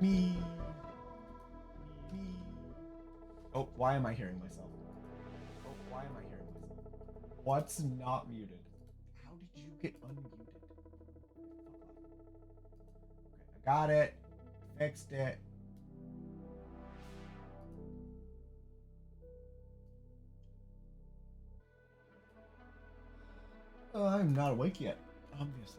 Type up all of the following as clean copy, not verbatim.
Me. Me. Oh, why am I hearing myself? Oh, why am I hearing myself? What's not muted? How did you get unmuted? Okay, I got it. Fixed it. I'm not awake yet, obviously.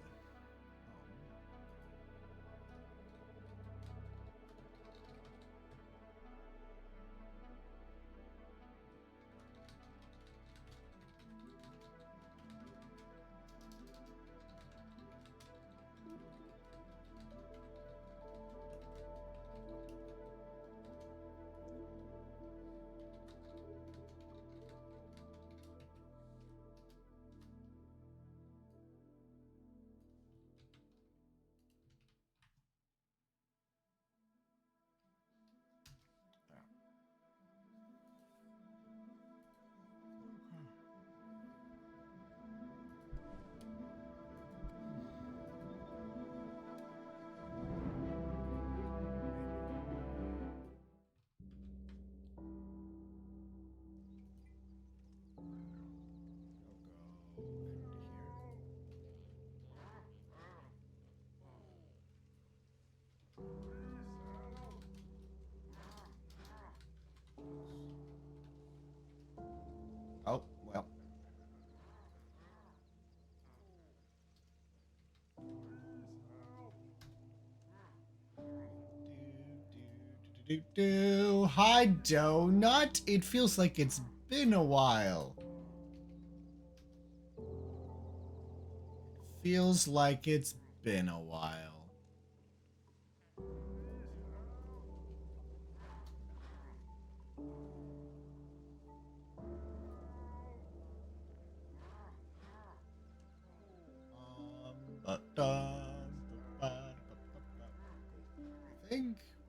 Oh, well. Hi, Donut. It feels like it's been a while. Feels like it's been a while.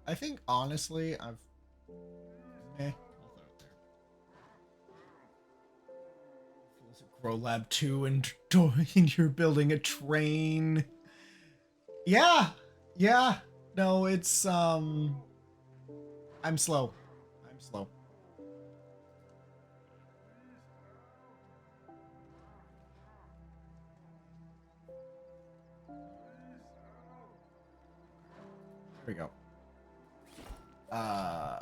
I think honestly, I'll throw it there. Feels like Grow Lab 2 and you're building a train. Yeah. Yeah. No, it's I'm slow. I'm slow. Here we go. Uh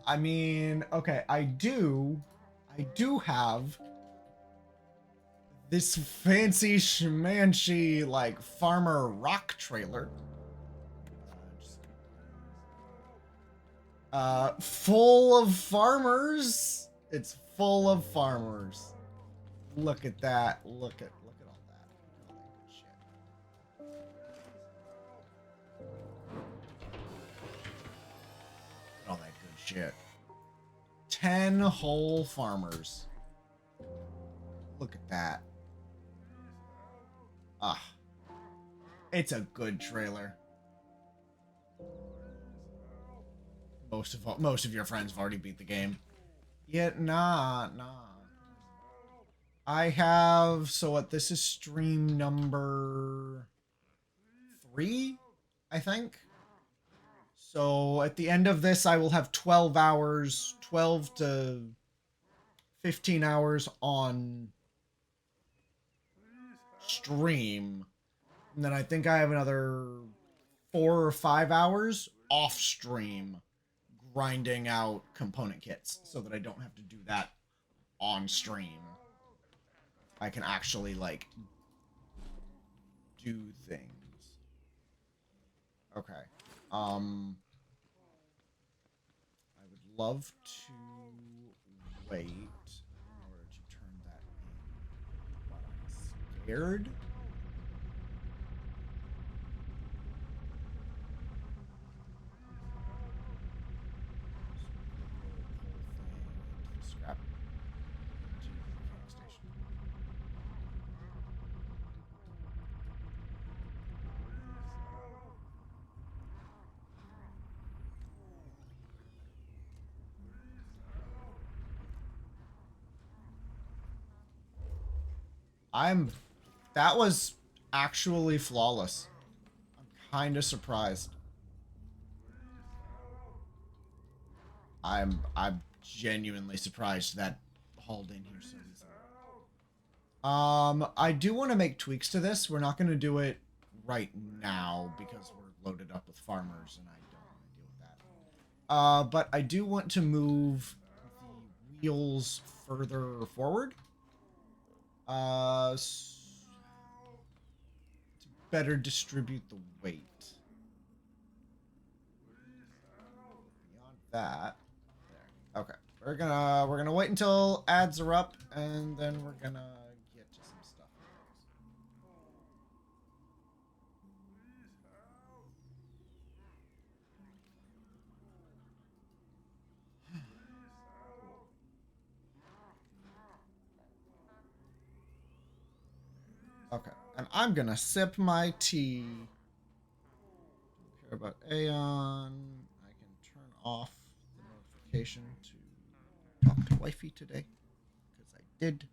I mean, okay, I do have this fancy schmancy like farmer rock trailer. Full of farmers. It's full of farmers. Look at that. Look at all that. Look at all that good shit. 10 whole farmers. Look at that. Ah. It's a good trailer. Most of your friends have already beat the game. Yet nah. I have so what this is stream number 3, I think. So at the end of this I will have 12 hours, 12 to 15 hours on stream. And then I think I have another 4 or 5 hours off stream grinding out component kits so that I don't have to do that on stream. I can actually like do things. Okay. I would love to wait in order to turn that in, but I'm scared. Scrap into the mechanic station. That was actually flawless. I'm kind of surprised. I'm genuinely surprised that hauled in here so easily. I do want to make tweaks to this. We're not going to do it right now because we're loaded up with farmers and I don't want to deal with that. But I do want to move the wheels further forward. To better distribute the weight. Beyond that, there. Okay, we're gonna wait until ads are up, and then we're gonna get to some stuff. Okay, and I'm gonna sip my tea. Don't care about Aeon. I can turn off the notification to talk to wifey today because I did.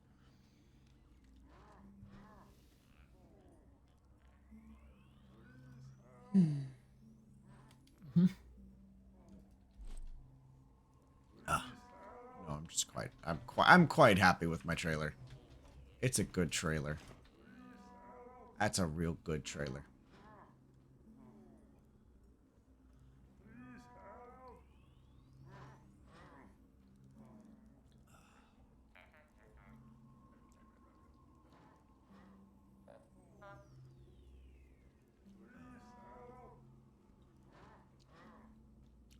Mm-hmm. No, I'm quite happy with my trailer. It's a good trailer. That's a real good trailer.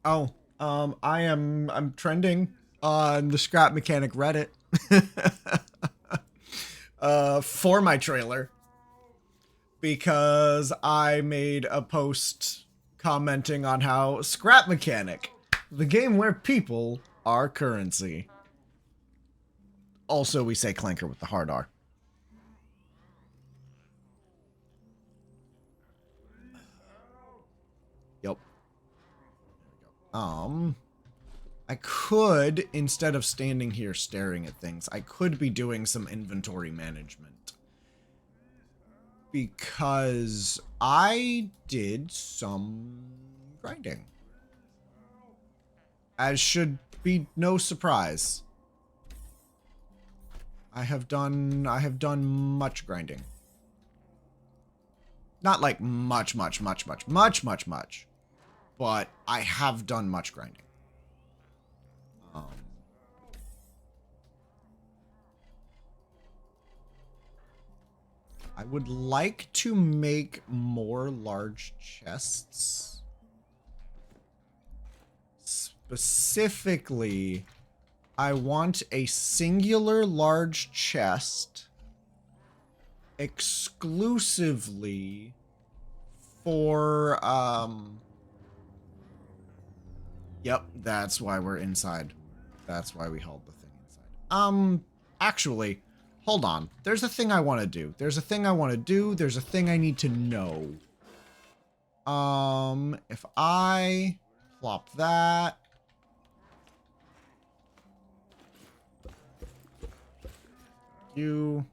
Oh, I'm trending on the Scrap Mechanic Reddit for my trailer because I made a post commenting on how Scrap Mechanic, the game where people are currency. Also, we say clanker with the hard R. Yep. I could, instead of standing here staring at things, I could be doing some inventory management. Because I did some grinding. As should be no surprise. I have done much grinding. Not like much. But I have done much grinding. I would like to make more large chests. Specifically, I want a singular large chest exclusively for, Yep, that's why we're inside. That's why we held the thing inside. Actually, hold on. There's a thing I want to do. There's a thing I want to do. There's a thing I need to know. If I plop that. You.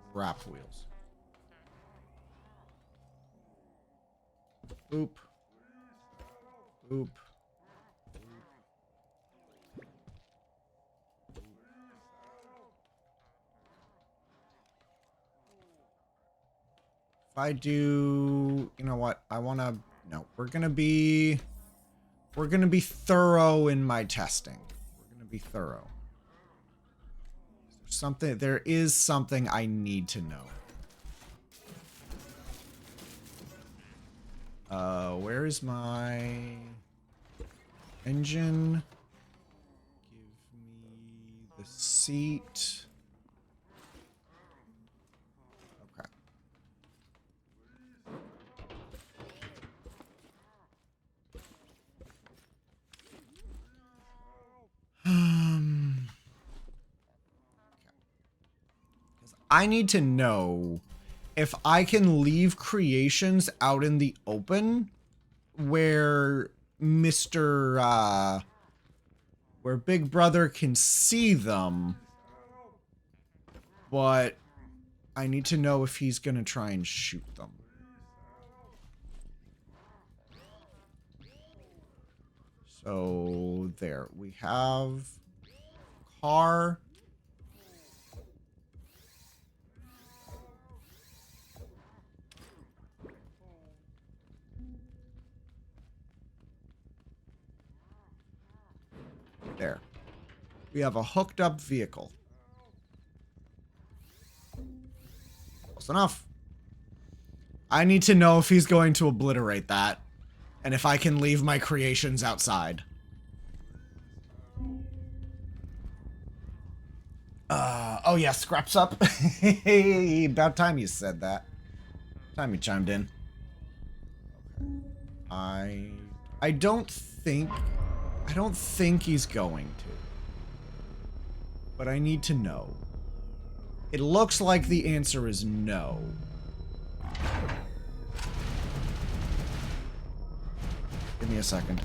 Scrap wheels. Boop. Boop. If I do, you know what? I want to, no, we're going to be thorough in my testing. We're going to be thorough. There is something I need to know. Where is my engine? Give me the seat. Okay. I need to know if I can leave creations out in the open where where Big Brother can see them, but I need to know if he's gonna try and shoot them. So there we have car. There. We have a hooked up vehicle. Close enough. I need to know if he's going to obliterate that. And if I can leave my creations outside. Oh yeah, scraps up. Hey, about time you said that. Time you chimed in. I don't think he's going to. But I need to know. It looks like the answer is no. Give me a second.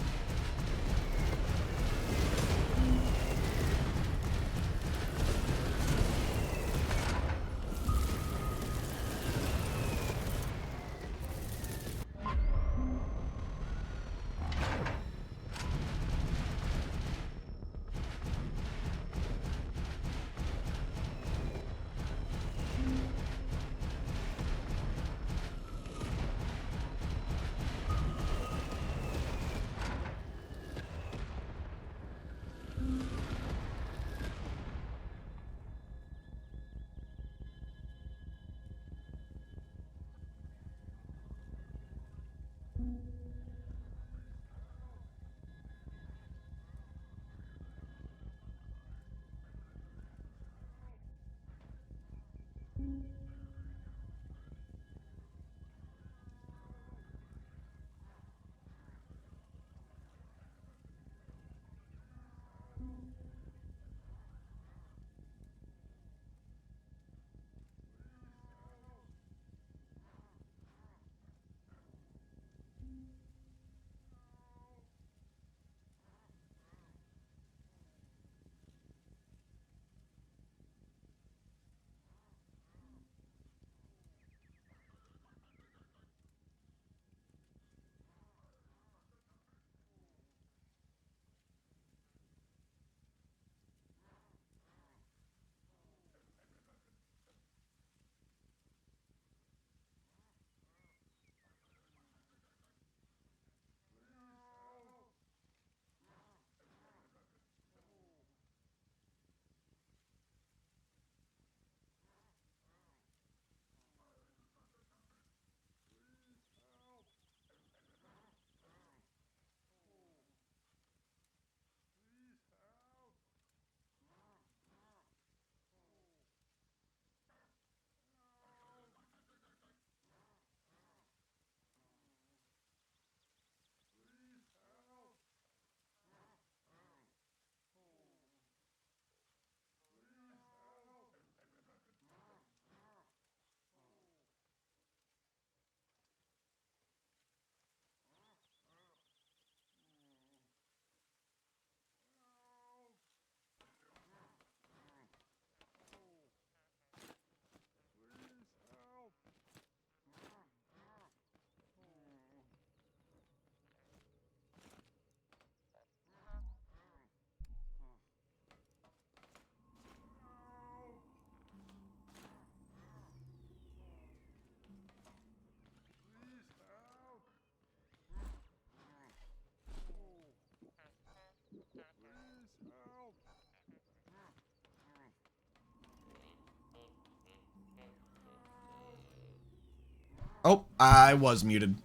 Oh, I was muted.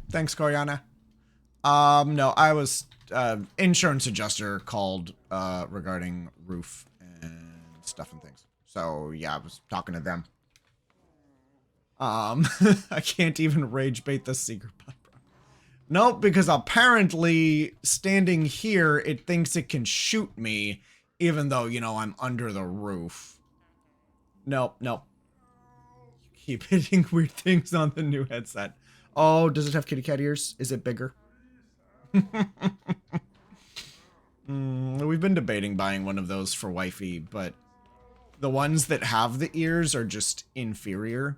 Thanks, Coriana. No, I was, insurance adjuster called, regarding roof and stuff and things. So, yeah, I was talking to them. I can't even rage bait the secret bot. Nope, because apparently, standing here, it thinks it can shoot me, even though, you know, I'm under the roof. Nope. Keep hitting weird things on the new headset. Oh, does it have kitty cat ears? Is it bigger? We've been debating buying one of those for wifey, but the ones that have the ears are just inferior.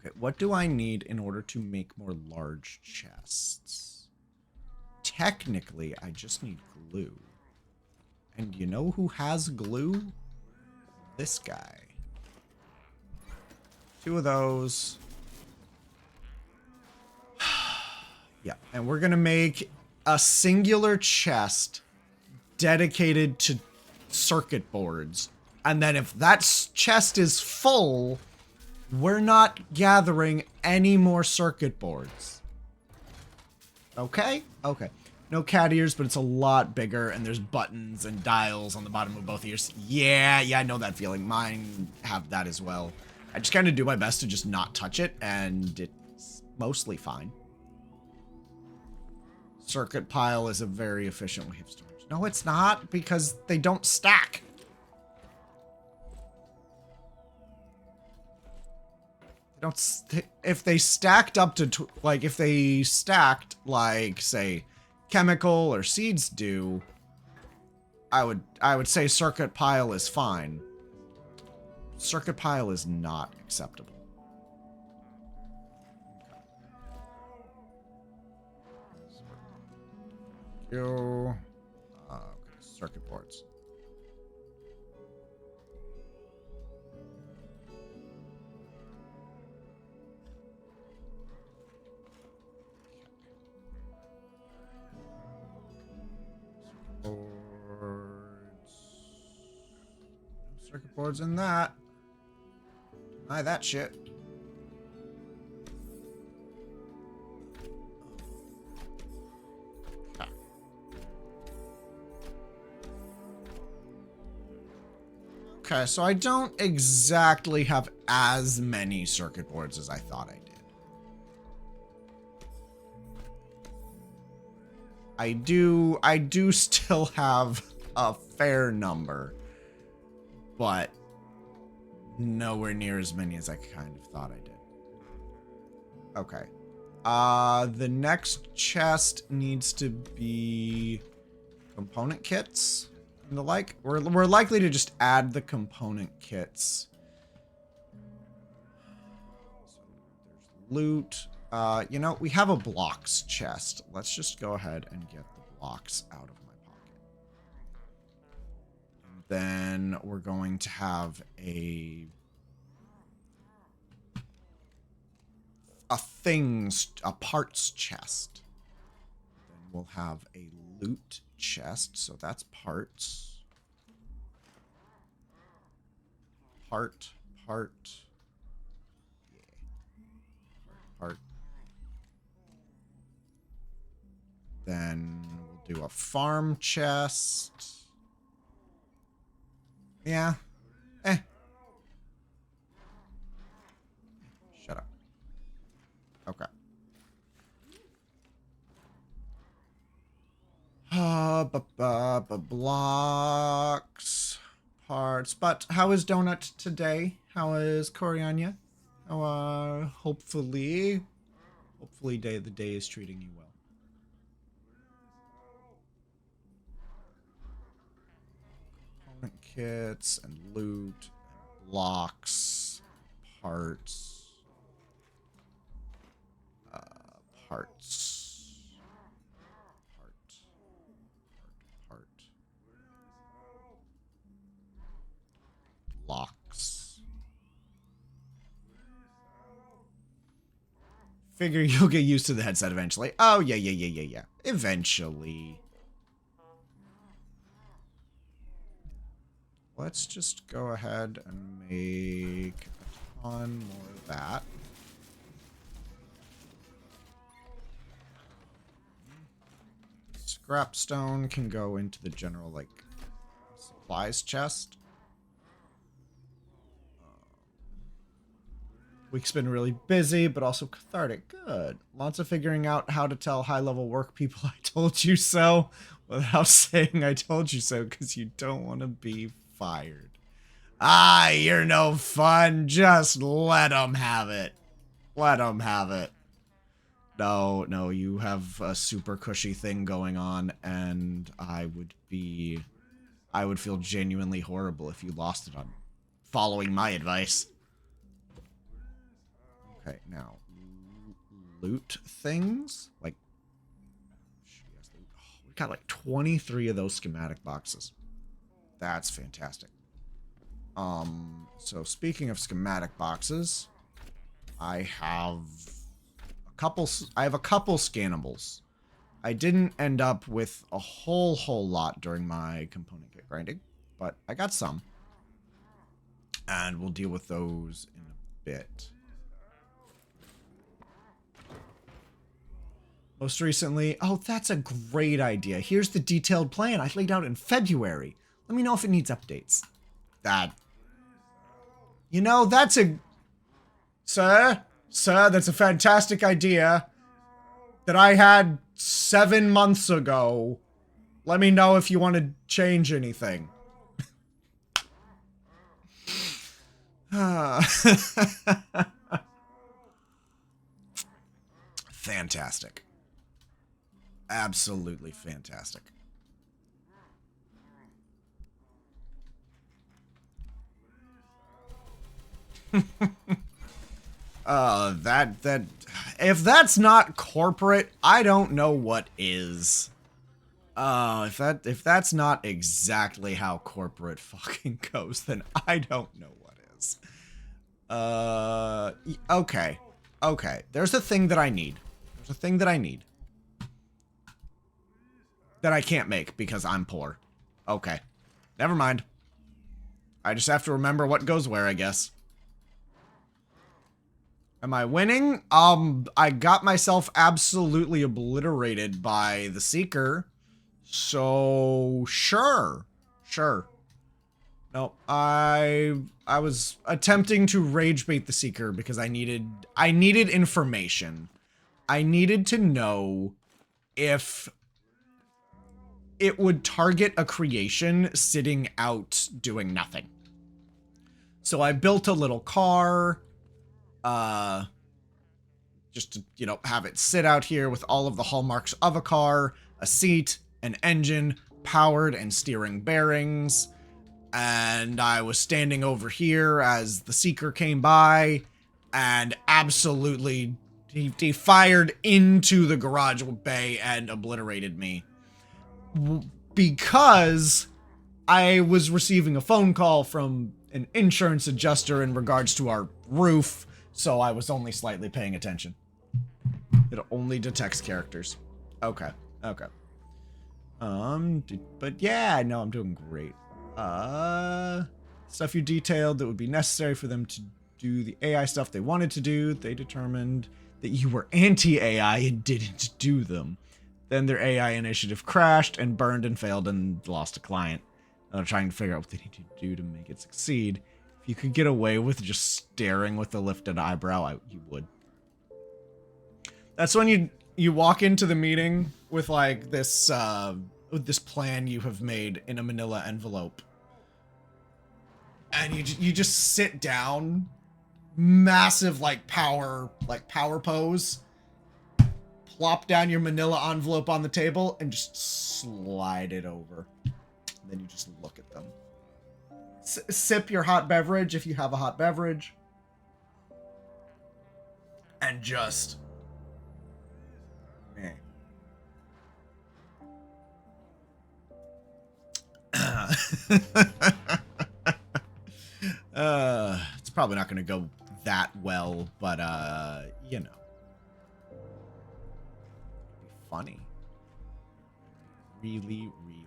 Okay, what do I need in order to make more large chests? Technically, I just need glue. And you know who has glue? This guy. 2 of those. Yeah, and we're gonna make a singular chest dedicated to circuit boards. And then if that chest is full, we're not gathering any more circuit boards. Okay? Okay. No cat ears, but it's a lot bigger, and there's buttons and dials on the bottom of both ears. Yeah, I know that feeling. Mine have that as well. I just kind of do my best to just not touch it, and it's mostly fine. Circuit pile is a very efficient way of storage. No, it's not, because they don't stack. If they stacked up to, like, if they stacked, like, say, chemical or seeds do, I would say circuit pile is fine. Circuit pile is not acceptable. Okay, circuit boards. Circuit boards in that. Deny that shit. Okay, so I don't exactly have as many circuit boards as I thought I did. I do still have a fair number, but nowhere near as many as I kind of thought I did. Okay. The next chest needs to be component kits and the like. We're likely to just add the component kits. So there's loot. You know, we have a blocks chest. Let's just go ahead and get the blocks out of my pocket. And then we're going to have a parts chest. Then we'll have a loot chest. So that's parts. Part. Yeah. Part. Then we'll do a farm chest. Yeah. Shut up. Okay. Blocks. Parts. But how is Donut today? How is Coriania? How, hopefully the day is treating you well. Component kits and loot and blocks, parts. Locks. Figure you'll get used to the headset eventually. Oh, yeah. Eventually. Let's just go ahead and make a ton more of that. Scrap stone can go into the general, like, supplies chest. Week's been really busy, but also cathartic. Good. Lots of figuring out how to tell high-level work people I told you so without saying I told you so, because you don't want to be fired. Ah, you're no fun. Just let them have it. Let them have it. No, you have a super cushy thing going on, and I would feel genuinely horrible if you lost it on following my advice. Okay, now loot things like we got like 23 of those schematic boxes. That's fantastic. So speaking of schematic boxes, I have a couple scannables. I didn't end up with a whole lot during my component kit grinding, but I got some. And we'll deal with those in a bit. Most recently, oh, that's a great idea. Here's the detailed plan I laid out in February. Let me know if it needs updates. You know, that's a... Sir, that's a fantastic idea that I had 7 months ago. Let me know if you want to change anything. Fantastic. Absolutely fantastic. That if that's not corporate, I don't know what is. If that's not exactly how corporate fucking goes, then I don't know what is. Okay. Okay. There's a thing that I need. There's a thing that I need. That I can't make because I'm poor. Okay. Never mind. I just have to remember what goes where, I guess. Am I winning? I got myself absolutely obliterated by the Seeker. So, sure. Sure. No, I was attempting to rage bait the Seeker because I needed information. I needed to know if it would target a creation sitting out doing nothing. So I built a little car, just to, you know, have it sit out here with all of the hallmarks of a car, a seat, an engine, powered and steering bearings. And I was standing over here as the Seeker came by and absolutely he fired into the garage bay and obliterated me. Because I was receiving a phone call from an insurance adjuster in regards to our roof, so I was only slightly paying attention. It only detects characters. Okay, okay. But yeah, no, I'm doing great. Stuff you detailed that would be necessary for them to do the AI stuff they wanted to do. They determined that you were anti-AI and didn't do them. Then their AI initiative crashed and burned and failed and lost a client. They're trying to figure out what they need to do to make it succeed. If you could get away with just staring with a lifted eyebrow, you would. That's when you walk into the meeting with like this plan you have made in a manila envelope. And you just sit down, massive power pose, plop down your manila envelope on the table and just slide it over. And then you just look at them. Sip your hot beverage if you have a hot beverage. And just... it's probably not going to go that well, but you know, funny, really funny.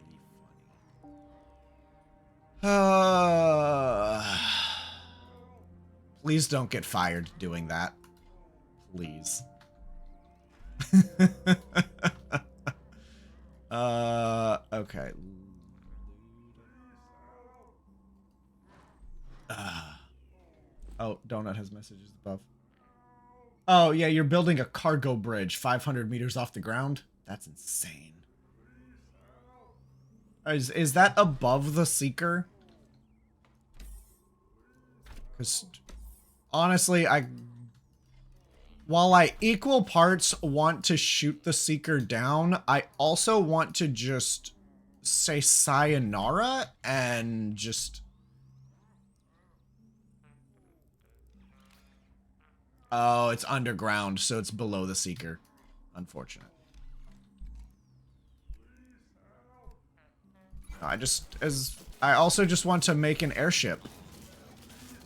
Please don't get fired doing that, please. Okay. Oh, Donut has messages above. Oh, yeah, you're building a cargo bridge 500 meters off the ground? That's insane. Is that above the Seeker? Because, honestly, while I equal parts want to shoot the Seeker down, I also want to just say sayonara and just... Oh, it's underground, so it's below the Seeker. Unfortunate. I also just want to make an airship.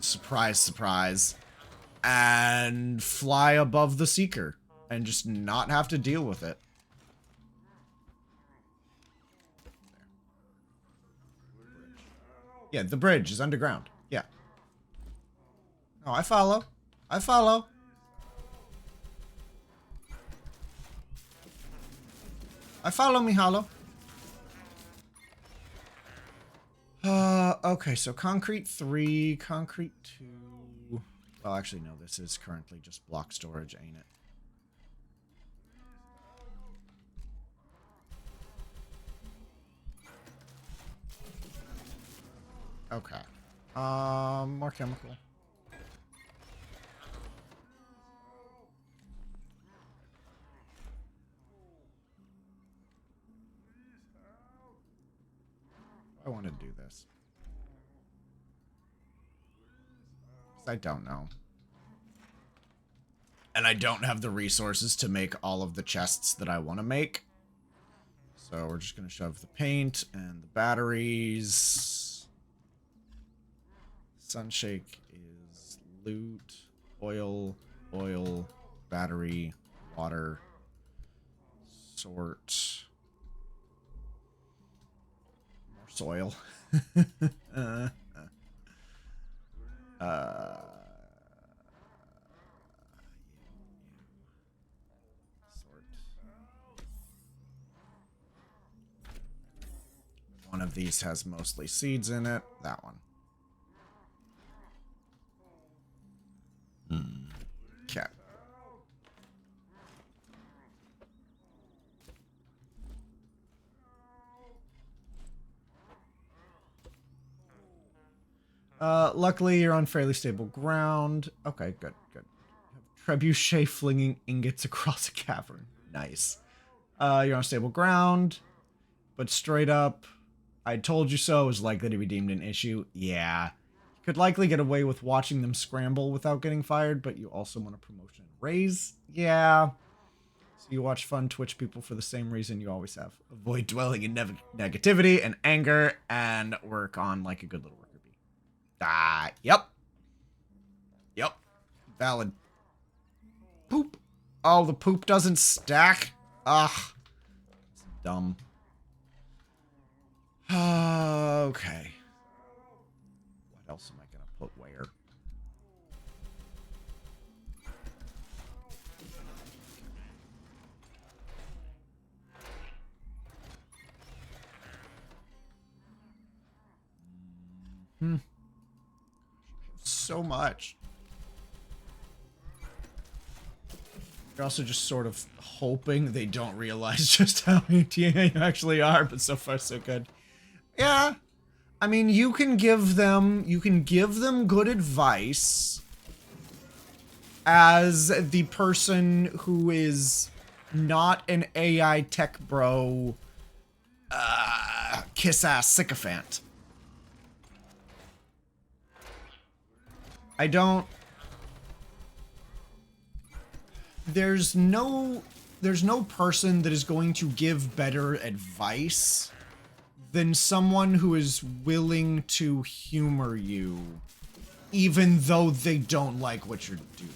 Surprise, surprise. And fly above the Seeker. And just not have to deal with it. Yeah, the bridge is underground. Yeah. Oh, I follow. I follow. I follow, Mihalo. Okay, so concrete 3, concrete 2. Well, actually, no, this is currently just block storage, ain't it? Okay. More chemical. I want to do this. I don't know. And I don't have the resources to make all of the chests that I want to make. So we're just going to shove the paint and the batteries. Sunshake is loot, oil, battery, water, sort, more soil. Sort. One of these has mostly seeds in it. That one. Okay. Luckily you're on fairly stable ground. Okay, good, good. Trebuchet flinging ingots across a cavern. Nice. You're on stable ground, but straight up, I told you so is likely to be deemed an issue. Yeah. You could likely get away with watching them scramble without getting fired, but you also want a promotion and raise. Yeah. So you watch fun Twitch people for the same reason you always have. Avoid dwelling in negativity and anger and work on like a good little worker bee. Yep. Yep. Valid. Poop. Oh, the poop doesn't stack. Ugh. It's dumb. Okay. What else am I gonna put where? So much. You're also just sort of hoping they don't realize just how ATA you actually are, but so far so good. Yeah. I mean, you can give them good advice as the person who is not an AI tech bro kiss-ass sycophant. I don't... There's no person that is going to give better advice than someone who is willing to humor you, even though they don't like what you're doing.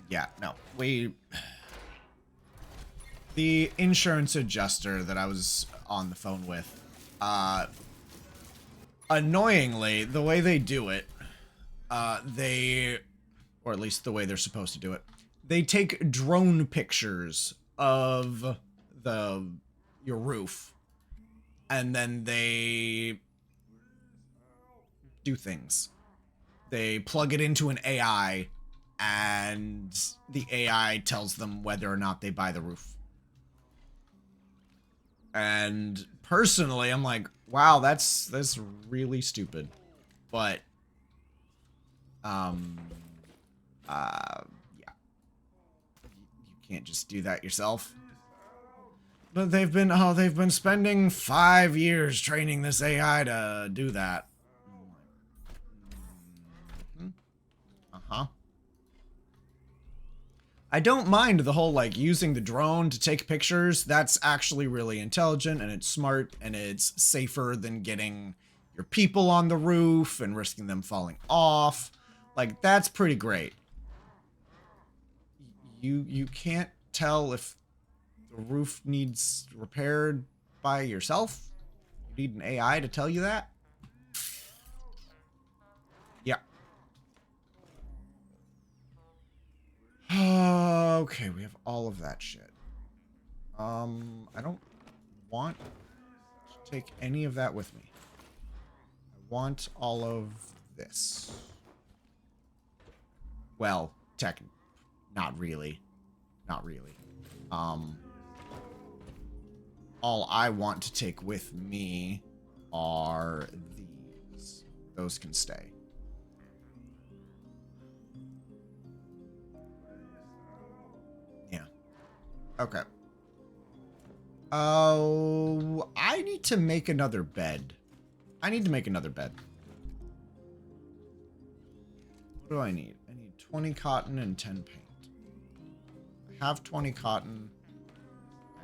Yeah, no, the insurance adjuster that I was on the phone with, annoyingly, the way they do it, or at least the way they're supposed to do it, they take drone pictures of your roof, and then they do things. They plug it into an AI, and the AI tells them whether or not they buy the roof. And personally, I'm like, wow, that's really stupid. But Um, yeah. You can't just do that yourself. But they've been spending 5 years training this AI to do that. Uh-huh. I don't mind the whole, like, using the drone to take pictures. That's actually really intelligent, and it's smart, and it's safer than getting your people on the roof and risking them falling off. Like, that's pretty great. You can't tell if the roof needs repaired by yourself? You need an AI to tell you that? Yeah. Okay, we have all of that shit. I don't want to take any of that with me. I want all of this. Well, not really. Not really. All I want to take with me are these. Those can stay. Yeah. Okay. Oh, I need to make another bed. I need to make another bed. What do I need? I need 20 cotton and 10 paint. I have 20 cotton.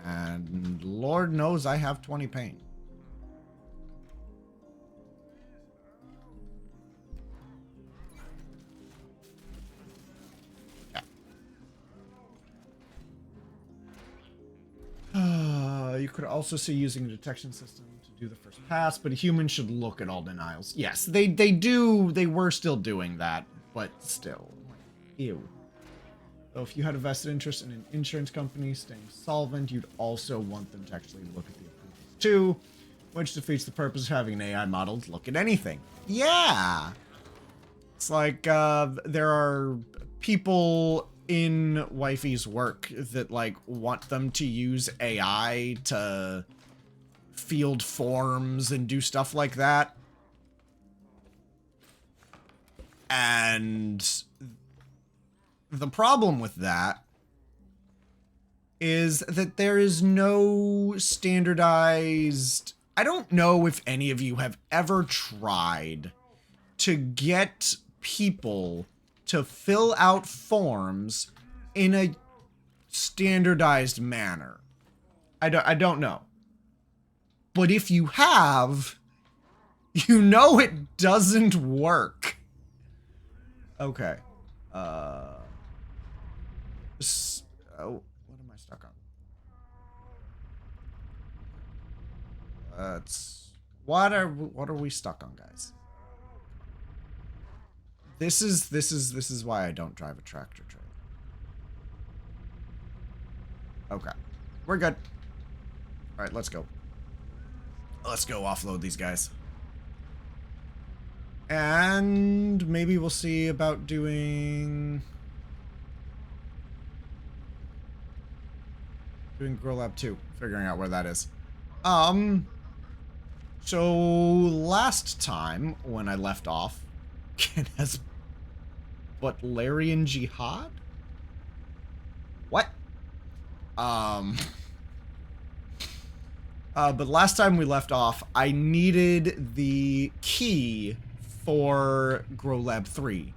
And Lord knows I have 20 paint. Yeah. You could also see using a detection system to do the first pass, but a human should look at all denials. Yes, they were still doing that, but still. Ew. So if you had a vested interest in an insurance company staying solvent, you'd also want them to actually look at the approvals too, which defeats the purpose of having an AI model to look at anything. Yeah! It's like, there are people in Wifey's work that, like, want them to use AI to field forms and do stuff like that. And the problem with that is that there is no standardized... I don't know if any of you have ever tried to get people to fill out forms in a standardized manner. I don't know. But if you have, you know it doesn't work. Okay. Oh, what am I stuck on? What are we stuck on, guys? This is why I don't drive a tractor trailer. Okay. We're good. All right, let's go. Let's go offload these guys. And maybe we'll see about doing Grow Lab 2, figuring out where that is. So last time when I left off, Ken has Butlerian Jihad? What? But last time we left off, I needed the key for Grow Lab 3.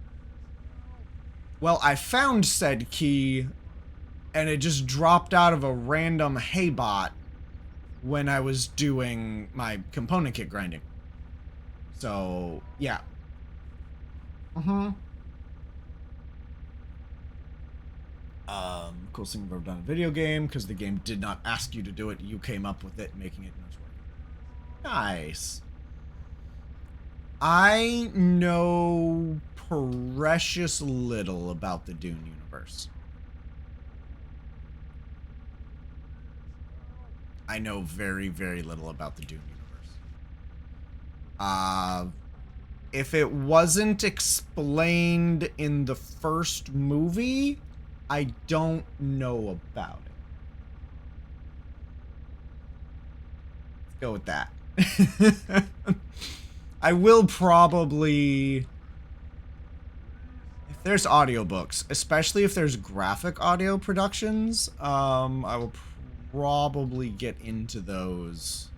Well, I found said key, and it just dropped out of a random Haybot when I was doing my component kit grinding. So, yeah. Coolest thing I've ever done in a video game, because the game did not ask you to do it, you came up with it, making it newsworthy. Nice. I know precious little about the Dune universe. I know very, very little about the Dune universe. If it wasn't explained in the first movie, I don't know about it. Let's go with that. I will probably there's audiobooks, especially if there's graphic audio productions. I will probably get into those.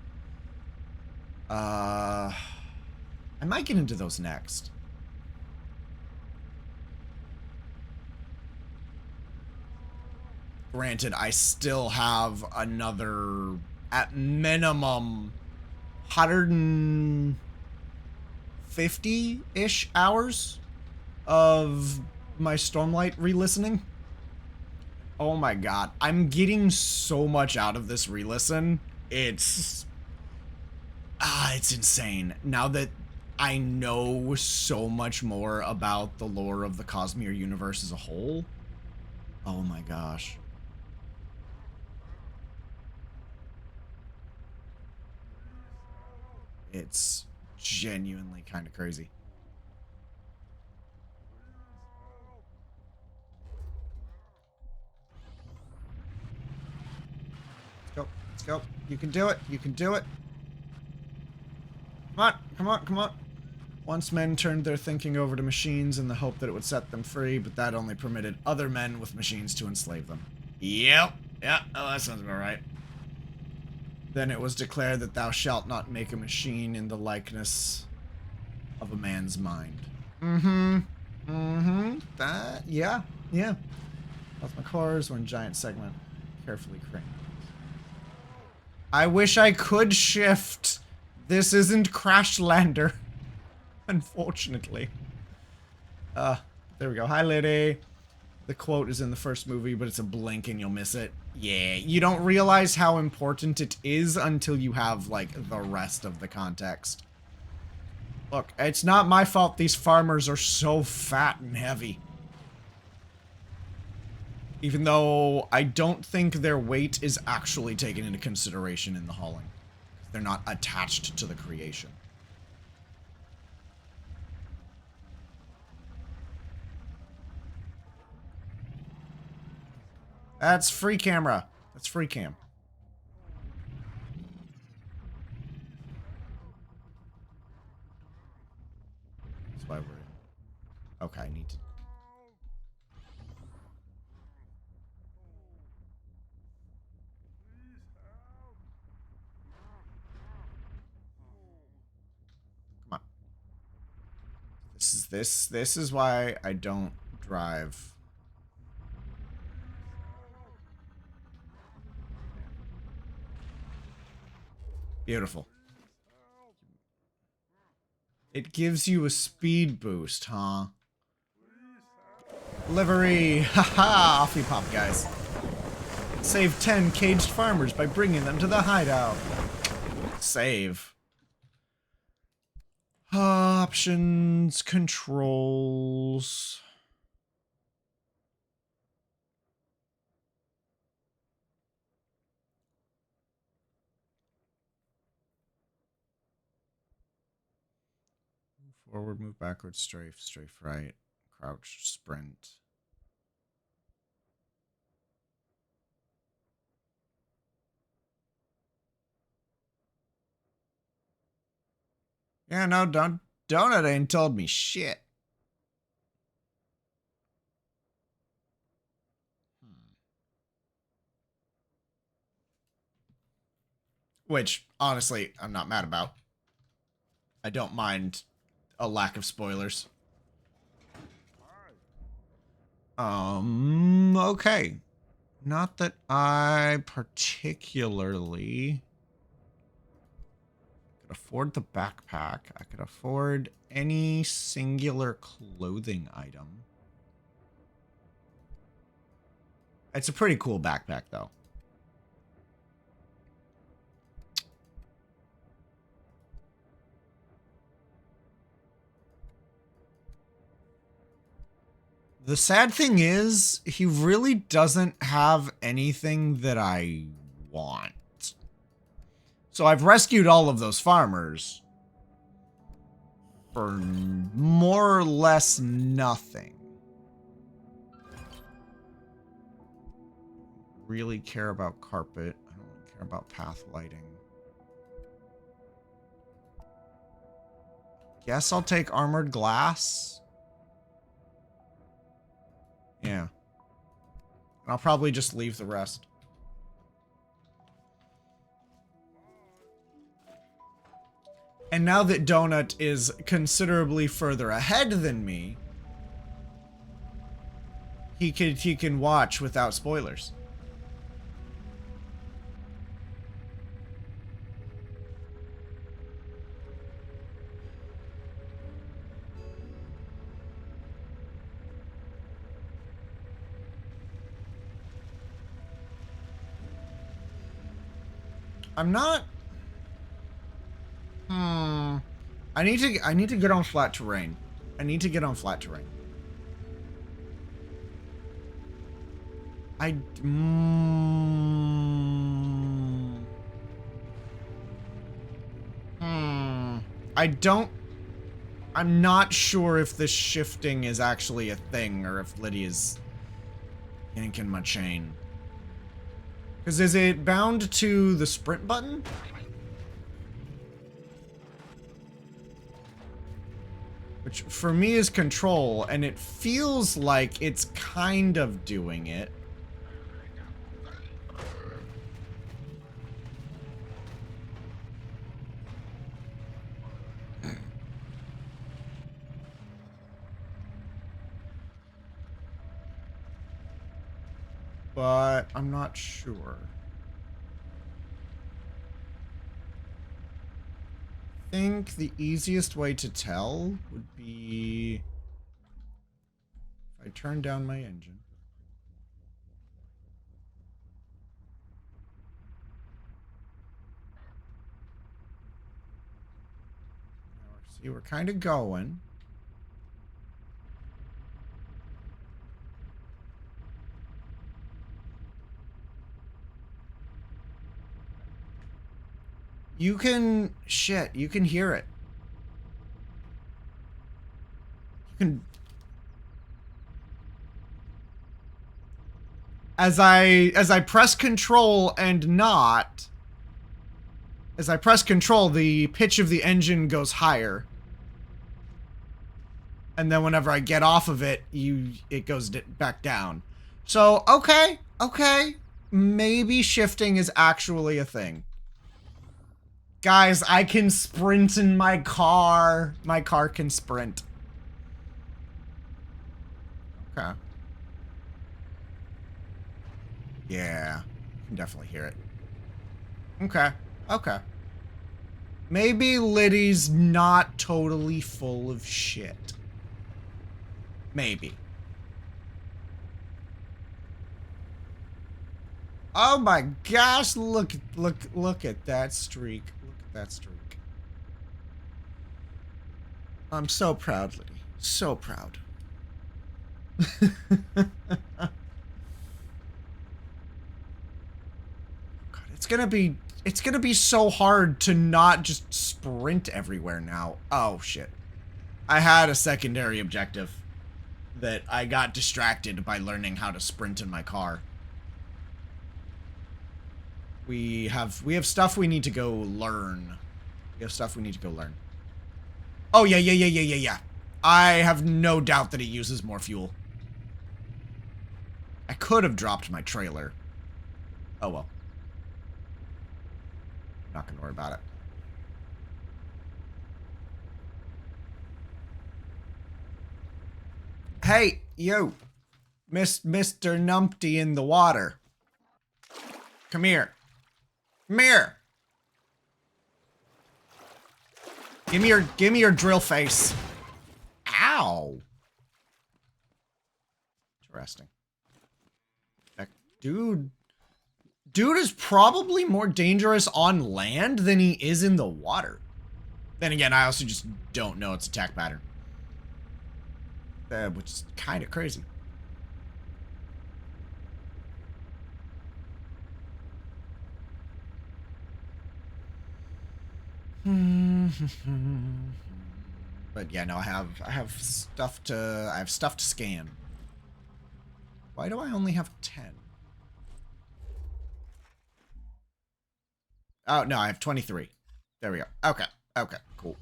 I might get into those next. Granted, I still have another, at minimum, 150-ish hours of my Stormlight re-listening. Oh my god, I'm getting so much out of this re-listen. It's insane. Now that I know so much more about the lore of the Cosmere universe as a whole. Oh my gosh. It's genuinely kind of crazy. Let's go. Let's go. You can do it. You can do it. Come on. Come on. Come on. Once men turned their thinking over to machines in the hope that it would set them free, but that only permitted other men with machines to enslave them. Yep. Yeah. Oh, that sounds about right. Then it was declared that thou shalt not make a machine in the likeness of a man's mind. Mm-hmm. Mm-hmm. That, yeah. Yeah. Cosmic Horrors, one giant segment. Carefully cranked. I wish I could shift. This isn't Crashlander. Unfortunately. There we go. Hi, Liddy. The quote is in the first movie, but it's a blink and you'll miss it. Yeah, you don't realize how important it is until you have, like, the rest of the context. Look, it's not my fault these farmers are so fat and heavy. Even though I don't think their weight is actually taken into consideration in the hauling. They're not attached to the creation. That's free camera. That's free cam. That's why we're... Okay, I need to... Come on. This is why I don't drive. Beautiful. It gives you a speed boost, huh? Livery! Haha! Off you pop, guys. Save 10 caged farmers by bringing them to the hideout. Save. Options, controls. Move forward, move backwards, strafe, strafe right, crouch, sprint. Yeah, no, Donut ain't told me shit. Which, honestly, I'm not mad about. I don't mind a lack of spoilers. Okay. Not that I particularly could afford the backpack. I could afford any singular clothing item. It's a pretty cool backpack, though. The sad thing is, he really doesn't have anything that I want. So I've rescued all of those farmers for more or less nothing. Really care about carpet. I don't really care about path lighting. Guess I'll take armored glass. I'll probably just leave the rest. And now that Donut is considerably further ahead than me, he can watch without spoilers. I'm not. I need to get on flat terrain. I need to get on flat terrain. I'm not sure if this shifting is actually a thing or if Lydia's yanking my chain. Because is it bound to the sprint button? Which for me is control, and it feels like it's kind of doing it. But I'm not sure. I think the easiest way to tell would be if I turn down my engine. See, we're kind of going. You can... Shit, you can hear it. You can... As I press control and not... As I press control, the pitch of the engine goes higher. And then whenever I get off of it, it goes back down. So, okay. Maybe shifting is actually a thing. Guys, I can sprint in my car. My car can sprint. Okay. Yeah, you can definitely hear it. Okay. Maybe Liddy's not totally full of shit. Maybe. Oh my gosh, look at that streak. Look at that streak. I'm so proud, Liddy. So proud. God, it's gonna be so hard to not just sprint everywhere now. Oh shit. I had a secondary objective that I got distracted by learning how to sprint in my car. We have stuff we need to go learn. Oh, yeah. I have no doubt that it uses more fuel. I could have dropped my trailer. Oh, well. Not gonna worry about it. Hey, you. Mr. Numpty in the water. Come here. Come here. Give me your drill face. Ow. Interesting. That dude is probably more dangerous on land than he is in the water. Then again, I also just don't know its attack pattern. Which is kind of crazy. But yeah, no, I have stuff to scan. Why do I only have 10? Oh no, I have 23. There we go. Okay, cool.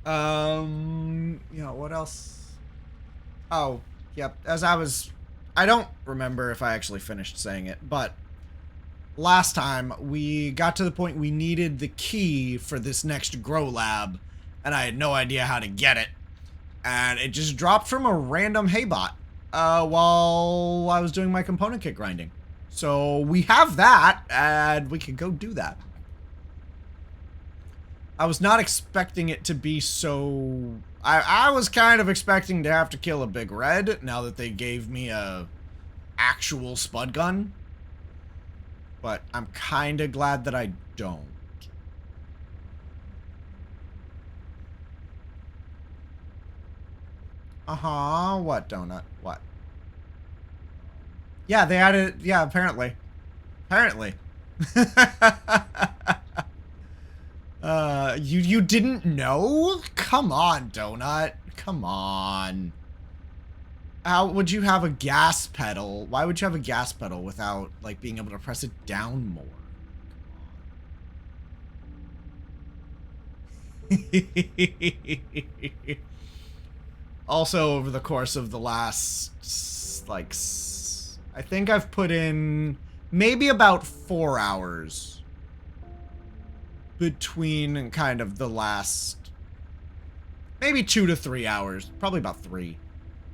You know, what else? Oh, Yep, I don't remember if I actually finished saying it, but last time we got to the point we needed the key for this next grow lab, and I had no idea how to get it. And it just dropped from a random Haybot while I was doing my component kit grinding. So we have that, and we can go do that. I was not expecting it to be so... I was kind of expecting to have to kill a big red now that they gave me a actual spud gun. But I'm kind of glad that I don't. Uh-huh. What, Donut? What? Yeah, they added... Yeah, apparently. Apparently. You didn't know? Come on, Donut. Come on. How would you have a gas pedal? Why would you have a gas pedal without, like, being able to press it down more? Also, over the course of the last, like, I think I've put in maybe about 4 hours between kind of the last, maybe 2 to 3 hours, probably about 3,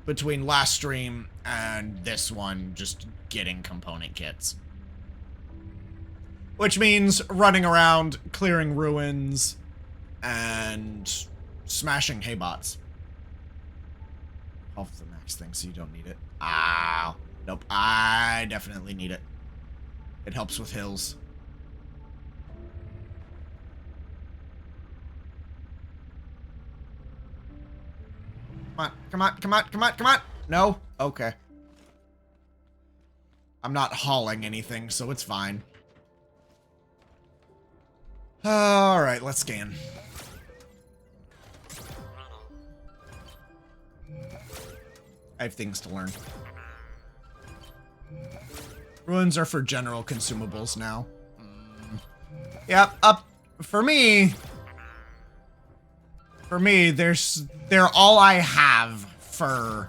between last stream and this one, just getting component kits. Which means running around, clearing ruins, and smashing haybots. Off the max thing so you don't need it. Ah, nope, I definitely need it. It helps with hills. Come on, come on, come on, come on, come on. No? Okay. I'm not hauling anything, so it's fine. Alright, let's scan. I have things to learn. Ruins are for general consumables now. Yep, up for me. For me, they're all I have for...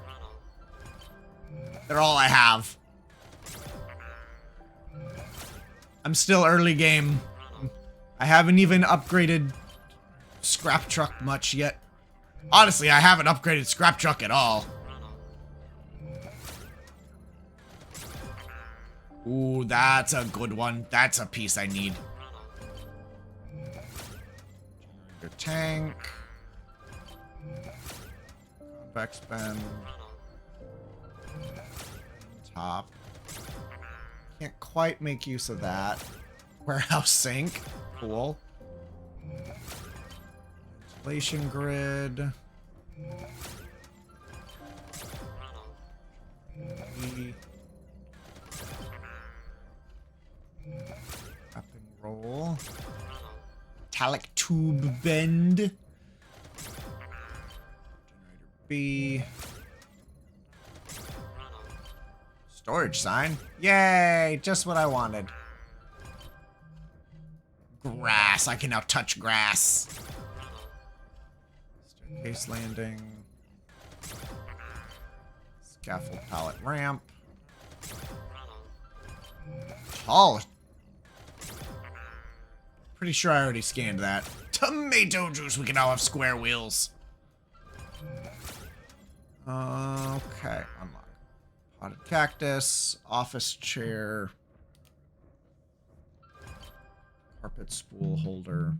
They're all I have. I'm still early game. I haven't even upgraded Scrap Truck much yet. Honestly, I haven't upgraded Scrap Truck at all. Ooh, that's a good one. That's a piece I need. Your tank. Convex bend. Top. Can't quite make use of that. Warehouse sink. Cool. Ventilation grid. Up and roll. Metallic tube bend. Generator B. Storage sign. Yay! Just what I wanted. Grass. I can now touch grass. Staircase landing. Scaffold pallet ramp. Tall. Pretty sure I already scanned that. Tomato juice. We can now have square wheels. Okay. Unlock. Potted cactus. Office chair. Carpet spool holder.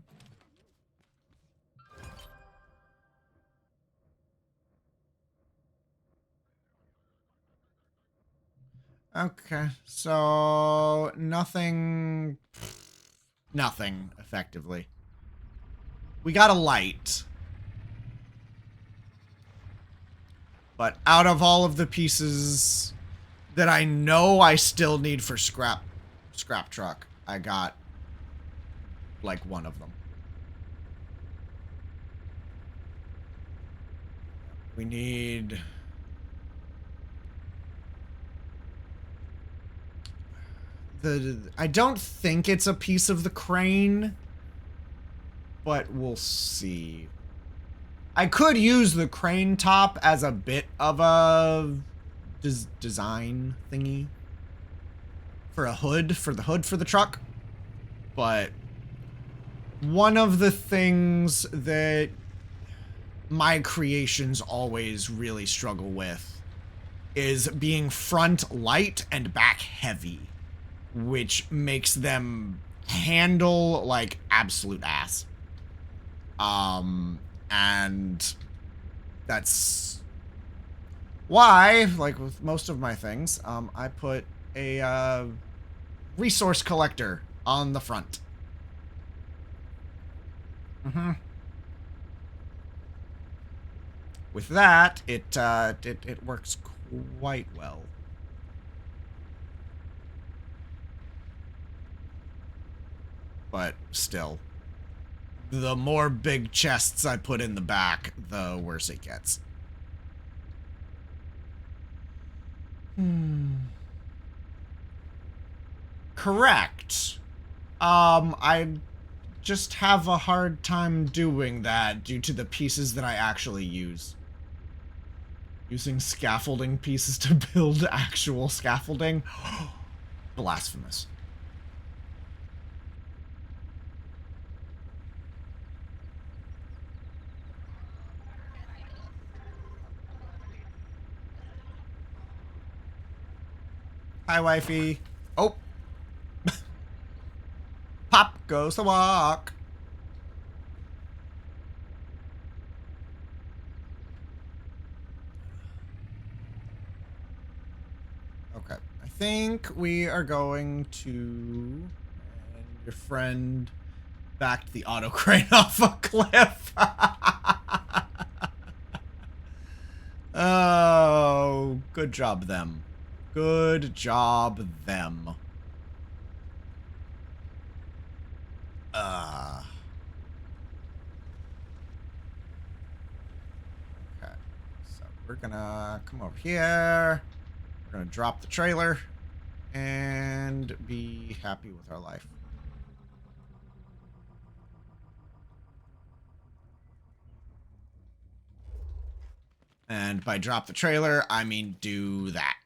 Okay, so nothing, effectively. We got a light. But out of all of the pieces that I know I still need for scrap truck, I got like one of them. We need... I don't think it's a piece of the crane, but we'll see. I could use the crane top as a bit of a design thingy for a hood, for the truck. But one of the things that my creations always really struggle with is being front light and back heavy, which makes them handle like absolute ass. And that's why, like with most of my things, I put a resource collector on the front. With that, it works quite well. But still, the more big chests I put in the back, the worse it gets. Correct. I just have a hard time doing that due to the pieces that I actually use. Using scaffolding pieces to build actual scaffolding? Blasphemous. Hi, wifey. Oh. Pop goes the walk. Okay. I think we are going to and your friend backed the auto crane off a cliff. Oh, good job them. Good job them. Okay. So we're gonna come over here. We're gonna drop the trailer and be happy with our life. And by drop the trailer, I mean do that.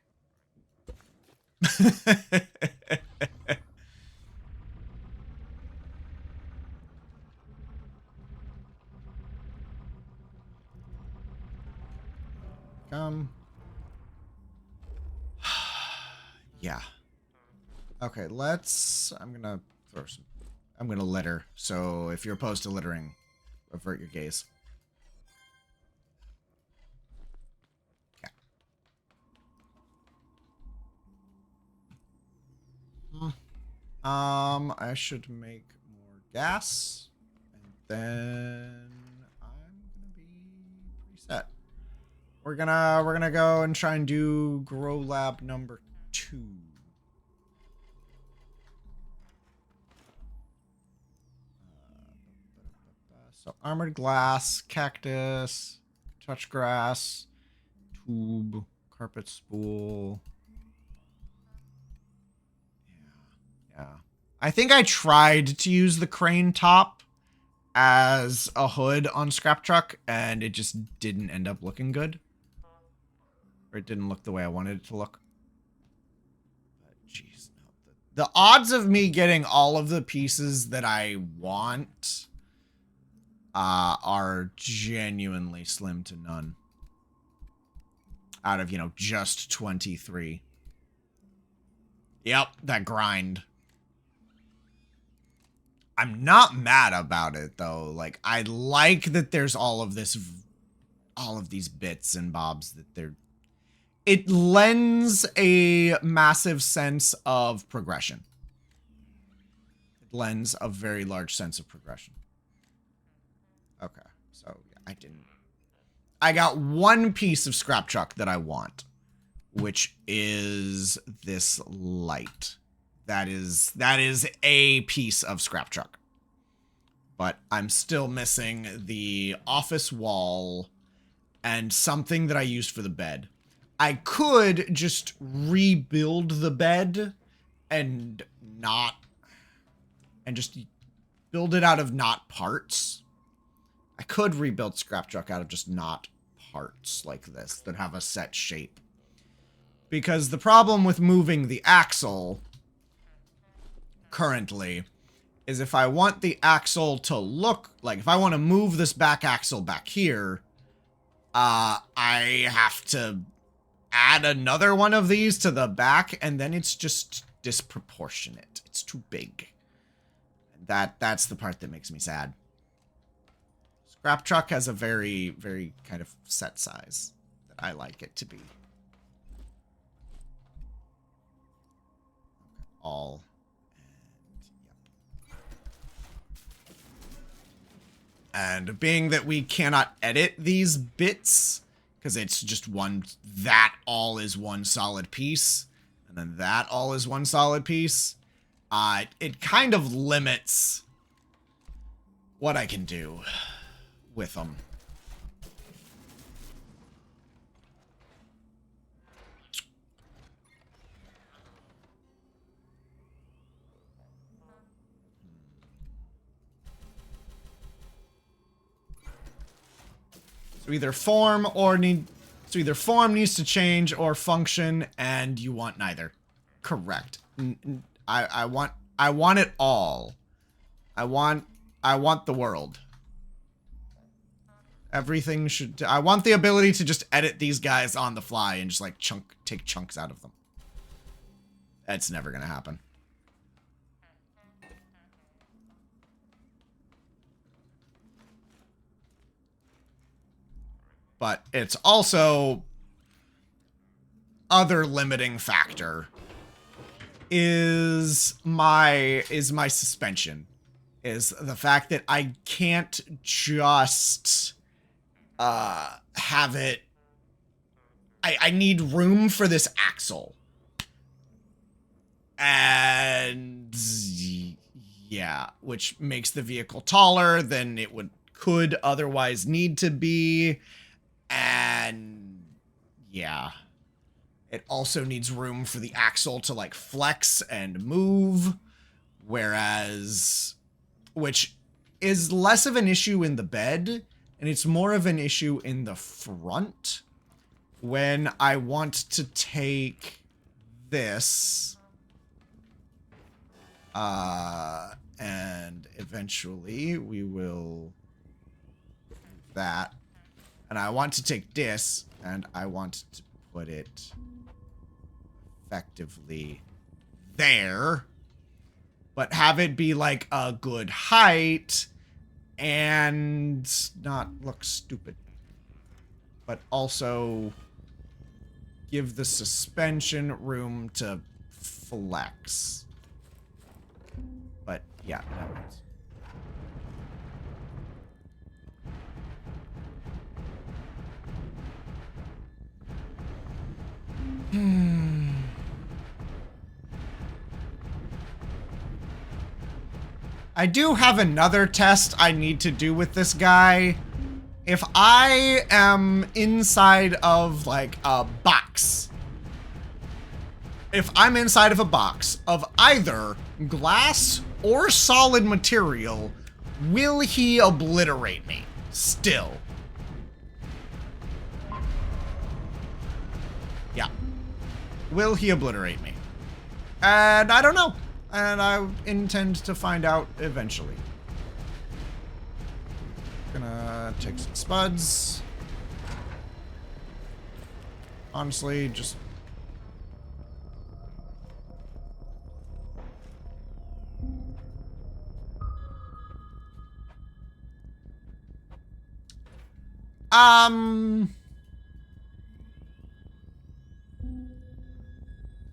Come. Yeah. Okay, I'm gonna throw some. I'm gonna litter. So if you're opposed to littering, avert your gaze. Yeah. I should make more gas, and then I'm gonna be pretty set. We're gonna go and try and do Grow Lab number 2. So armored glass, cactus, touch grass, tube, carpet spool. Yeah. I think I tried to use the crane top as a hood on Scrap Truck, and it just didn't end up looking good. Or it didn't look the way I wanted it to look. Jeez. The odds of me getting all of the pieces that I want are genuinely slim to none. Out of, just 23. Yep, that grind. I'm not mad about it, though. Like, I like that there's all of these bits and bobs that it lends a massive sense of progression. It lends a very large sense of progression. Okay, so yeah, I got one piece of Scrap Truck that I want, which is this light. That is a piece of Scrap Truck. But I'm still missing the office wall and something that I used for the bed. I could just rebuild the bed and just build it out of not parts. I could rebuild Scrap Truck out of just not parts like this that have a set shape. Because the problem with moving the axle currently is if I want the axle to look like, if I want to move this back axle back here, I have to add another one of these to the back, and then it's just disproportionate. It's too big. That's the part that makes me sad. Scrap truck has a very, very kind of set size that I like it to be. All. And being that we cannot edit these bits, because it's just one, that all is one solid piece, and then that all is one solid piece, it kind of limits what I can do with them. So either form needs to change or function, and you want neither. Correct. I want it all. I want the world. Everything should. I want the ability to just edit these guys on the fly and just like take chunks out of them. That's never gonna happen. But it's also other limiting factor is my suspension. Is the fact that I can't just have it. I need room for this axle. And yeah, which makes the vehicle taller than it could otherwise need to be. And yeah, it also needs room for the axle to like flex and move, whereas, which is less of an issue in the bed, and it's more of an issue in the front when I want to take this and eventually we will do that. And I want to take this, and I want to put it effectively there, but have it be like a good height and not look stupid, but also give the suspension room to flex. But yeah, that works. I do have another test I need to do with this guy. If I am inside of like a box, if I'm inside of a box of either glass or solid material, will he obliterate me still? Yeah. Will he obliterate me? And I don't know. And I intend to find out eventually. Gonna take some spuds. Honestly, just...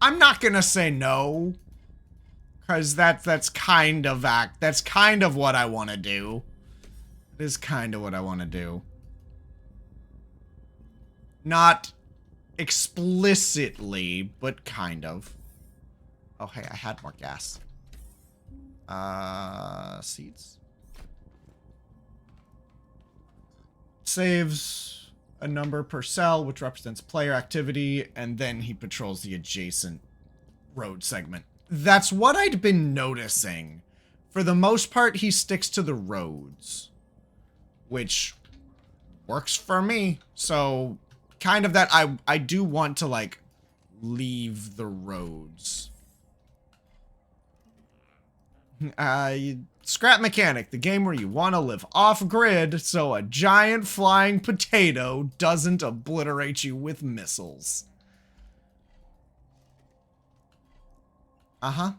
I'm not gonna say no, because that's kind of what I want to do. It is kind of what I want to do. Not explicitly, but kind of. Oh, hey, I had more gas. Seeds. Saves a number per cell, which represents player activity, and then he patrols the adjacent road segment. That's what I'd been noticing. For the most part, he sticks to the roads, which works for me. So kind of that I do want to like leave the roads. Scrap Mechanic, the game where you want to live off-grid so a giant flying potato doesn't obliterate you with missiles. Uh-huh.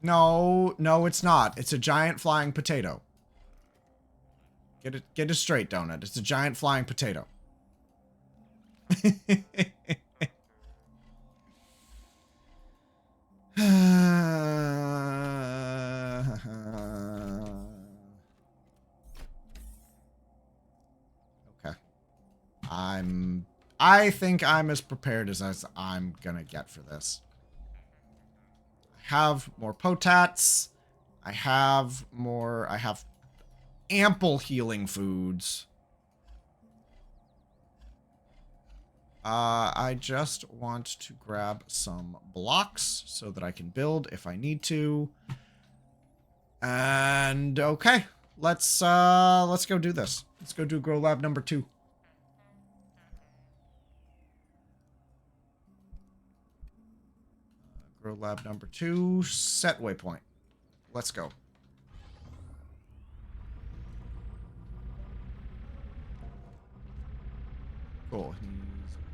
No, it's not. It's a giant flying potato. Get it straight, Donut. It's a giant flying potato. Okay. I think I'm as prepared as I'm gonna get for this. I have more potats. I have ample healing foods. I just want to grab some blocks so that I can build if I need to. And okay, let's go do this. Let's go do Grow Lab number 2. Grow Lab number 2, set waypoint. Let's go. Cool. He's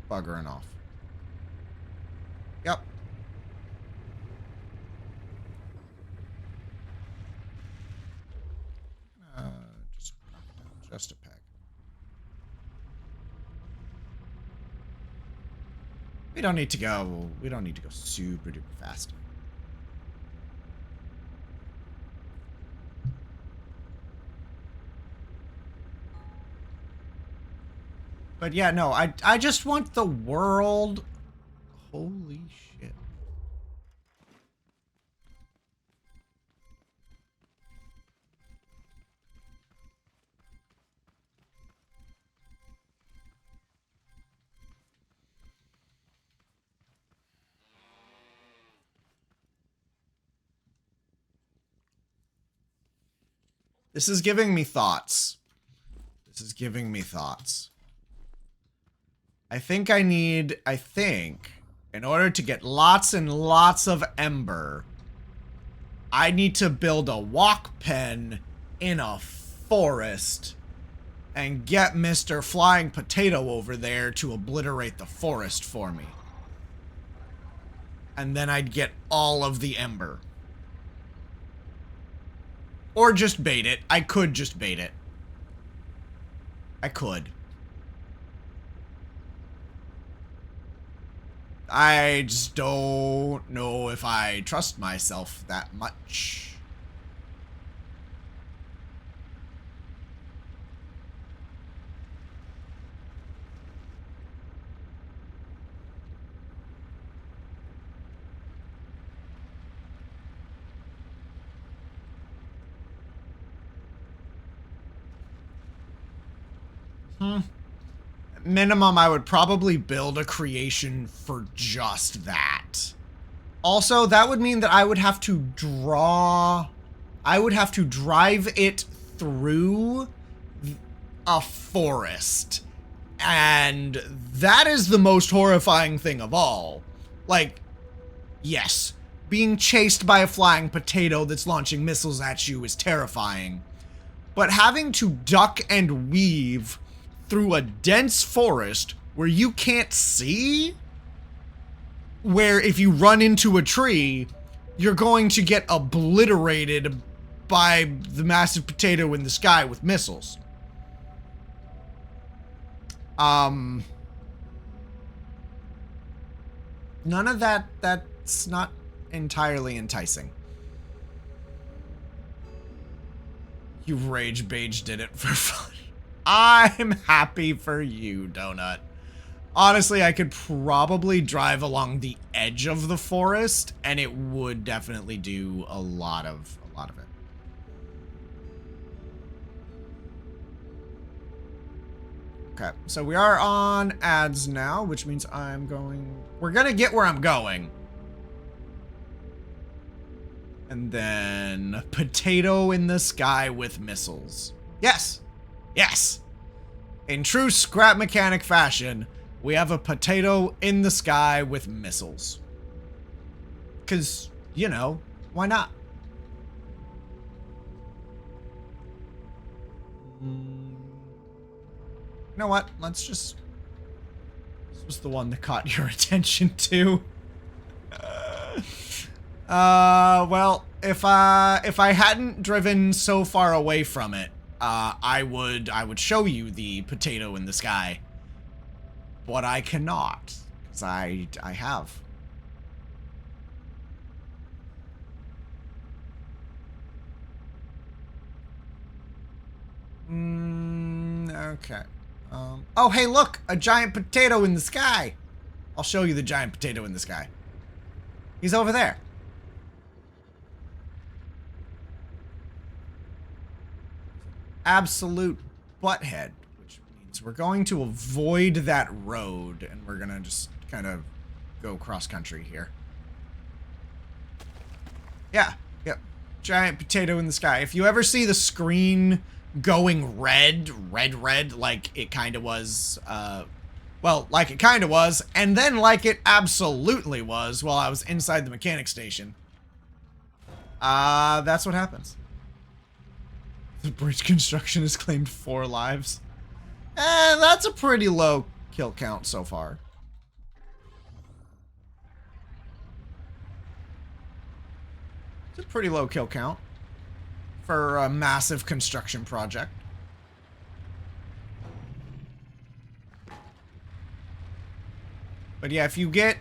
buggering off. Yep. Just knock it down just a peg. We don't need to go super duper fast. But yeah, no, I just want the world. Holy shit. This is giving me thoughts. I think in order to get lots and lots of ember, I need to build a walk pen in a forest and get Mr. Flying Potato over there to obliterate the forest for me. And then I'd get all of the ember. Or just bait it. I could just bait it. I could. I just don't know if I trust myself that much. Minimum, I would probably build a creation for just that. Also, that would mean that I would have to drive it through a forest. And that is the most horrifying thing of all. Like, yes, being chased by a flying potato that's launching missiles at you is terrifying. But having to duck and weave through a dense forest where you can't see, where if you run into a tree, you're going to get obliterated by the massive potato in the sky with missiles. None of that's not entirely enticing. You rage beige did it for fun. I'm happy for you, Donut. Honestly, I could probably drive along the edge of the forest, and it would definitely do a lot of it. Okay, so we are on ads now, which means we're gonna get where I'm going. And then potato in the sky with missiles. Yes. Yes. In true scrap mechanic fashion, we have a potato in the sky with missiles. Because, you know, why not? You know what? Let's just... This was the one that caught your attention too. Well, if I hadn't driven so far away from it, I would show you the potato in the sky. But I cannot, because I have. Okay. Oh, hey, look! A giant potato in the sky! I'll show you the giant potato in the sky. He's over there. Absolute butthead, which means we're going to avoid that road, and we're gonna just kind of go cross-country here. Yeah, yep. Giant potato in the sky. If you ever see the screen going red, like it kind of was, well, like it kind of was, and then like it absolutely was while I was inside the mechanic station. That's what happens. The bridge construction has claimed 4 lives. That's a pretty low kill count so far. It's a pretty low kill count for a massive construction project. But yeah, if you get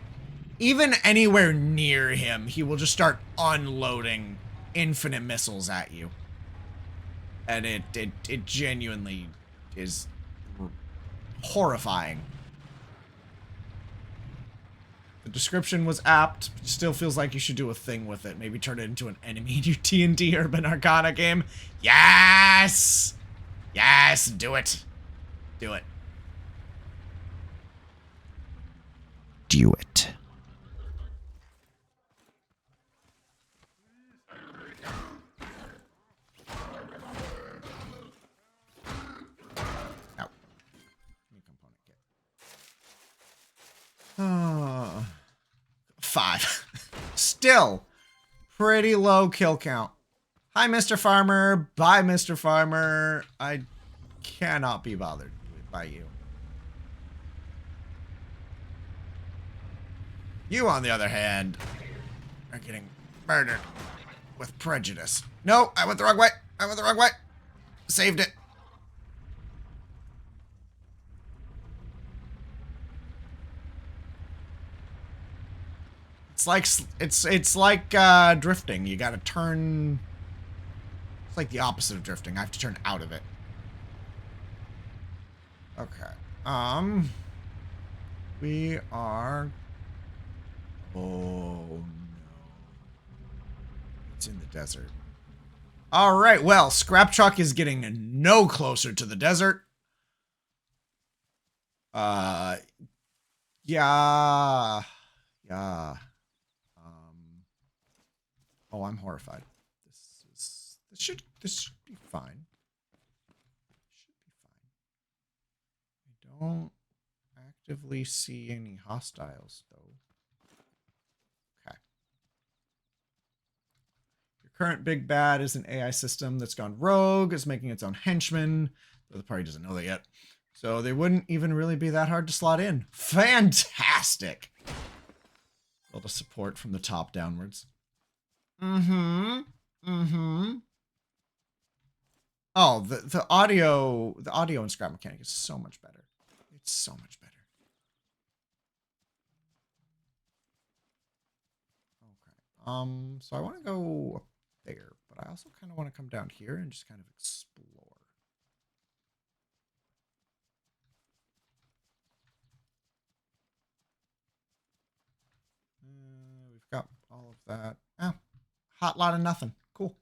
even anywhere near him, he will just start unloading infinite missiles at you. And it genuinely is horrifying. The description was apt, but still feels like you should do a thing with it. Maybe turn it into an enemy in your TNT Urban Arcana game. Yes! Yes, do it. Do it. Do it. Ow. New component kit. 5. Still pretty low kill count. Hi, Mr. Farmer. Bye, Mr. Farmer. I cannot be bothered by you. You, on the other hand, are getting murdered with prejudice. No, I went the wrong way. I went the wrong way. Saved it. It's like drifting. You gotta turn. It's like the opposite of drifting. I have to turn out of it. Okay. We are. Oh no. It's in the desert. All right. Well, Scrap Truck is getting no closer to the desert. Yeah. Yeah. Oh, I'm horrified. This should be fine. Should be fine. I don't actively see any hostiles though. Okay. Your current big bad is an AI system that's gone rogue, is making its own henchmen, though the party doesn't know that yet. So they wouldn't even really be that hard to slot in. Fantastic. A lot of support from the top downwards. Oh, the audio in Scrap Mechanic is so much better. It's so much better. Okay. So I want to go up there, but I also kind of want to come down here and just kind of explore. We've got all of that. Oh, hot lot of nothing. Cool.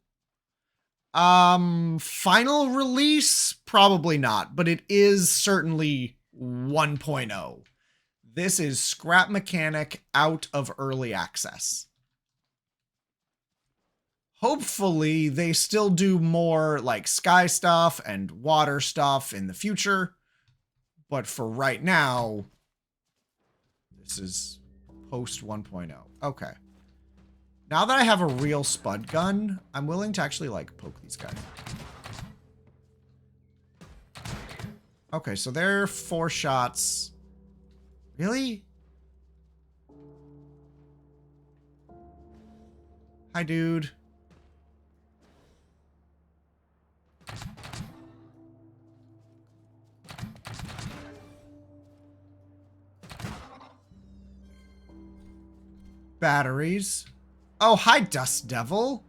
Final release? Probably not, but it is certainly 1.0. This is Scrap Mechanic out of early access. Hopefully they still do more like sky stuff and water stuff in the future. But for right now, this is post 1.0. Okay. Now that I have a real spud gun, I'm willing to actually, like, poke these guys. Okay, so they're 4 shots. Really? Hi, dude. Batteries. Oh, hi, Dust Devil.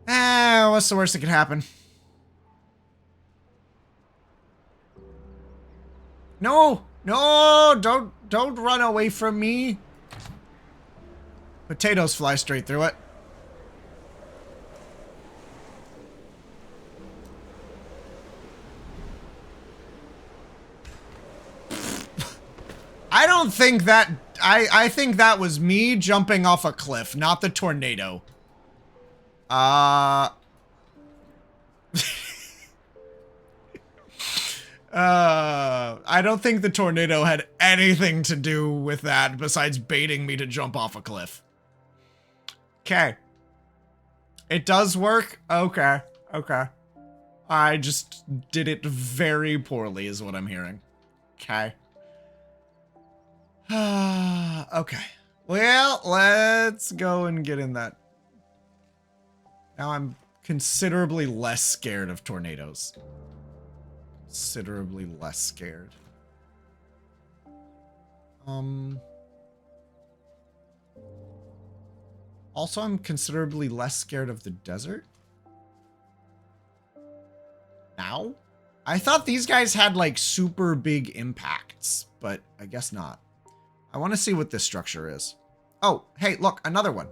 What's the worst that could happen? No! No! Don't run away from me. Potatoes fly straight through it. I don't think that... I think that was me jumping off a cliff, not the tornado. I don't think the tornado had anything to do with that besides baiting me to jump off a cliff. Okay. It does work? Okay. Okay. I just did it very poorly is what I'm hearing. Okay. Okay. Well, let's go and get in that. Now I'm considerably less scared of tornadoes. Considerably less scared. Also, I'm considerably less scared of the desert. Now? I thought these guys had, like, super big impacts, but I guess not. I want to see what this structure is. Oh, hey, look, another one.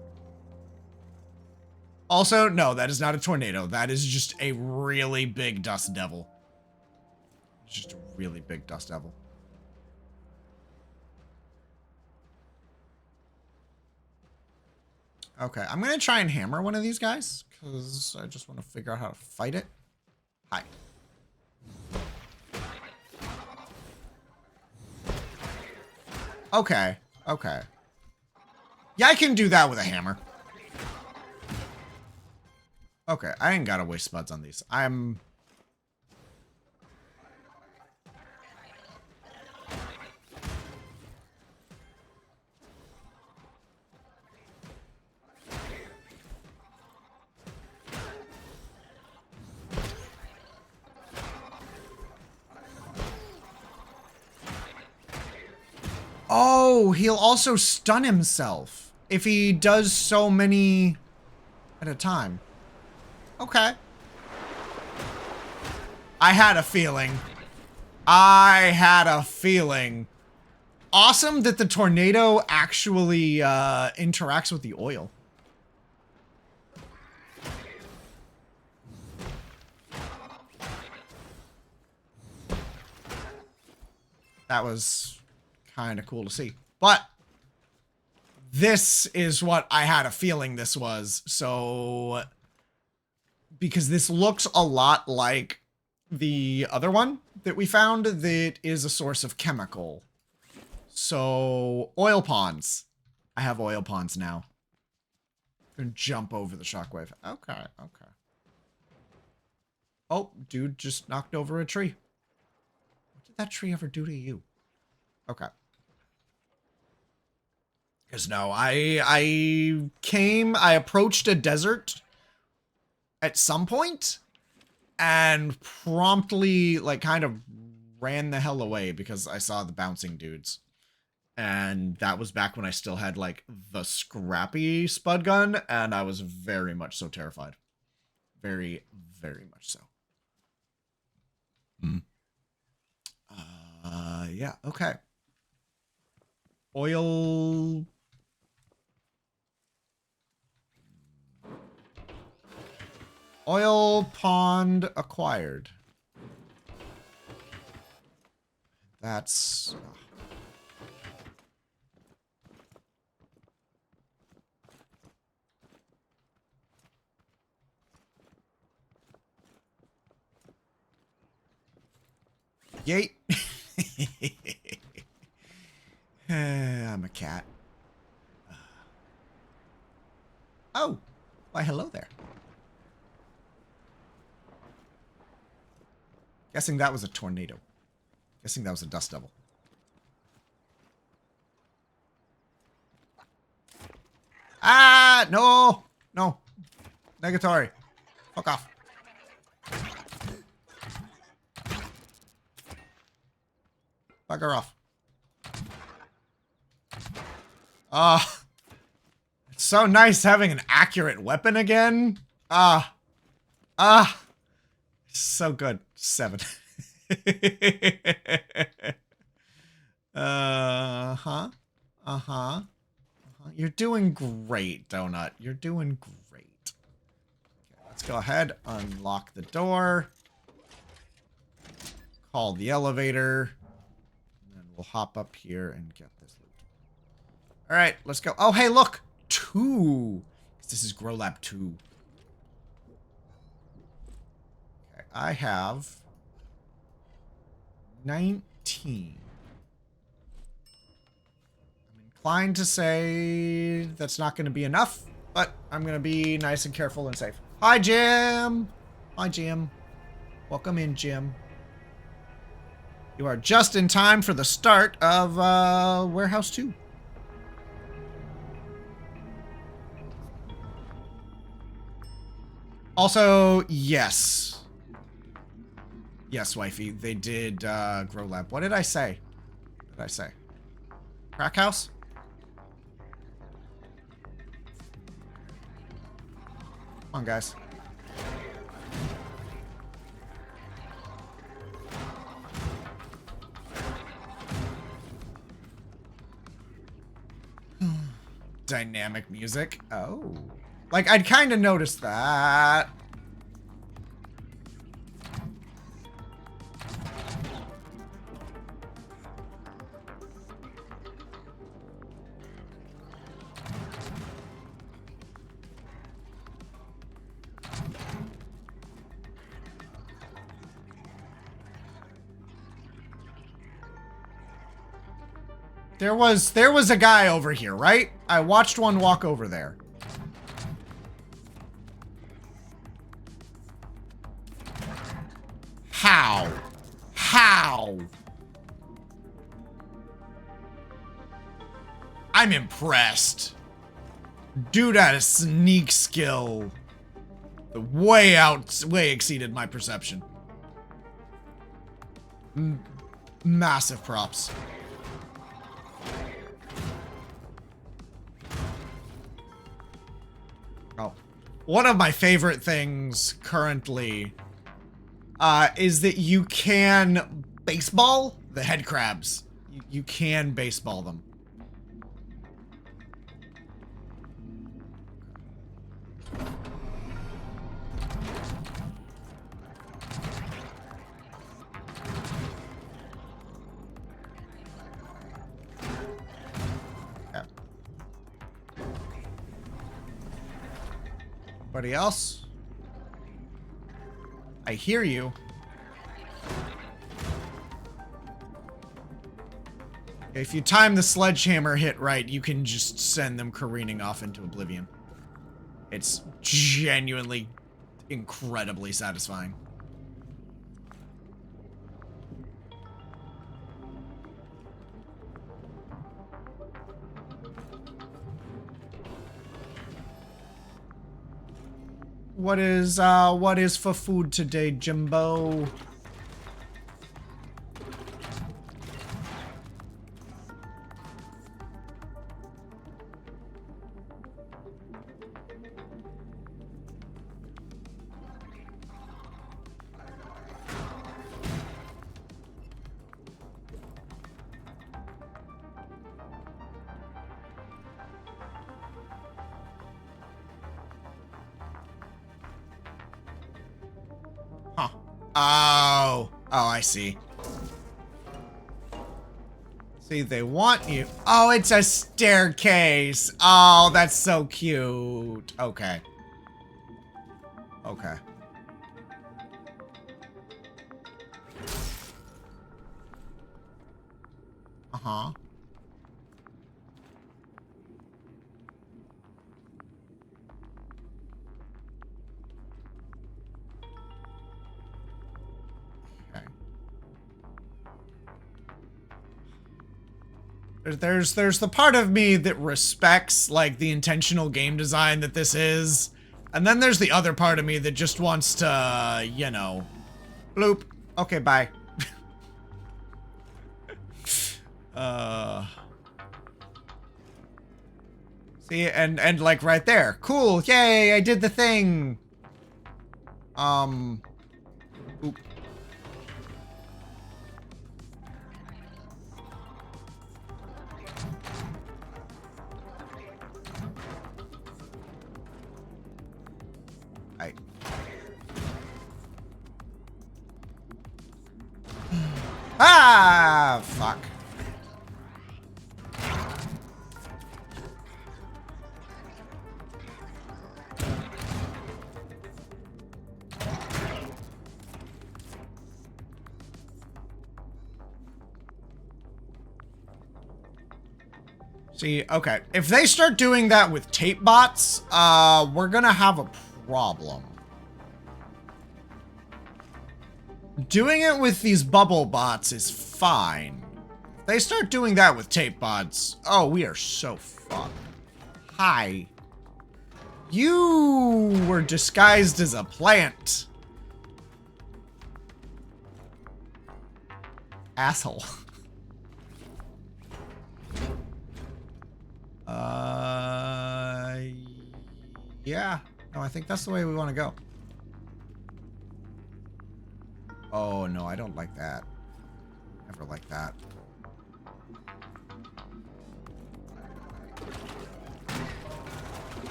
Also, no, that is not a tornado. That is just a really big dust devil. Just a really big dust devil. Okay, I'm going to try and hammer one of these guys, because I just want to figure out how to fight it. Hi. Okay, okay. Yeah, I can do that with a hammer. Okay, I ain't gotta waste spuds on these. I'm... Oh, he'll also stun himself if he does so many at a time. Okay. I had a feeling. I had a feeling. Awesome that the tornado actually interacts with the oil. That was kind of cool to see. But this is what I had a feeling this was. So, because this looks a lot like the other one that we found that is a source of chemical. So, oil ponds. I have oil ponds now. And jump over the shockwave. Okay, okay. Oh, dude just knocked over a tree. What did that tree ever do to you? Okay. Because no, I approached a desert at some point and promptly, like, kind of ran the hell away because I saw the bouncing dudes. And that was back when I still had, like, the scrappy spud gun, and I was very much so terrified. Very, very much so. Yeah, okay. Oil... Oil pond acquired. That's... Yeet. I'm a cat. Oh, why hello there. Guessing that was a tornado. Guessing that was a dust devil. Ah, no, no. Negatory. Fuck off. Bugger off. Ah. It's so nice having an accurate weapon again. So good. 7. Uh-huh. Uh-huh. You're doing great, Donut. You're doing great. Okay, let's go ahead, unlock the door. Call the elevator. And then we'll hop up here and get this loot. Alright, let's go. Oh, hey, look! 2. This is Grow Lab 2. Okay, I have 19. Inclined to say that's not going to be enough, but I'm going to be nice and careful and safe. Hi, Jim. Hi, Jim. Welcome in, Jim. You are just in time for the start of Warehouse 2. Also, yes. Yes, wifey, they did Grow Lab. What did I say? What did I say? Crack house? Come on, guys. Dynamic music. Oh. Like, I'd kind of noticed that. There was a guy over here, right? I watched one walk over there. How? How? I'm impressed. Dude had a sneak skill. Way exceeded my perception. Massive props. Oh. One of my favorite things currently is that you can baseball the head crabs. You can baseball them. Anybody else? I hear you. If you time the sledgehammer hit right, you can just send them careening off into oblivion. It's genuinely incredibly satisfying. What is for food today, Jimbo? Huh. Oh, I see. See, they want you. Oh, it's a staircase. Oh, that's so cute. Okay. Okay. Uh-huh. There's the part of me that respects, like, the intentional game design that this is. And then there's the other part of me that just wants to, you know, bloop. Okay, bye. See, and like right there. Cool, yay, I did the thing. Oop. Ah, fuck. See, okay. If they start doing that with tape bots, we're gonna have a problem. Doing it with these bubble bots is fine. If they start doing that with tape bots, oh, we are so fucked. Hi. You were disguised as a plant. Asshole. Yeah. No, I think that's the way we want to go. Oh, no, I don't like that. Never like that.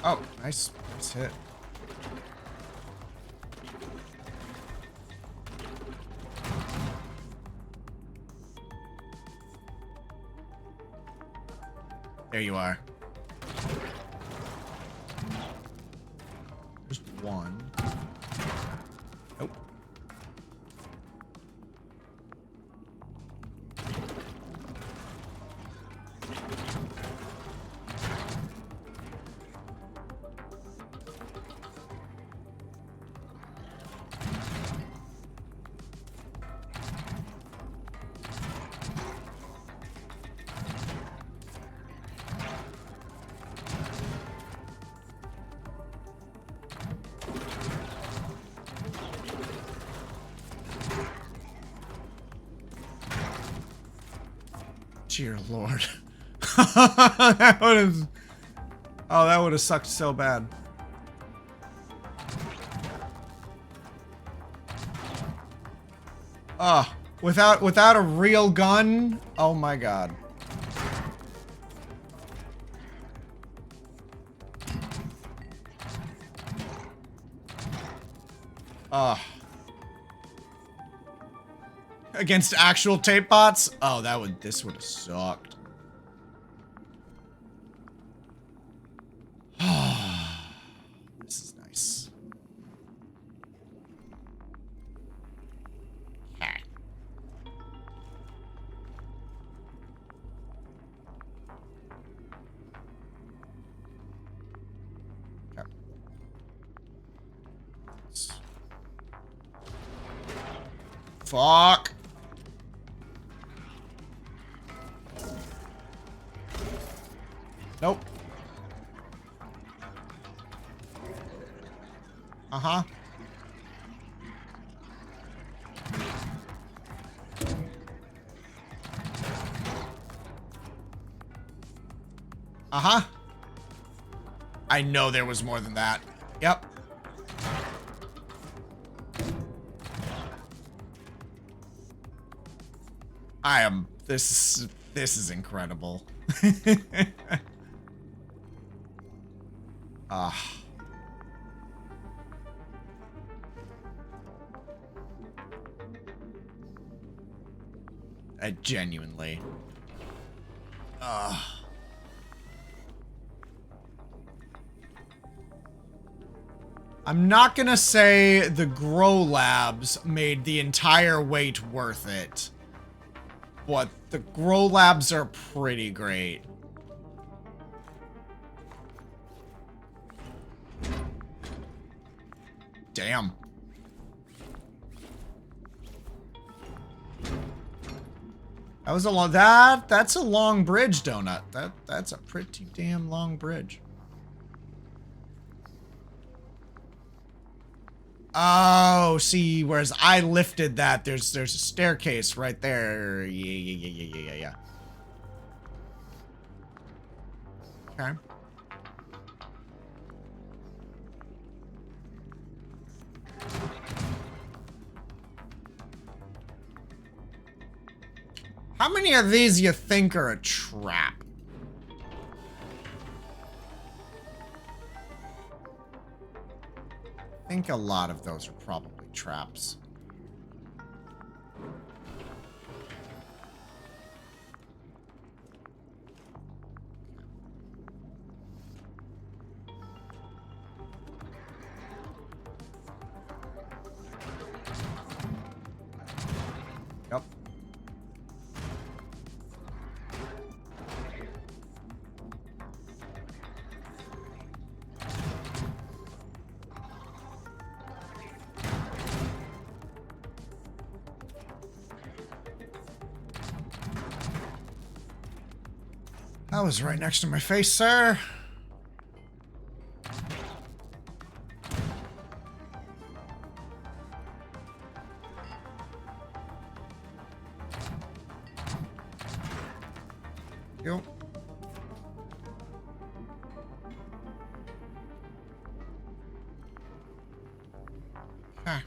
Oh, nice hit. There you are. There's one. Nope. Dear Lord. That would have... Oh, that would have sucked so bad. Oh, without a real gun? Oh my god. Oh. Against actual tape bots? Oh, this would have sucked. This is nice. Okay. Fuck. Nope. Uh-huh. Uh-huh. I know there was more than that. Yep. This is incredible. Ah. I genuinely. I'm not gonna say the Grow Labs made the entire wait worth it. What? The grow labs are pretty great. Damn. That was a long, that's a long bridge, Donut. That's a pretty damn long bridge. Oh, see, whereas I lifted that, there's a staircase right there. Yeah. Okay. How many of these you think are a trap? I think a lot of those are probably traps. Yep. That was right next to my face, sir. Go. Ah.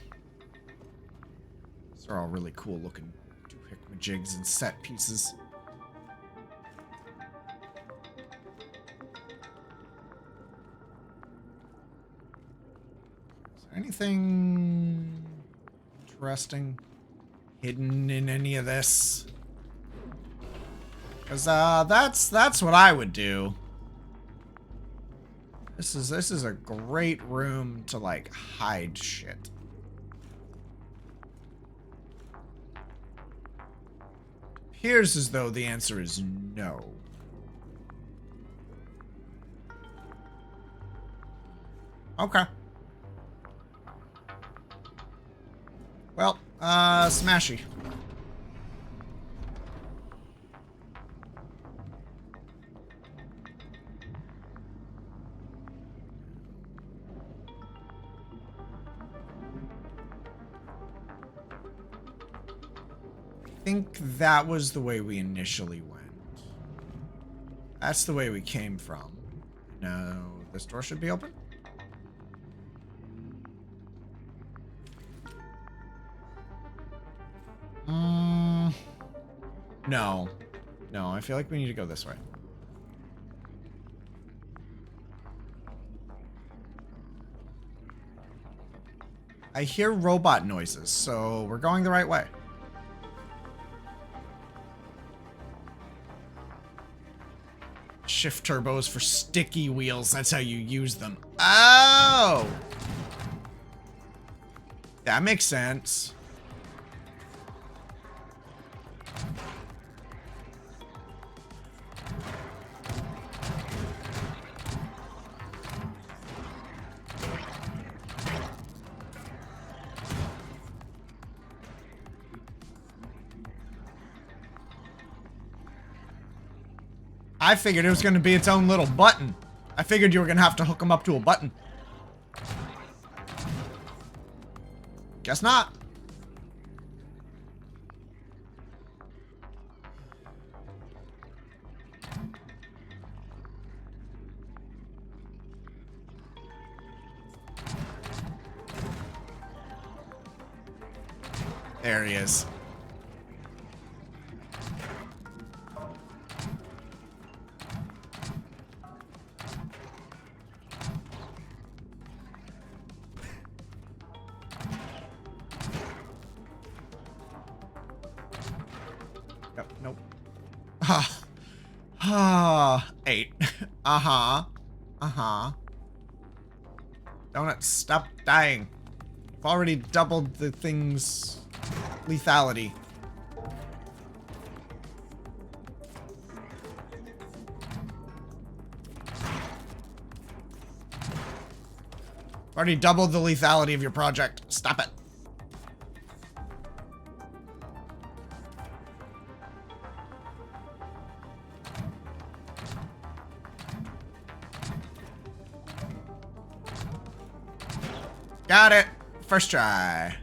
These are all really cool looking doohickmajigs and set pieces. Anything interesting hidden in any of this? Because that's what I would do. This is a great room to like hide shit. Appears as though the answer is no. Okay. Well, smashy. I think that was the way we initially went. That's the way we came from. No, this door should be open. No. No, I feel like we need to go this way. I hear robot noises, so we're going the right way. Shift turbos for sticky wheels. That's how you use them. Oh! That makes sense. I figured it was going to be its own little button. I figured you were going to have to hook them up to a button. Guess not. There he is. Nope. Ah. 8. Uh-huh. Uh-huh. Donut, stop dying. I've already doubled the thing's lethality. Already doubled the lethality of your project. Stop it. Got it. First try.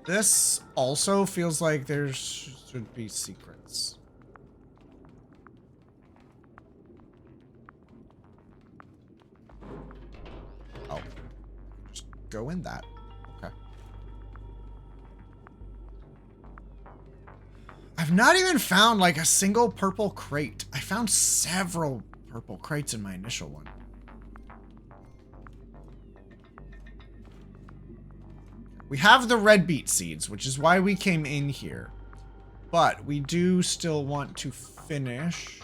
This also feels like there should be secrets. Oh. Just go in that. Okay. I've not even found like a single purple crate. I found several purple crates in my initial one. We have the red beet seeds, which is why we came in here. But we do still want to finish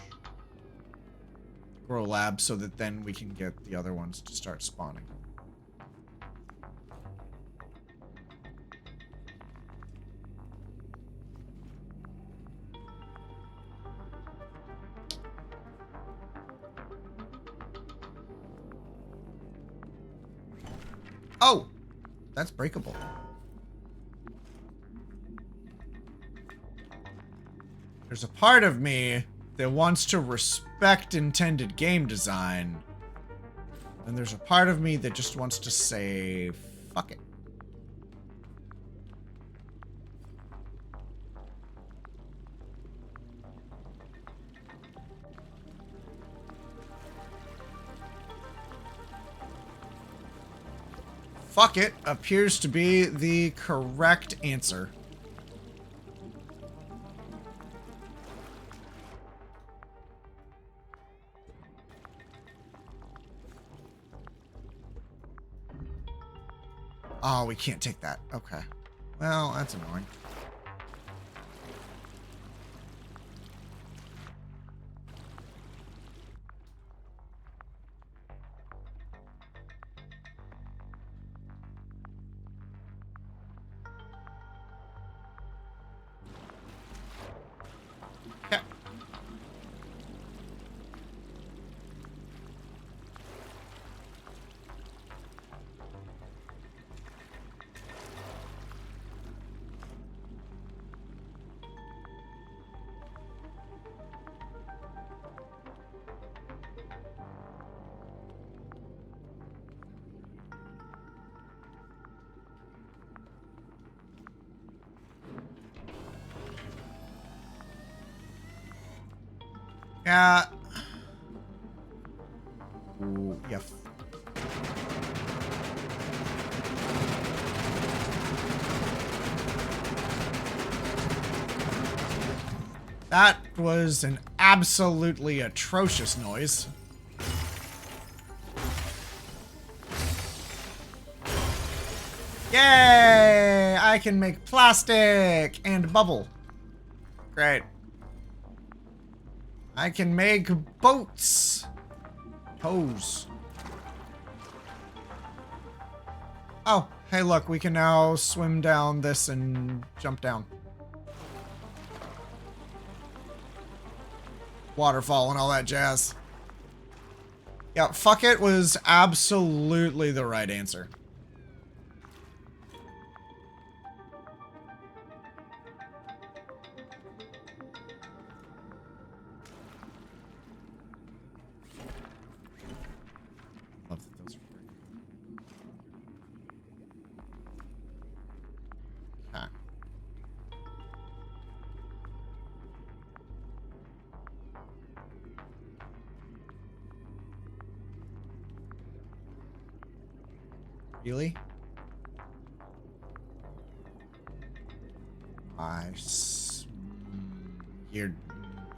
Grow Lab so that then we can get the other ones to start spawning. Oh! That's breakable. There's a part of me that wants to respect intended game design. And there's a part of me that just wants to say, fuck it. Fuck it appears to be the correct answer. Oh, we can't take that. Okay. Well, that's annoying. Yeah. Ooh, yeah. That was an absolutely atrocious noise. Yay! I can make plastic and bubble. Great. I can make boats. Hose. Oh, hey look, we can now swim down this and jump down. Waterfall and all that jazz. Yeah, fuck it was absolutely the right answer. Love that those are okay. Really? You're...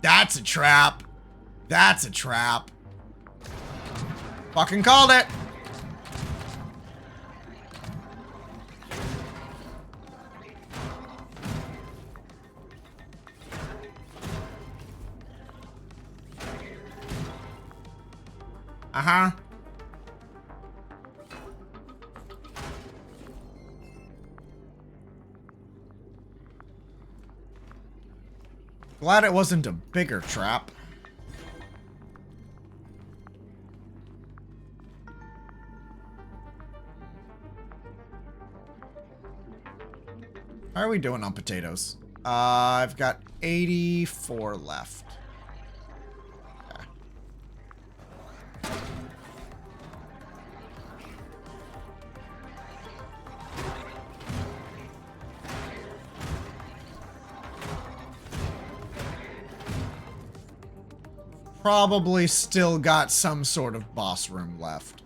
That's a trap. That's a trap. Fucking called it. Uh-huh. Glad it wasn't a bigger trap. How are we doing on potatoes? I've got 84 left. Probably still got some sort of boss room left.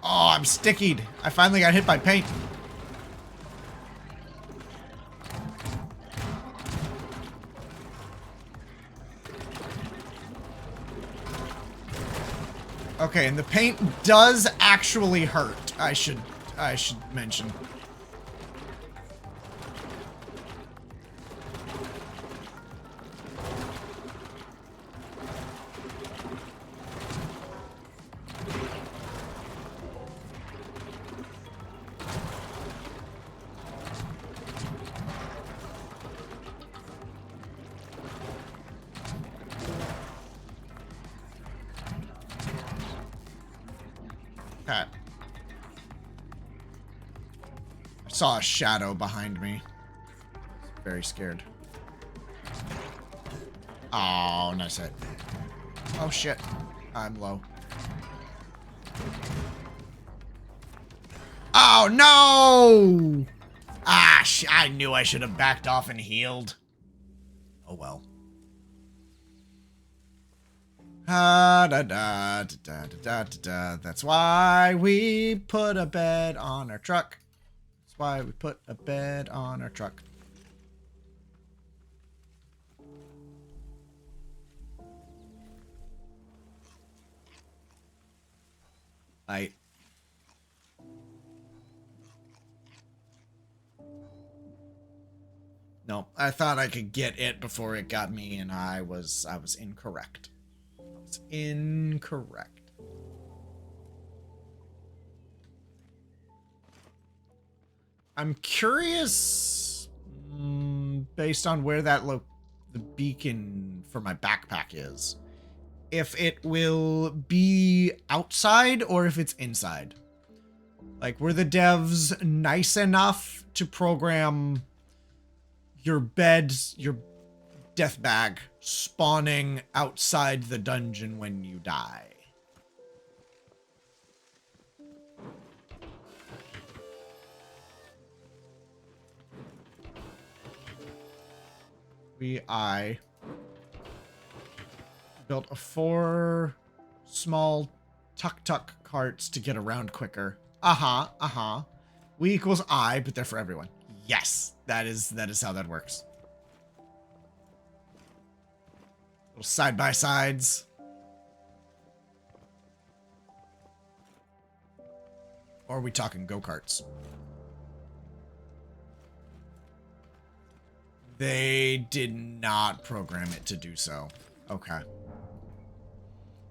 Oh, I'm stickied. I finally got hit by paint. Okay, and the paint does actually hurt. I should mention. I saw a shadow behind me. Very scared. Oh, nice hit. Oh shit. I'm low. Oh no! Ah, I knew I should have backed off and healed. Oh well. Da, da, da, da, da, da, da. That's why we put a bed on our truck. That's why we put a bed on our truck. No, I thought I could get it before it got me, and I was incorrect. I was incorrect. I'm curious, based on where that the beacon for my backpack is, if it will be outside or if it's inside. Like, were the devs nice enough to program your bed, your death bag, spawning outside the dungeon when you die? I built 4 small tuk-tuk carts to get around quicker. We equals I, but they're for everyone. Yes, that is how that works. Little side-by-sides. Or are we talking go-karts? They did not program it to do so. Okay.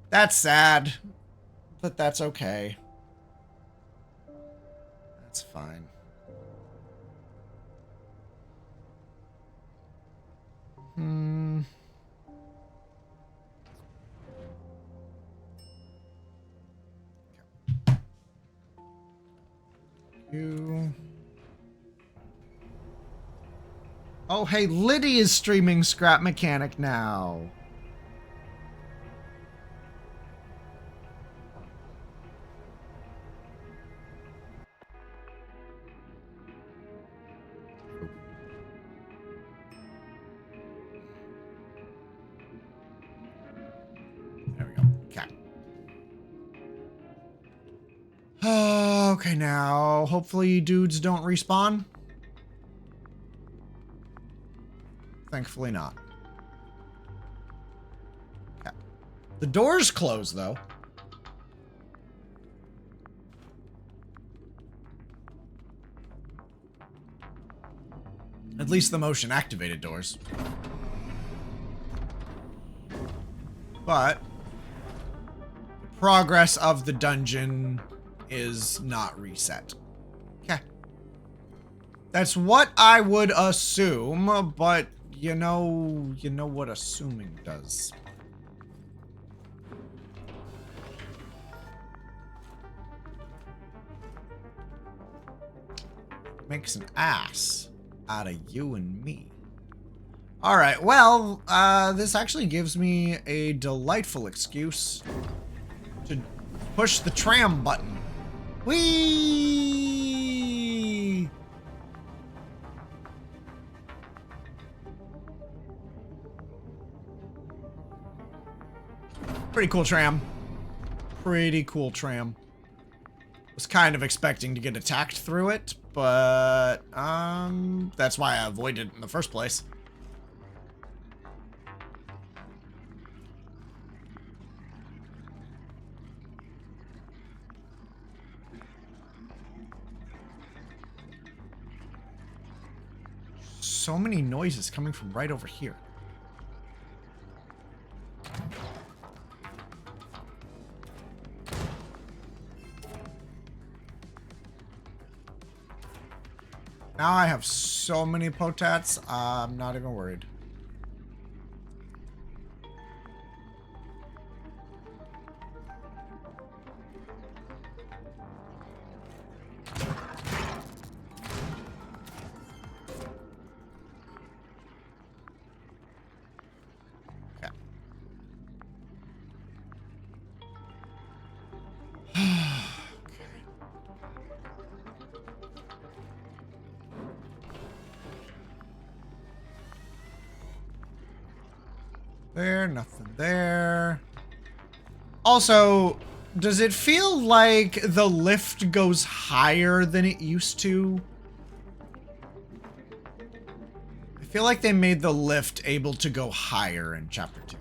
That's sad, but that's okay. That's fine. Oh, hey, Liddy is streaming Scrap Mechanic now. There we go. Okay. Okay, now, hopefully dudes don't respawn. Thankfully not. Okay. The door's closed, though. At least the motion-activated doors. But the progress of the dungeon is not reset. Okay. That's what I would assume, but you know what assuming does. Makes an ass out of you and me. All right, well, this actually gives me a delightful excuse to push the tram button. Whee! Pretty cool tram. Pretty cool tram. Was kind of expecting to get attacked through it, but that's why I avoided it in the first place. So many noises coming from right over here. Now I have so many potats, I'm not even worried. There, nothing there. Also, does it feel like the lift goes higher than it used to? I feel like they made the lift able to go higher in Chapter 2.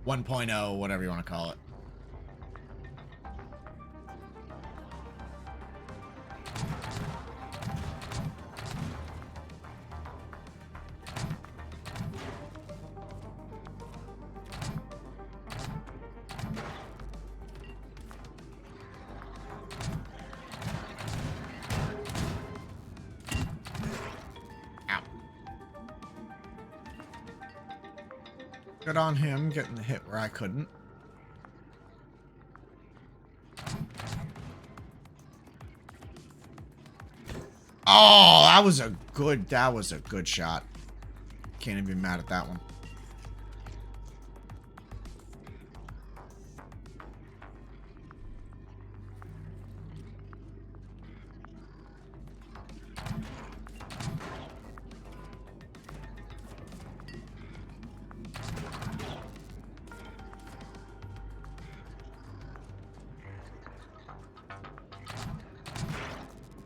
1.0, whatever you want to call it. Good on him getting the hit where I couldn't. Oh, that was a good shot. Can't even be mad at that one.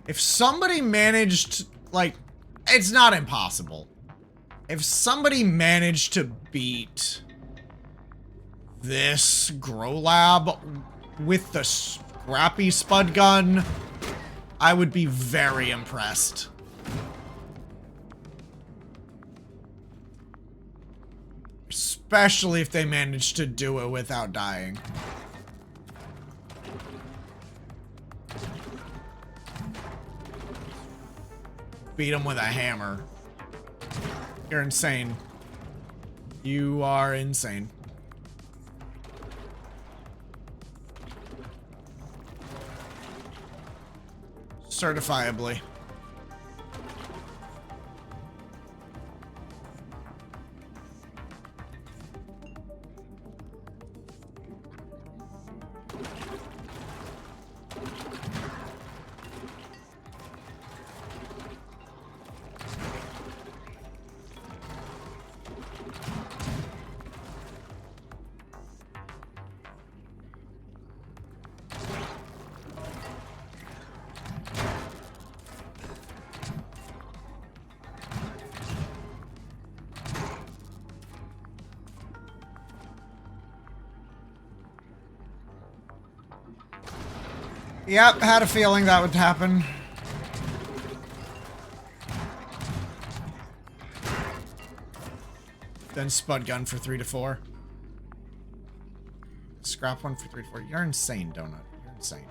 If somebody managed, like, it's not impossible. If somebody managed to beat this Grow Lab with the scrappy spud gun, I would be very impressed. Especially if they managed to do it without dying. Beat him with a hammer. You're insane. You are insane. Certifiably. Yep, had a feeling that would happen. Then Spud Gun for 3 to 4. Scrap one for 3 to 4. You're insane, Donut. You're insane.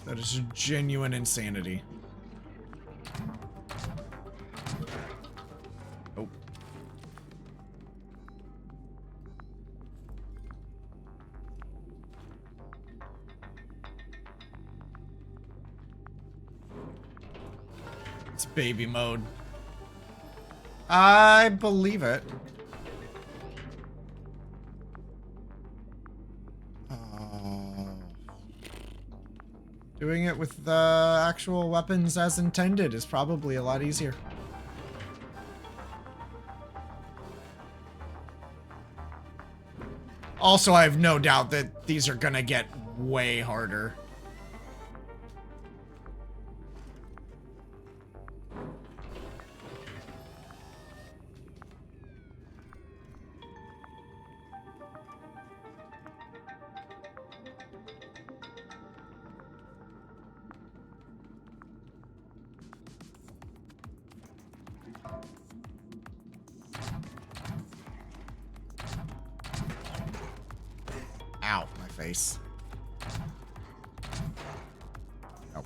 That is genuine insanity. Oh. It's baby mode. I believe it. Doing it with the actual weapons as intended is probably a lot easier. Also, I have no doubt that these are gonna get way harder. Ow, my face. Oh.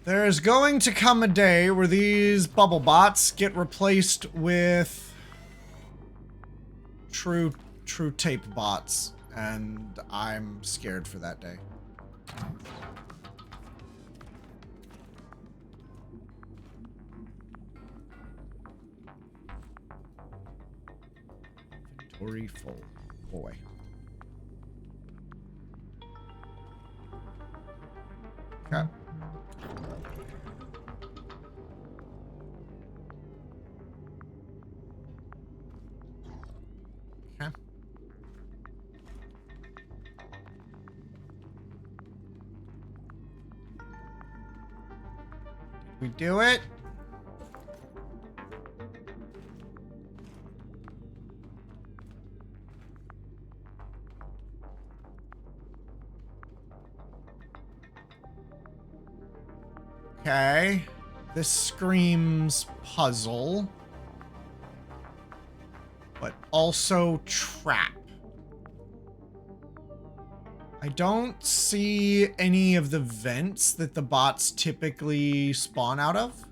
There's going to come a day where these bubble bots get replaced with true tape bots, and I'm scared for that day. Inventory full. Boy. Okay. Okay. Did we do it? Okay. This screams puzzle. But also trap. I don't see any of the vents that the bots typically spawn out of.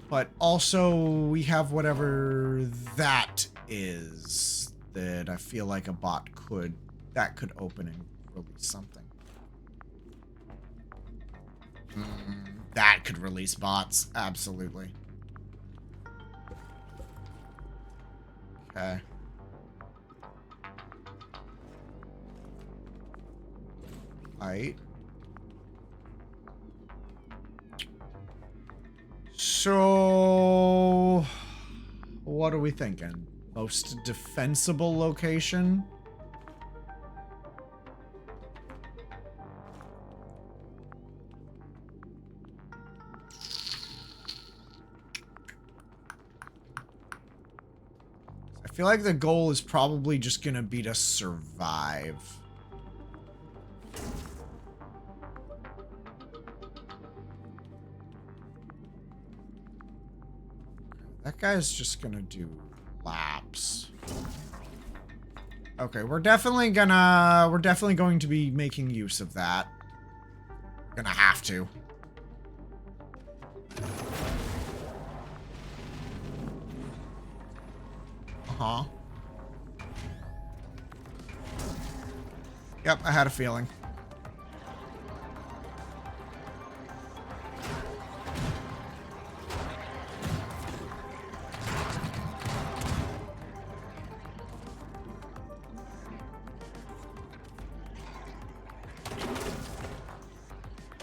But also we have whatever that is that I feel like a bot could open and release something. That could release bots, absolutely. Okay. Right. So, what are we thinking? Most defensible location? I feel like the goal is probably just gonna be to survive. That guy's just gonna do laps. Okay, we're definitely going to be making use of that. We're gonna have to. Uh-huh. Yep, I had a feeling.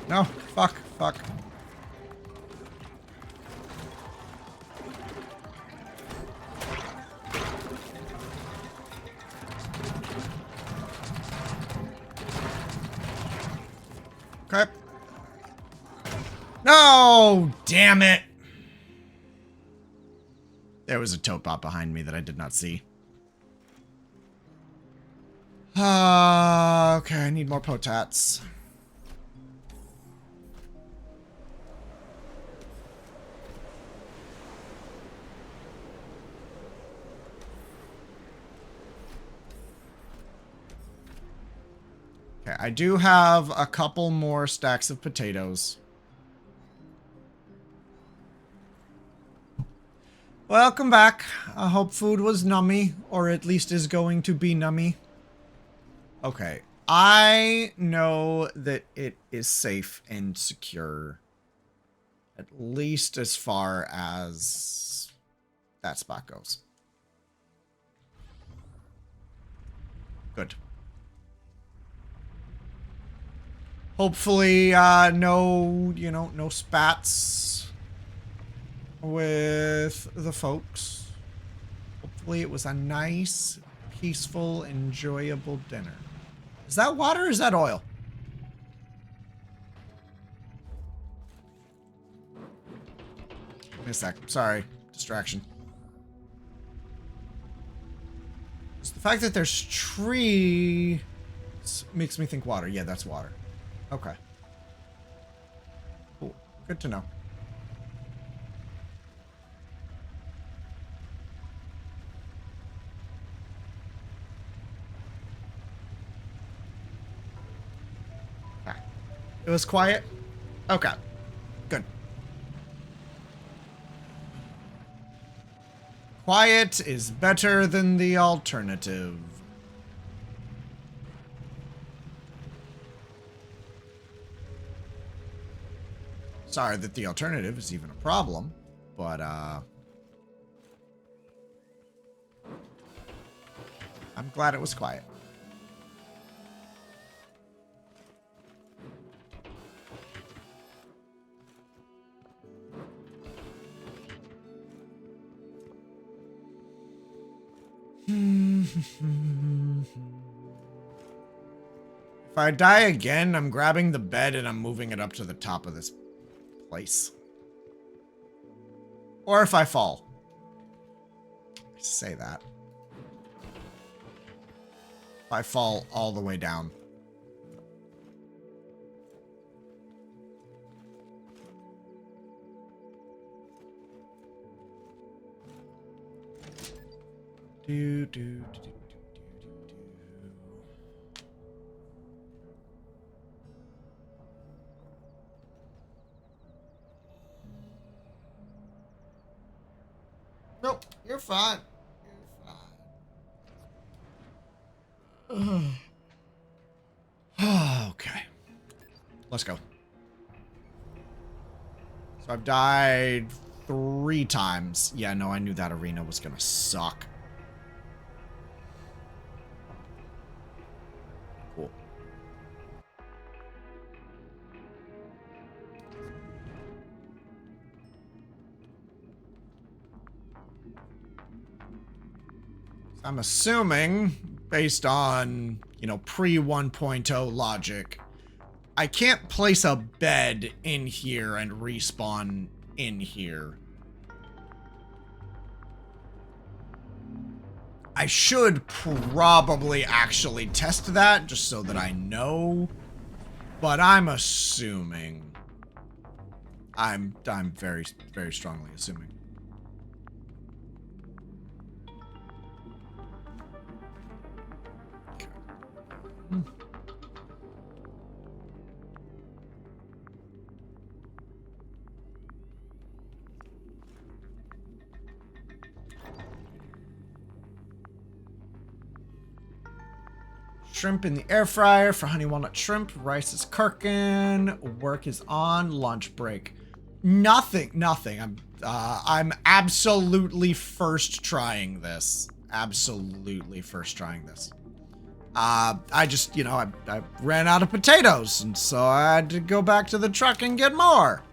No, fuck. Okay. No! Damn it! There was a tote bot behind me that I did not see. Okay, I need more potats. Okay, I do have a couple more stacks of potatoes. Welcome back. I hope food was nummy, or at least is going to be nummy. Okay, I know that it is safe and secure. At least as far as that spot goes. Good. Hopefully, no, no spats with the folks. Hopefully it was a nice, peaceful, enjoyable dinner. Is that water or is that oil? Give me a sec. Sorry. Distraction. It's the fact that there's tree makes me think water. Yeah, that's water. Okay. Cool. Good to know. Okay. It was quiet? Okay. Good. Quiet is better than the alternative. Sorry that the alternative is even a problem, but I'm glad it was quiet. If I die again, I'm grabbing the bed and I'm moving it up to the top of this place. Or if I fall. I say that. If I fall all the way down. Do, do, do, do. Nope, you're fine. You're fine. Okay. Let's go. So I've died 3 times. Yeah, no, I knew that arena was gonna suck. Cool. I'm assuming, based on, pre 1.0 logic, I can't place a bed in here and respawn in here. I should probably actually test that just so that I know, but I'm assuming. I'm very, very strongly assuming. Shrimp in the air fryer for honey walnut shrimp. Rice is cooking. Work is on. Lunch break. Nothing. I'm absolutely first trying this. Absolutely first trying this. I just, I ran out of potatoes, and so I had to go back to the truck and get more.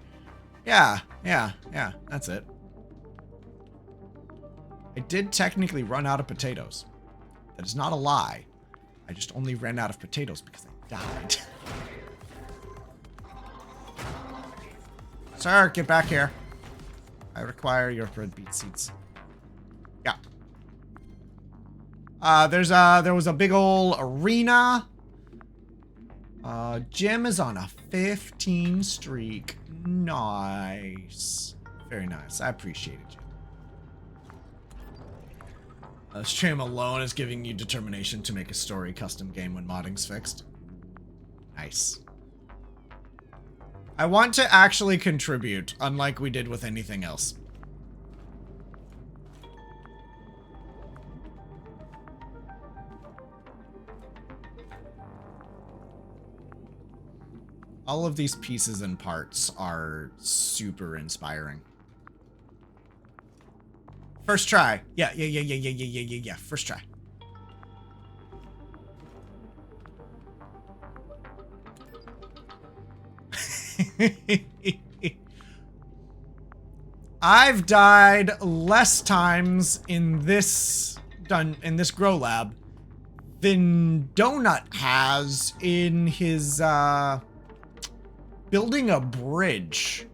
Yeah, that's it. I did technically run out of potatoes. That is not a lie. I just only ran out of potatoes because I died. Sir, get back here. I require your red beet seeds. Yeah. There was a big old arena. Jim is on a 15 streak. Nice. Very nice. I appreciate it, Jim. Stream alone is giving you determination to make a story custom game when modding's fixed. Nice. I want to actually contribute, unlike we did with anything else. All of these pieces and parts are super inspiring. First try. Yeah. First try. I've died less times in this grow lab than Donut has in his building a bridge.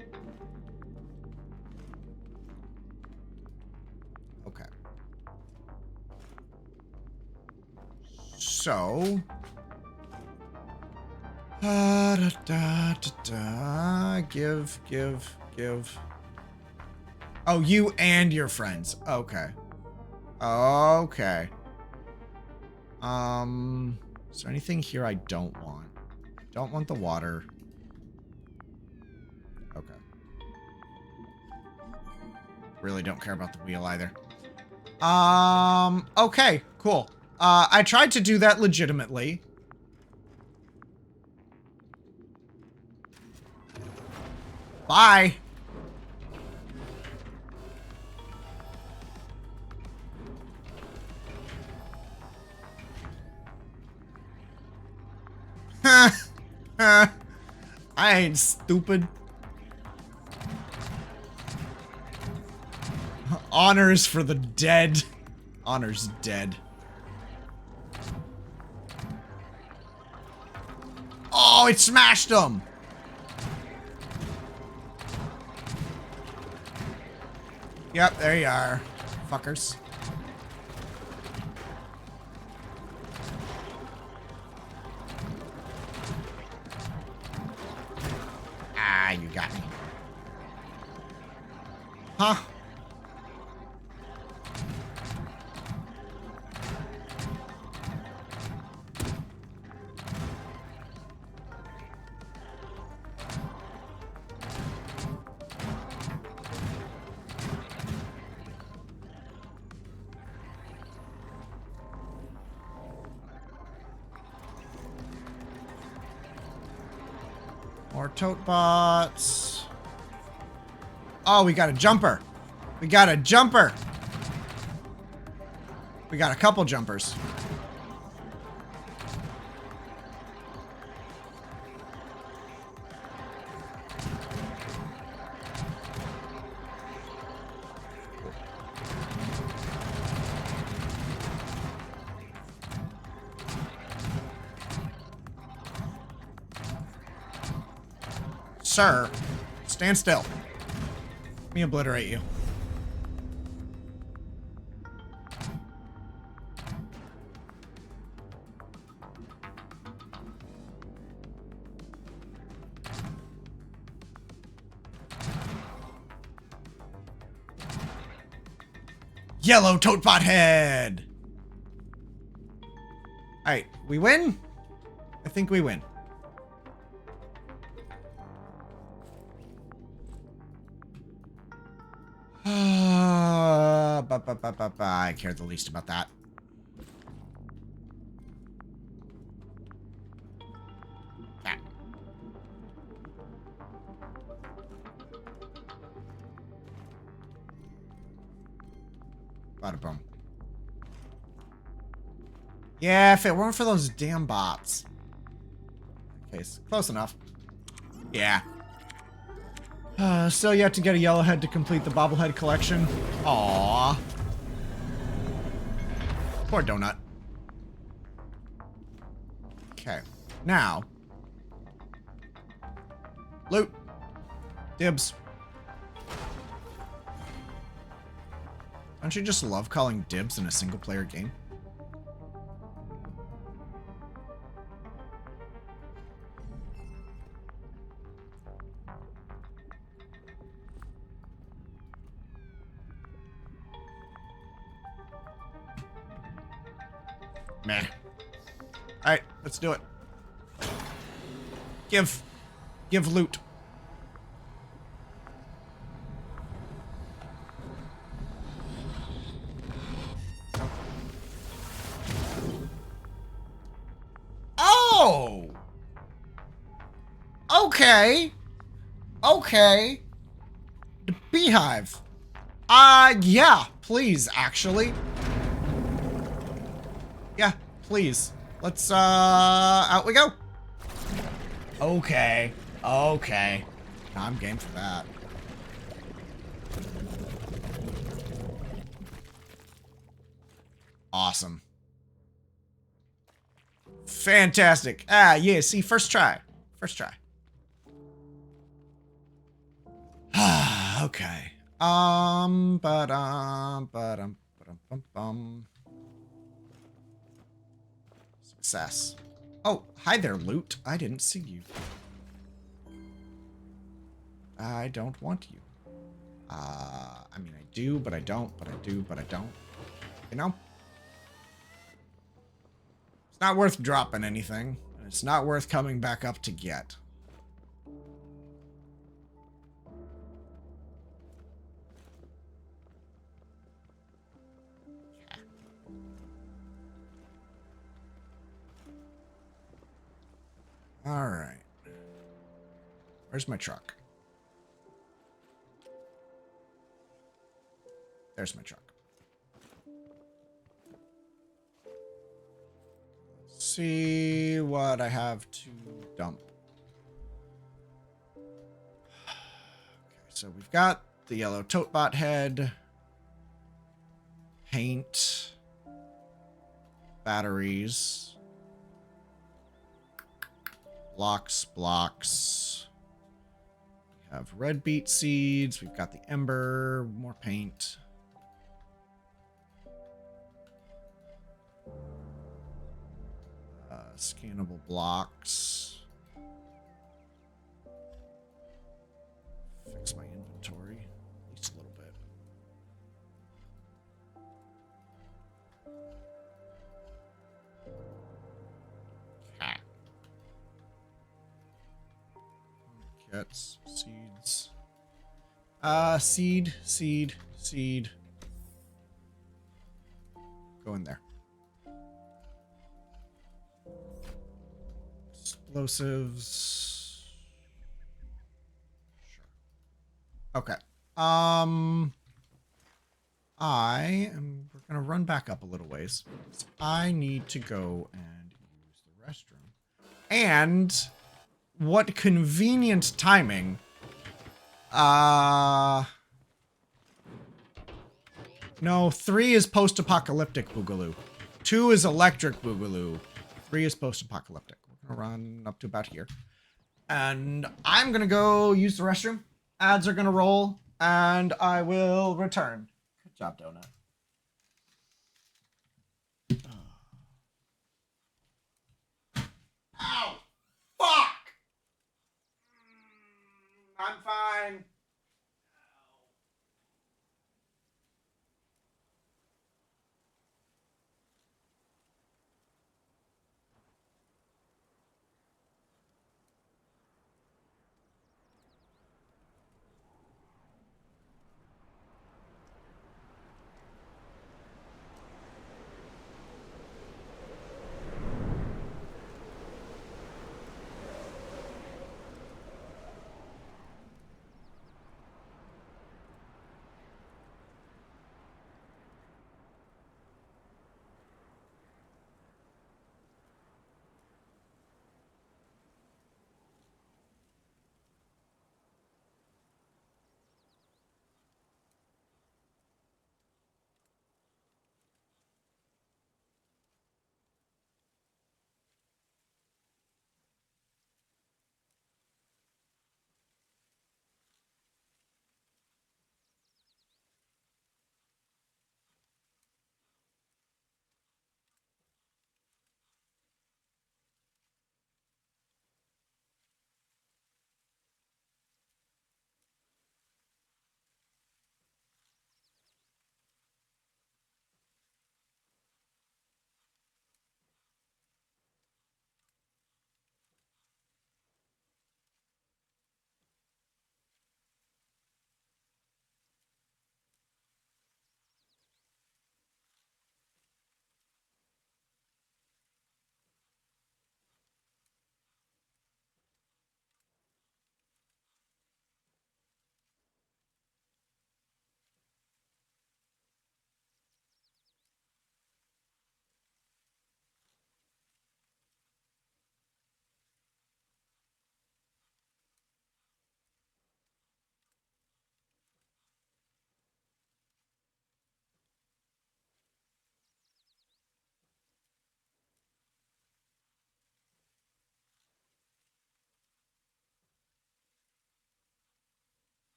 Okay. So give. Oh, you and your friends. Okay. Okay. Is there anything here I don't want? I don't want the water. Okay. Really don't care about the wheel either. Okay, cool. I tried to do that legitimately. Bye. I ain't stupid. Honors for the dead. Honor's dead. Oh, it smashed him. Yep, there you are, fuckers. Ah, you got me. Huh? More tote bots. Oh, we got a jumper. We got a jumper. We got a couple jumpers. Sir, stand still. Let me obliterate you. Yellow tote bot head. All right, we win? I think we win. I care the least about that. Bada boom. Yeah, if it weren't for those damn bots. Okay, close enough. Yeah. Still yet to get a yellowhead to complete the bobblehead collection. Aww. Poor Donut. Okay. Now. Loot. Dibs. Don't you just love calling dibs in a single player game? Meh. Alright, let's do it. Give loot. Oh! Okay. Okay. The beehive. Yeah, please, actually. Yeah, please. Let's, out we go. Okay. Okay. I'm game for that. Awesome. Fantastic. Ah, yeah, see, first try. First try. Okay. Success. Oh, hi there, loot. I didn't see you. I don't want you. I mean, I do, but I don't, but I do, but I don't. You know? It's not worth dropping anything. And it's not worth coming back up to get. All right. Where's my truck? There's my truck. Let's see what I have to dump. Okay, so we've got the yellow tote bot head, paint, batteries, blocks. We have red beet seeds. We've got the ember, more paint. Scannable blocks. Fix my inventory at least a little bit. Kits, seeds. Seed. Go in there. Explosives. Sure. Okay. We're gonna run back up a little ways. I need to go and use the restroom. And what convenient timing. No, 3 is post-apocalyptic Boogaloo. 2 is electric Boogaloo. 3 is post-apocalyptic. We're gonna run up to about here. And I'm gonna go use the restroom. Ads are gonna roll, and I will return. Good job, Donut. Ow! Fuck! I'm fine.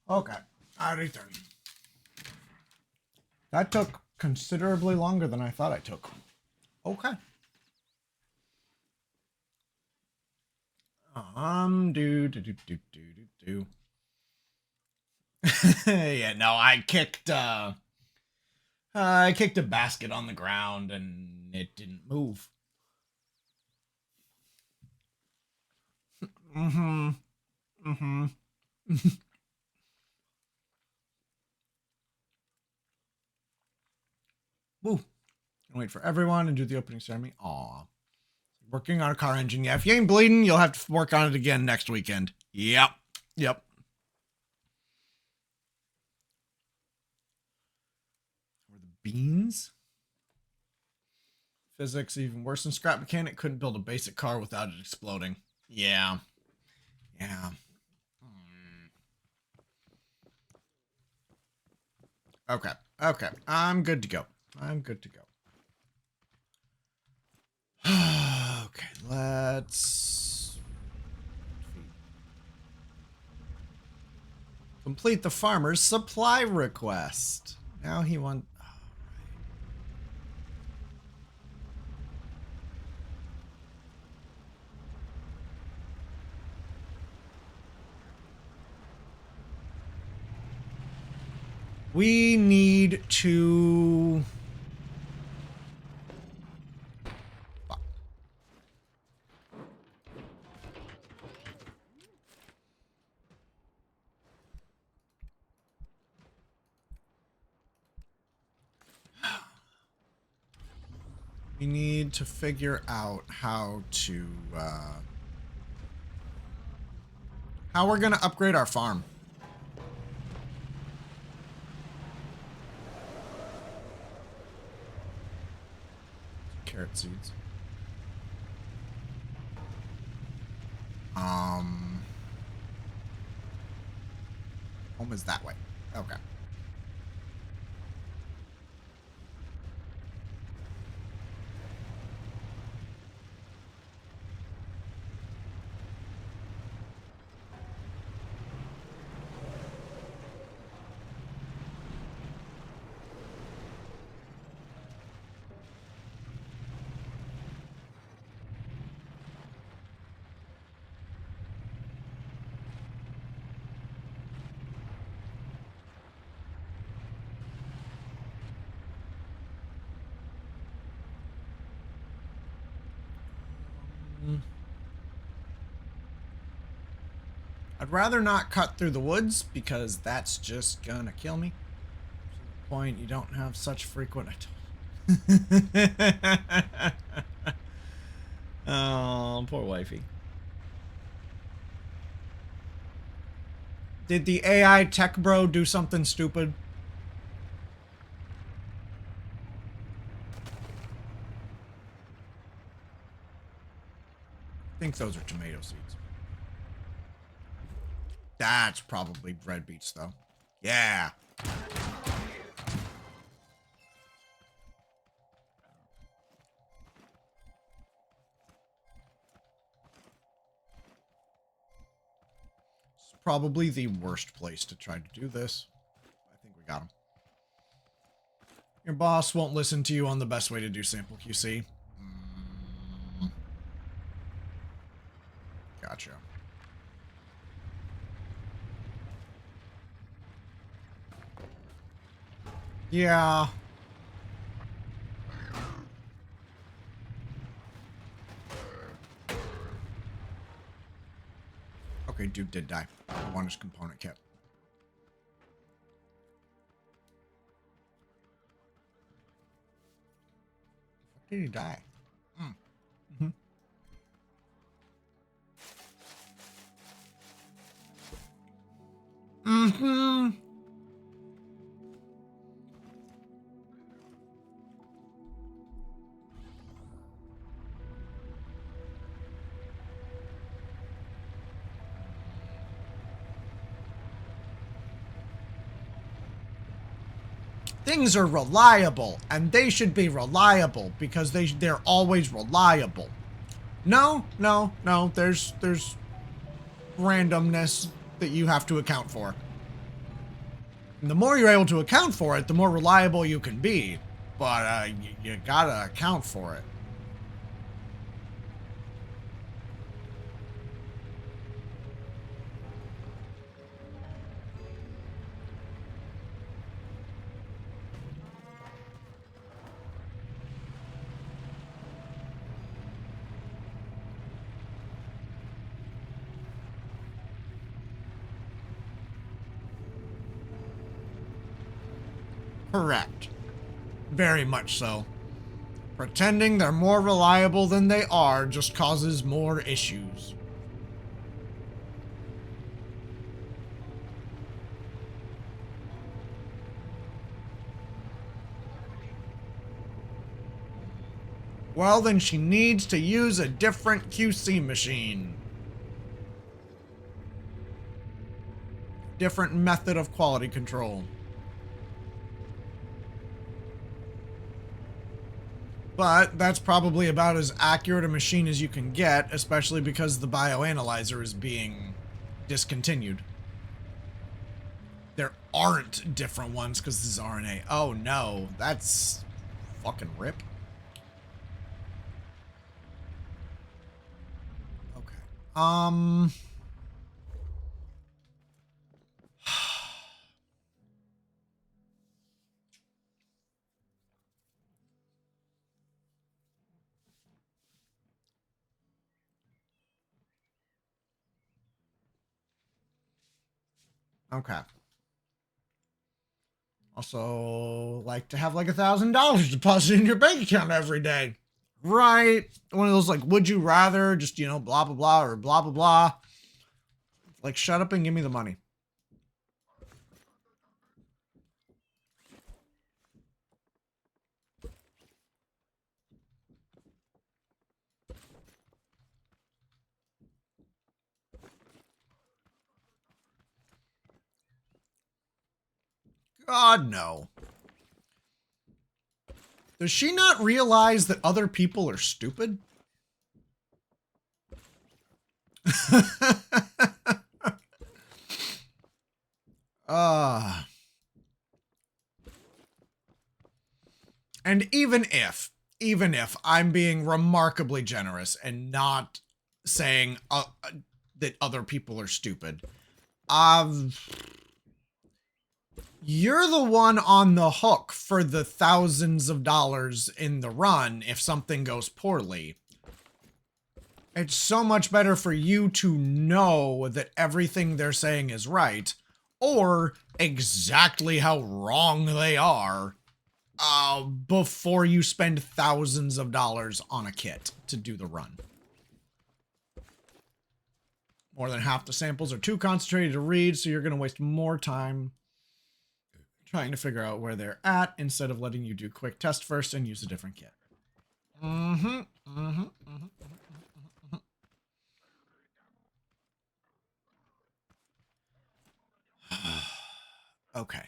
Okay. I return. That took considerably longer than I thought it took. Okay. Do. Yeah, no, I kicked a basket on the ground and it didn't move. Mm-hmm. Mm-hmm. Woo. Wait for everyone and do the opening ceremony. Aw. Working on a car engine. Yeah, if you ain't bleeding, you'll have to work on it again next weekend. Yep. Yep. Or the beans? Physics even worse than Scrap Mechanic. Couldn't build a basic car without it exploding. Yeah. Yeah. Okay. Okay. I'm good to go. I'm good to go. Okay, let's complete the farmer's supply request. Now he wants... Oh, right. We need to... We need to figure out how to, how we're gonna upgrade our farm. Carrot seeds. Home is that way. Okay. I'd rather not cut through the woods because that's just gonna kill me. To the point you don't have such frequent... Oh, poor wifey. Did the AI tech bro do something stupid? I think those are tomato seeds. That's probably red beets, though. Yeah. It's probably the worst place to try to do this. I think we got him. Your boss won't listen to you on the best way to do sample QC. Gotcha. Yeah. Okay, dude did die. I want his component kit. What did he die? Mm-hmm. Mm-hmm. Things are reliable, and they should be reliable because they're always reliable. No, there's randomness that you have to account for. And the more you're able to account for it, the more reliable you can be. But you gotta account for it. Correct. Very much so. Pretending they're more reliable than they are just causes more issues. Well, then she needs to use a different QC machine. Different method of quality control. But that's probably about as accurate a machine as you can get, especially because the bioanalyzer is being discontinued. There aren't different ones because this is RNA. Oh no, that's fucking rip. Okay. Okay. Also, like to have like $1,000 deposited in your bank account every day. Right. One of those like, would you rather just, you know, blah, blah, blah, or blah, blah, blah. Like, shut up and give me the money. God, no. Does she not realize that other people are stupid? And even if I'm being remarkably generous and not saying that other people are stupid, you're the one on the hook for the thousands of dollars in the run if something goes poorly. It's so much better for you to know that everything they're saying is right, or exactly how wrong they are, before you spend thousands of dollars on a kit to do the run. More than half the samples are too concentrated to read, so you're going to waste more time trying to figure out where they're at instead of letting you do quick test first and use a different kit. Okay.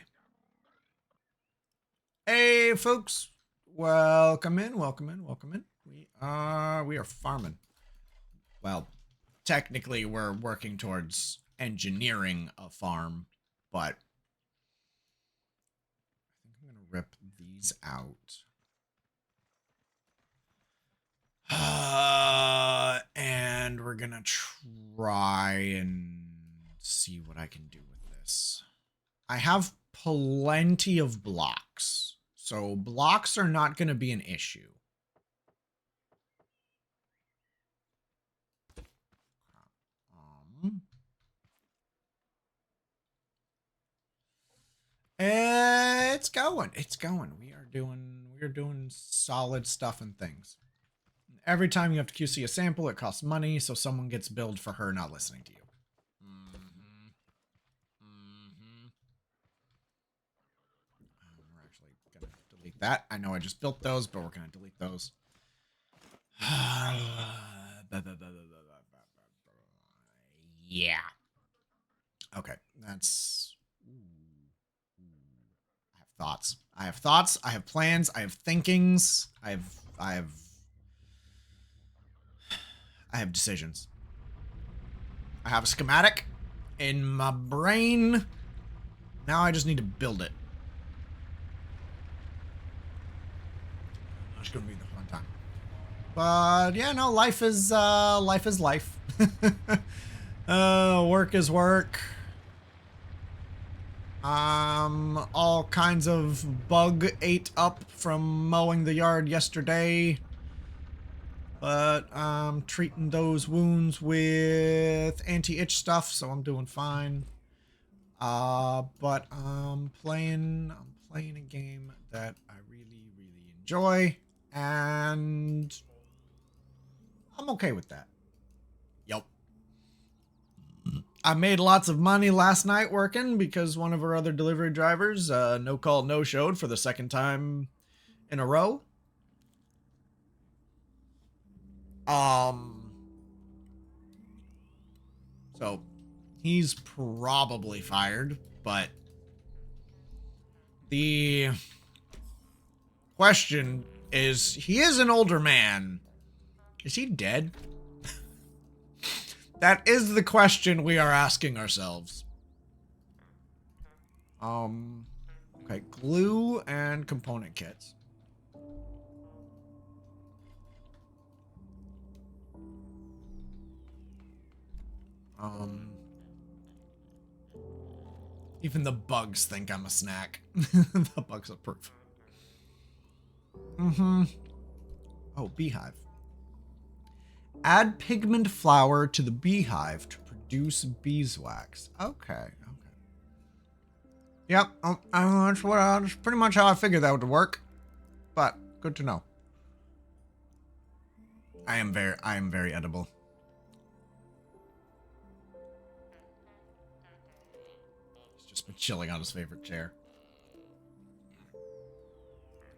Hey, folks. Welcome in, welcome in, welcome in. We are farming. Well, technically we're working towards engineering a farm, but I think I'm going to rip these out. And we're going to try and see what I can do with this. I have plenty of blocks, so blocks are not going to be an issue. It's going. It's going. We are doing solid stuff and things. Every time you have to QC a sample, it costs money, so someone gets billed for her not listening to you. We're actually gonna delete that. I know I just built those, but we're gonna delete those. Yeah. Okay, that's... I have thoughts. I have thoughts. I have plans. I have thinkings. I have decisions. I have a schematic in my brain Now I just need to build it. That's gonna be the fun time. But yeah, no, life is life. Work is work. All kinds of bug ate up from mowing the yard yesterday. But I'm treating those wounds with anti-itch stuff, so I'm doing fine. But I'm playing a game that I really, really enjoy, and I'm okay with that. Yep. I made lots of money last night working because one of our other delivery drivers, no call, no showed for the second time in a row. So he's probably fired, but the question is, he is an older man. Is he dead? That is the question we are asking ourselves. Okay, glue and component kits. Even the bugs think I'm a snack. The bugs approve. Oh, beehive. Add pigment flour to the beehive to produce beeswax. Okay. Yep, that's pretty much how I figured that would work. But good to know. I am very edible. He's just been chilling on his favorite chair.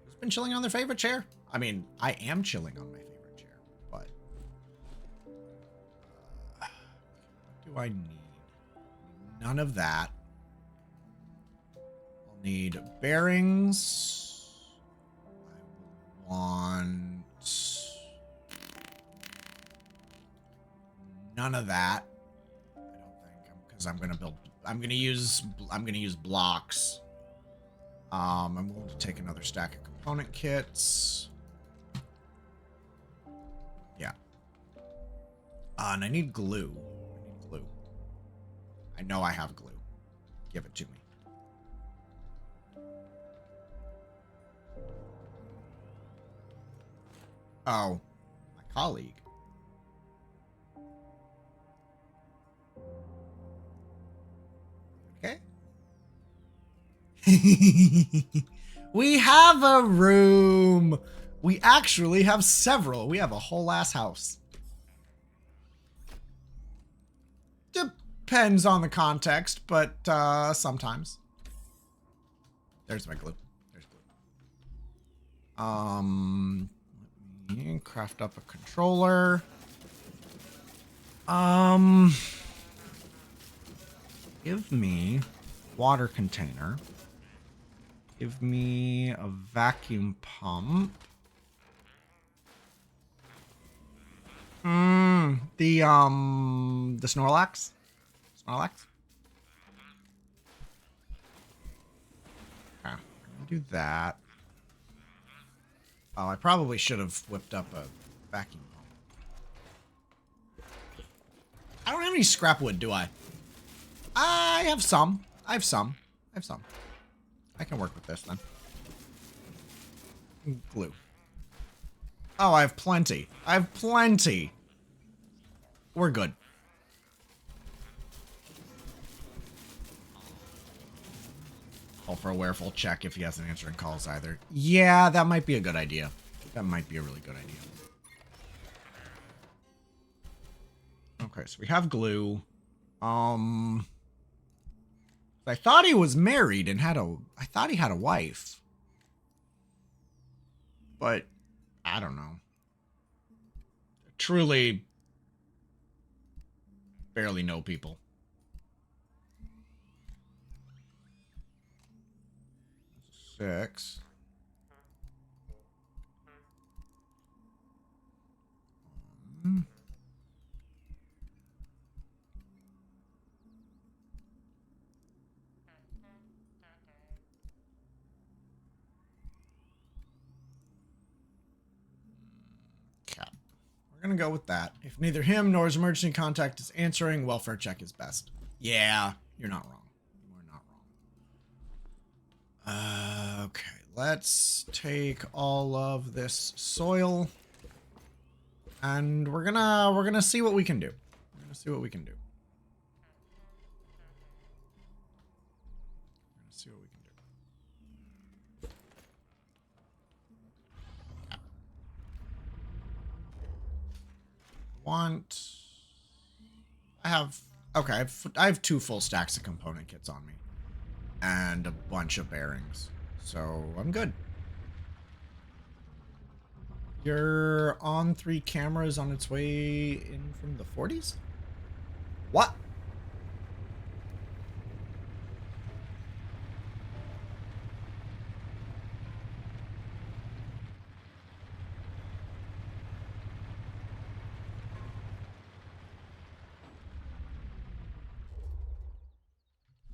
Who's been chilling on their favorite chair? I mean, I am chilling on my favorite chair, but what do I need? None of that. I'll need bearings. I want none of that. I don't think, because I'm gonna use blocks. I'm going to take another stack of component kits. Yeah. And I need glue. I know I have glue. Give it to me. Oh, my colleague. Okay. We have a room. We actually have several. We have a whole ass house. Depends on the context, but sometimes. There's my glue. There's glue. Let me craft up a controller. Give me water container. Give me a vacuum pump. The Snorlax. Snorlax. Okay, do that. Oh, I probably should have whipped up a vacuum pump. I don't have any scrap wood, do I? I have some. I have some. I can work with this then. Glue. Oh, I have plenty. We're good. Call for a werewolf check if he hasn't answering calls either. Yeah, that might be a good idea. That might be a really good idea. Okay, so we have glue. I thought he was married and I thought he had a wife. But I don't know. Truly barely know people. Six. We're going to go with that. If neither him nor his emergency contact is answering, welfare check is best. Yeah, you're not wrong. You are not wrong. Okay, let's take all of this soil. And we're gonna see what we can do. We're gonna see what we can do. We're gonna see what we can do. I have 2 full stacks of component kits on me. And a bunch of bearings. So I'm good. You're on 3 cameras on its way in from the 40s? What?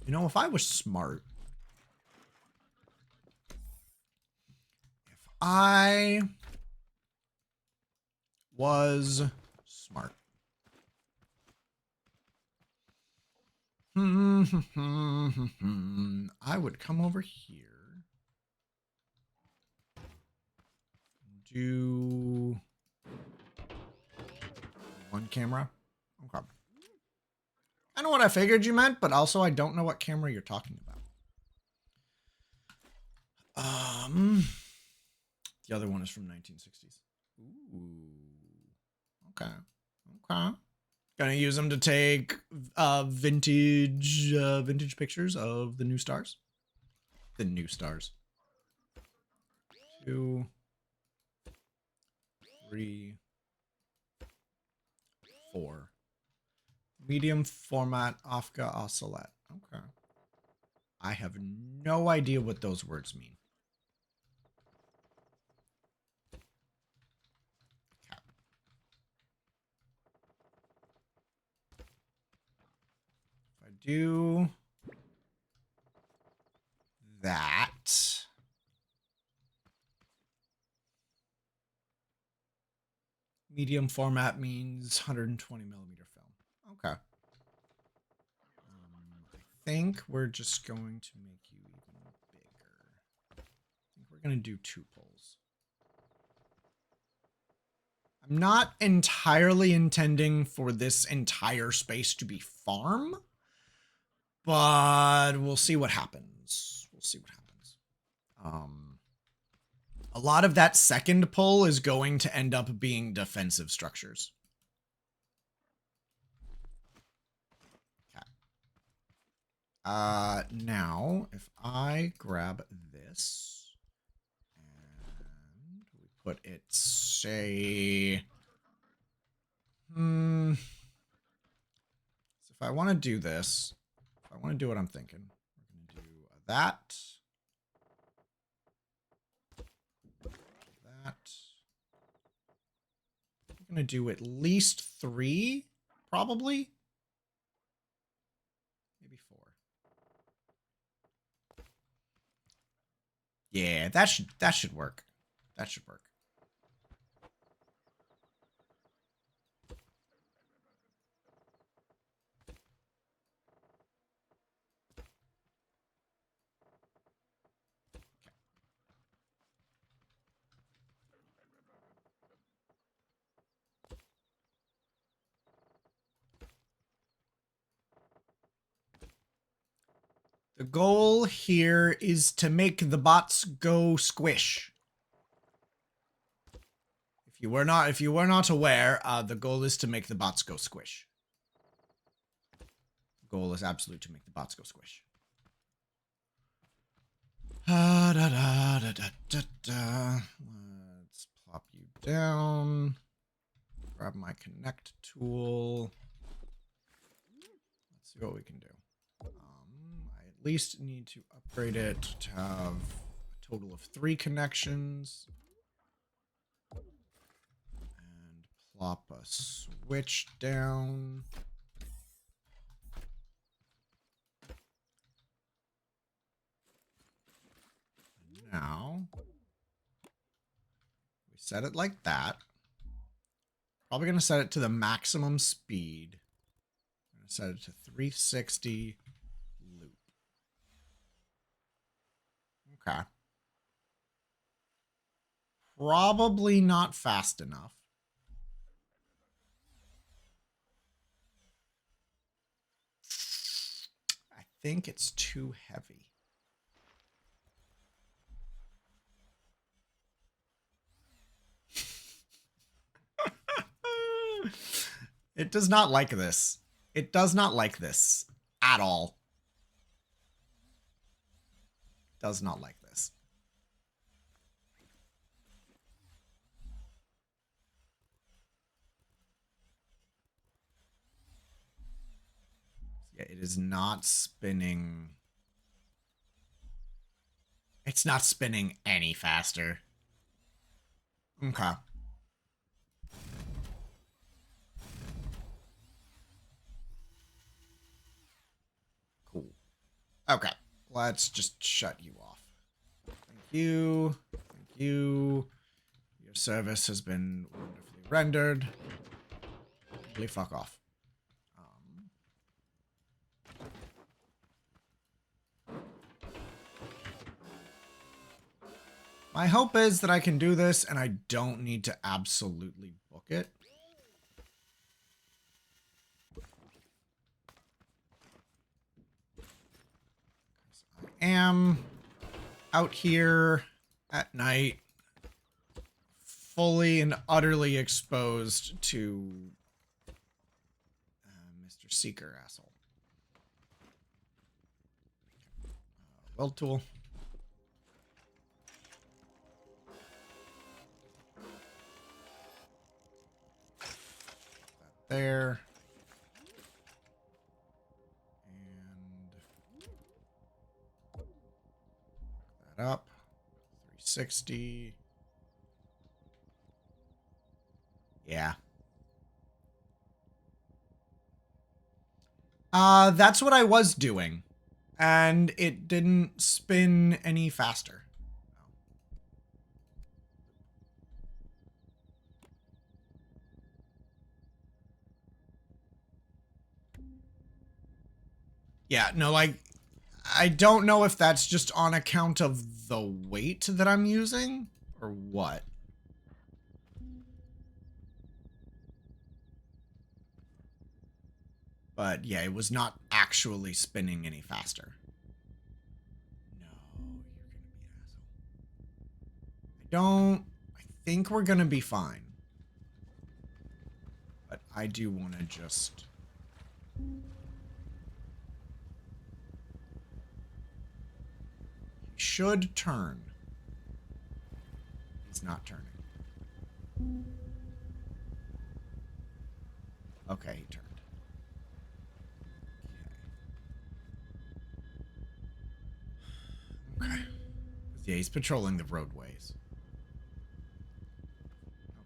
You know, if I was smart, if I was smart, I would come over here, do 1 camera. Okay. I know what I figured you meant, but also I don't know what camera you're talking about. The other one is from 1960s. Ooh. Okay. Okay. Gonna use them to take vintage pictures of the new stars. The new stars. 2, 3, 4. Medium format Afghan Ocelot. Okay. I have no idea what those words mean. If I do that, medium format means 120 millimeter film. Okay. I think we're just going to make you even bigger. I think we're going to do 2 poles. I'm not entirely intending for this entire space to be farm, but we'll see what happens. We'll see what happens. A lot of that second pull is going to end up being defensive structures. Okay. Now, if I grab this and we put it, say, so if I want to do this, if I want to do what I'm thinking, we're going to do that. I'm going to do at least 3, probably. Maybe 4. Yeah, that should work. That should work. The goal here is to make the bots go squish. If you were not aware, the goal is to make the bots go squish. The goal is absolute to make the bots go squish. Let's plop you down. Grab my connect tool. Let's see what we can do. I at least need to upgrade it to have a total of 3 connections. And plop a switch down. Now, we set it like that. Probably going to set it to the maximum speed. I'm going to set it to 360 loop. Okay. Probably not fast enough. I think it's too heavy. It does not like this. It does not like this at all. Does not like this. Yeah, it is not spinning. It's not spinning any faster. Okay. Cool. Okay. Let's just shut you off. Thank you. Thank you. Your service has been wonderfully rendered. Please fuck off. My hope is that I can do this and I don't need to absolutely book it. I am out here at night, fully and utterly exposed to Mr. Seeker, asshole. Weld tool. There. And that up. 360. Yeah. That's what I was doing. And it didn't spin any faster. Yeah, no, like, I don't know if that's just on account of the weight that I'm using or what. But yeah, it was not actually spinning any faster. No, you're gonna be an asshole. I think we're gonna be fine. But I do want to just... He should turn. He's not turning. Okay, he turned. Okay. Yeah, he's patrolling the roadways.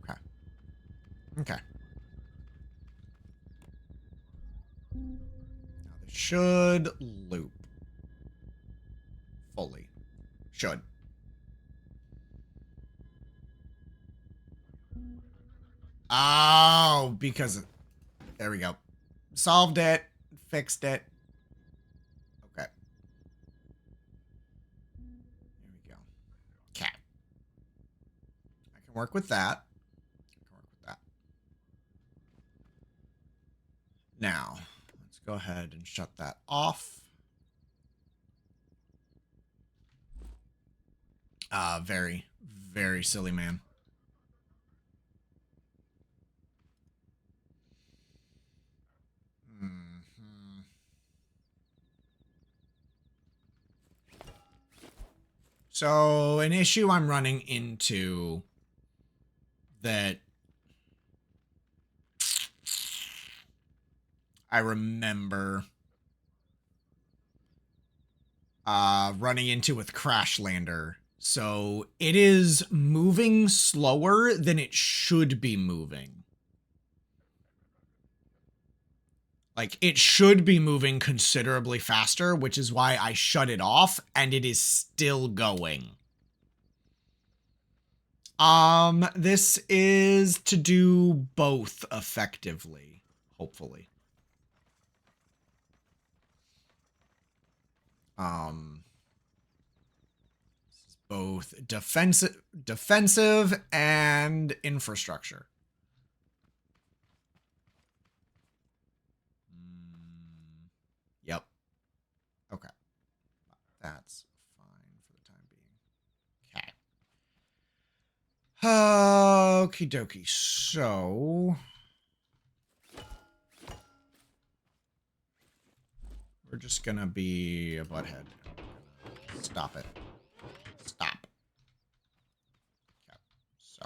Okay. Okay. Now this should loop. Fully. Should. Oh, because... There we go. Solved it. Fixed it. Okay. There we go. Okay. I can work with that. Now, let's go ahead and shut that off. Very, very silly, man. So, an issue I'm running into that I remember running into with Crashlander. So, it is moving slower than it should be moving. Like, it should be moving considerably faster, which is why I shut it off, and it is still going. This is to do both effectively, hopefully. This is both defensive and infrastructure. Yep. Okay. That's fine for the time being. Okay. Okie dokie. So we're just gonna be a butthead. Stop it. Stop. Okay. So.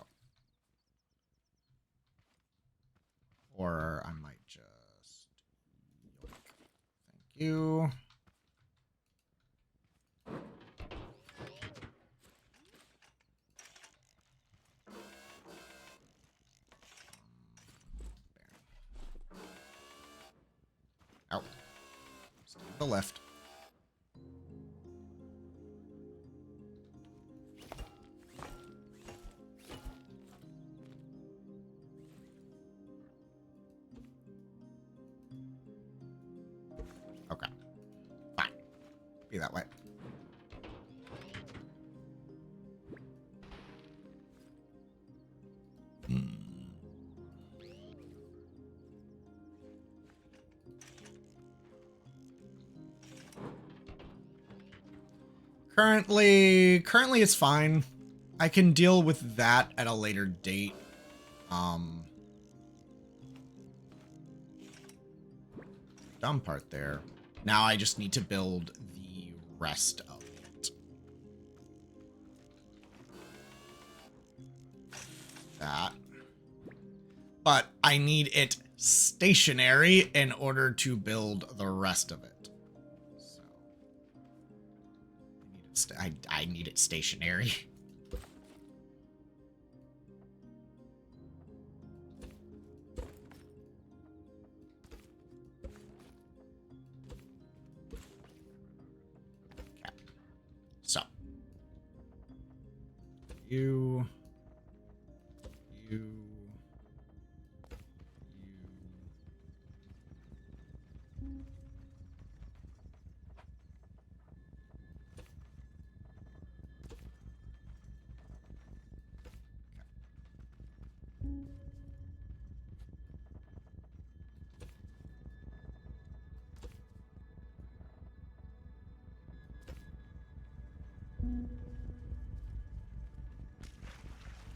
Or I might just... Thank you. Out. Stay to the left. Okay. Fine. Be that way. Currently it's fine. I can deal with that at a later date. Dumb part there. Now I just need to build the rest of it. That. But I need it stationary in order to build the rest of it. So I need it stationary. Okay. So you.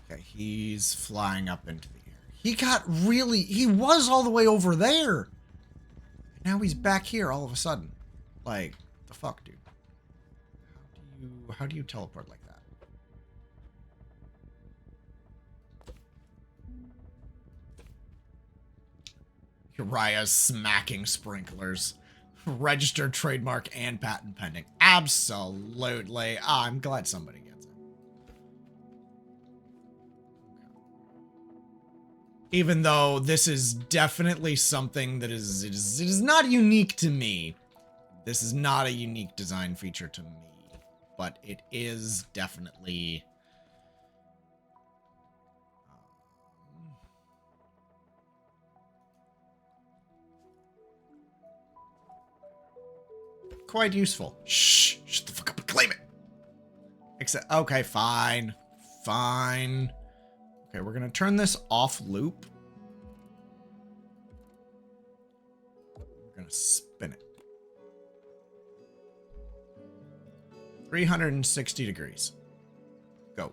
Okay, he's flying up into the air. He was all the way over there. Now he's back here all of a sudden. Like, the fuck, dude? How do you teleport like that? Uriah's smacking sprinklers. Registered trademark and patent pending. Absolutely. I'm glad somebody gets it. Even though this is definitely something that it is not unique to me. This is not a unique design feature to me. But it is definitely... quite useful. Shh! Shut the fuck up and claim it! Except, okay, fine. Fine. Okay, we're gonna turn this off loop. We're gonna spin it. 360 degrees. Go.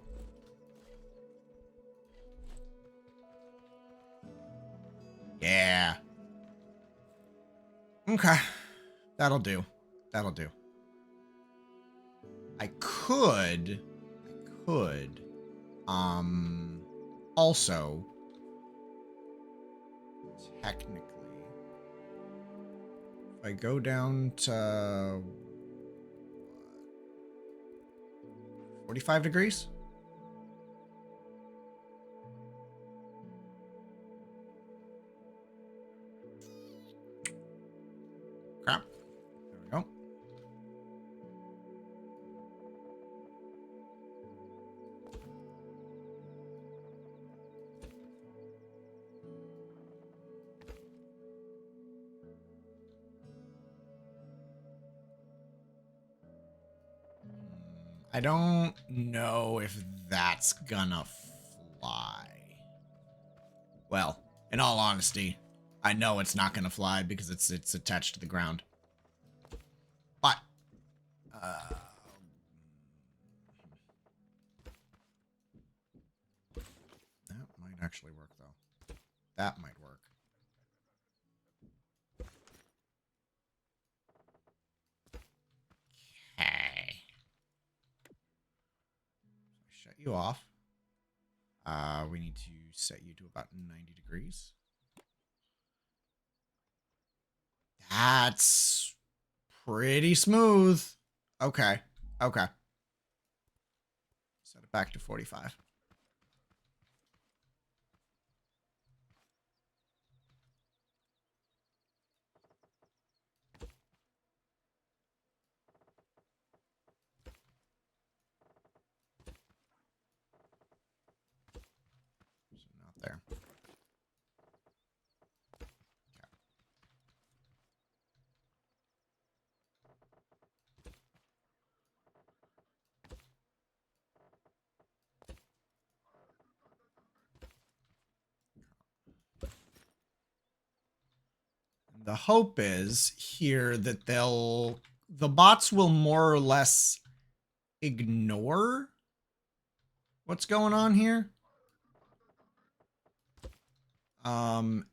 Yeah. Okay. That'll do. That'll do. I could, also, technically, if I go down to 45 degrees. Crap. There we go. I don't know if that's gonna fly. Well, in all honesty, I know it's not gonna fly because it's attached to the ground. But that might actually work though. That might work. Okay. Shut you off. We need to set you to about 90 degrees. That's pretty smooth. Okay. Okay. Set it back to 45. So not there. The hope is here that the bots will more or less ignore what's going on here.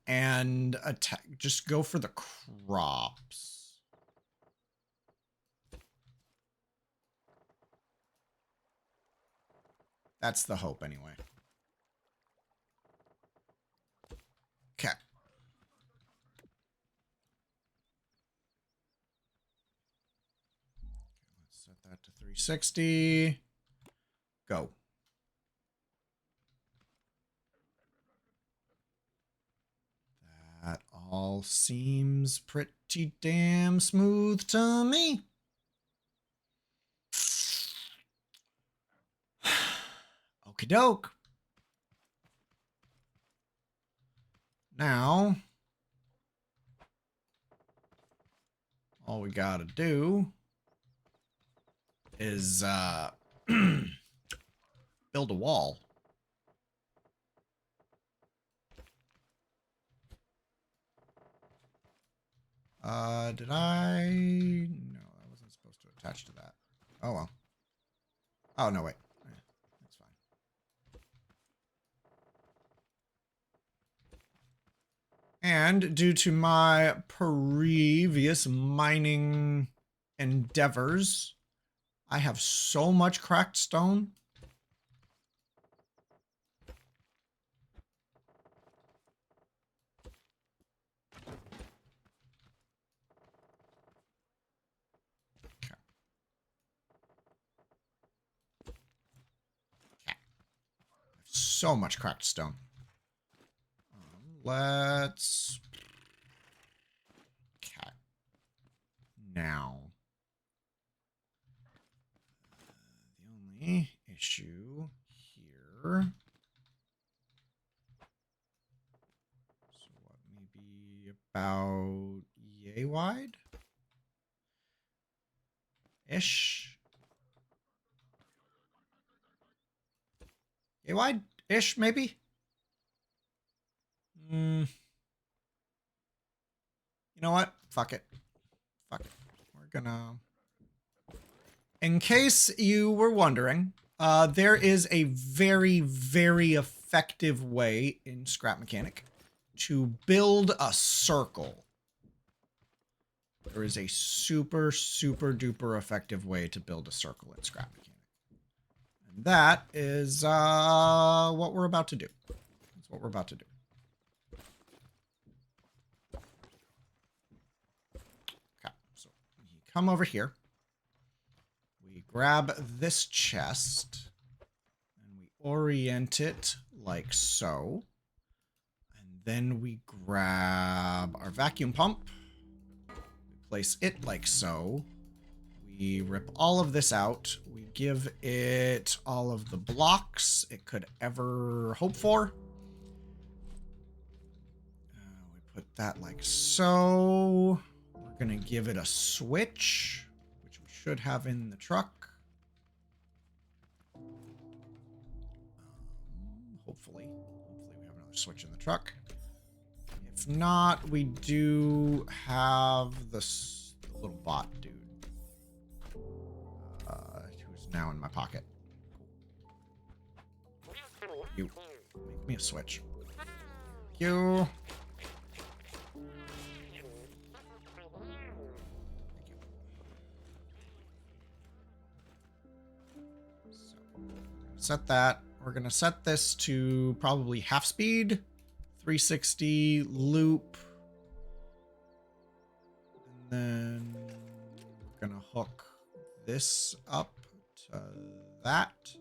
And attack, just go for the crops. That's the hope anyway. Okay. Let's set that to 360. Go. That all seems pretty damn smooth to me. Okie doke. Now, all we gotta do is build a wall. Did I? No, I wasn't supposed to attach to that. Oh, well. Oh, no, wait. That's fine. And due to my previous mining endeavors, I have so much cracked stone. So much cracked stone. Let's... Okay. Now. The only issue here... So what, maybe about yay wide? Ish? Yay wide-ish, maybe? You know what? Fuck it. Fuck it. We're gonna... In case you were wondering, there is a very, very effective way in Scrap Mechanic to build a circle. There is a super, super duper effective way to build a circle in Scrap Mechanic. And that is what we're about to do. That's what we're about to do. Okay, so we come over here. We grab this chest and we orient it like so. And then we grab our vacuum pump. We place it like so. We rip all of this out. We give it all of the blocks it could ever hope for. We put that like so. We're going to give it a switch, which we should have in the truck. Hopefully we have another switch in the truck. If not, we do have the little bot dude, who's now in my pocket. Cool. You make me a switch. Thank you. Set that. We're going to set this to probably half speed, 360 loop. And then we're going to hook this up to that.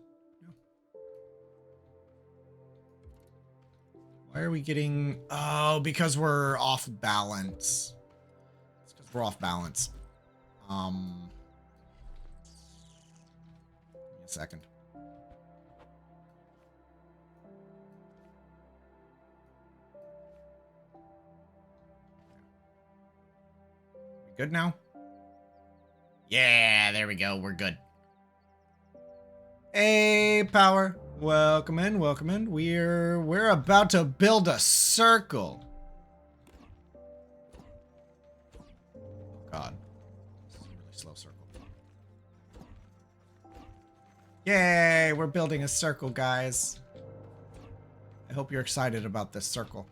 Why are we getting... Oh, because we're off balance. It's because we're off balance. Give me a second. Good now? Yeah, there we go. We're good. Hey, Power. Welcome in, welcome in. We're about to build a circle. Oh God. This is a really slow circle. Yay, we're building a circle, guys. I hope you're excited about this circle.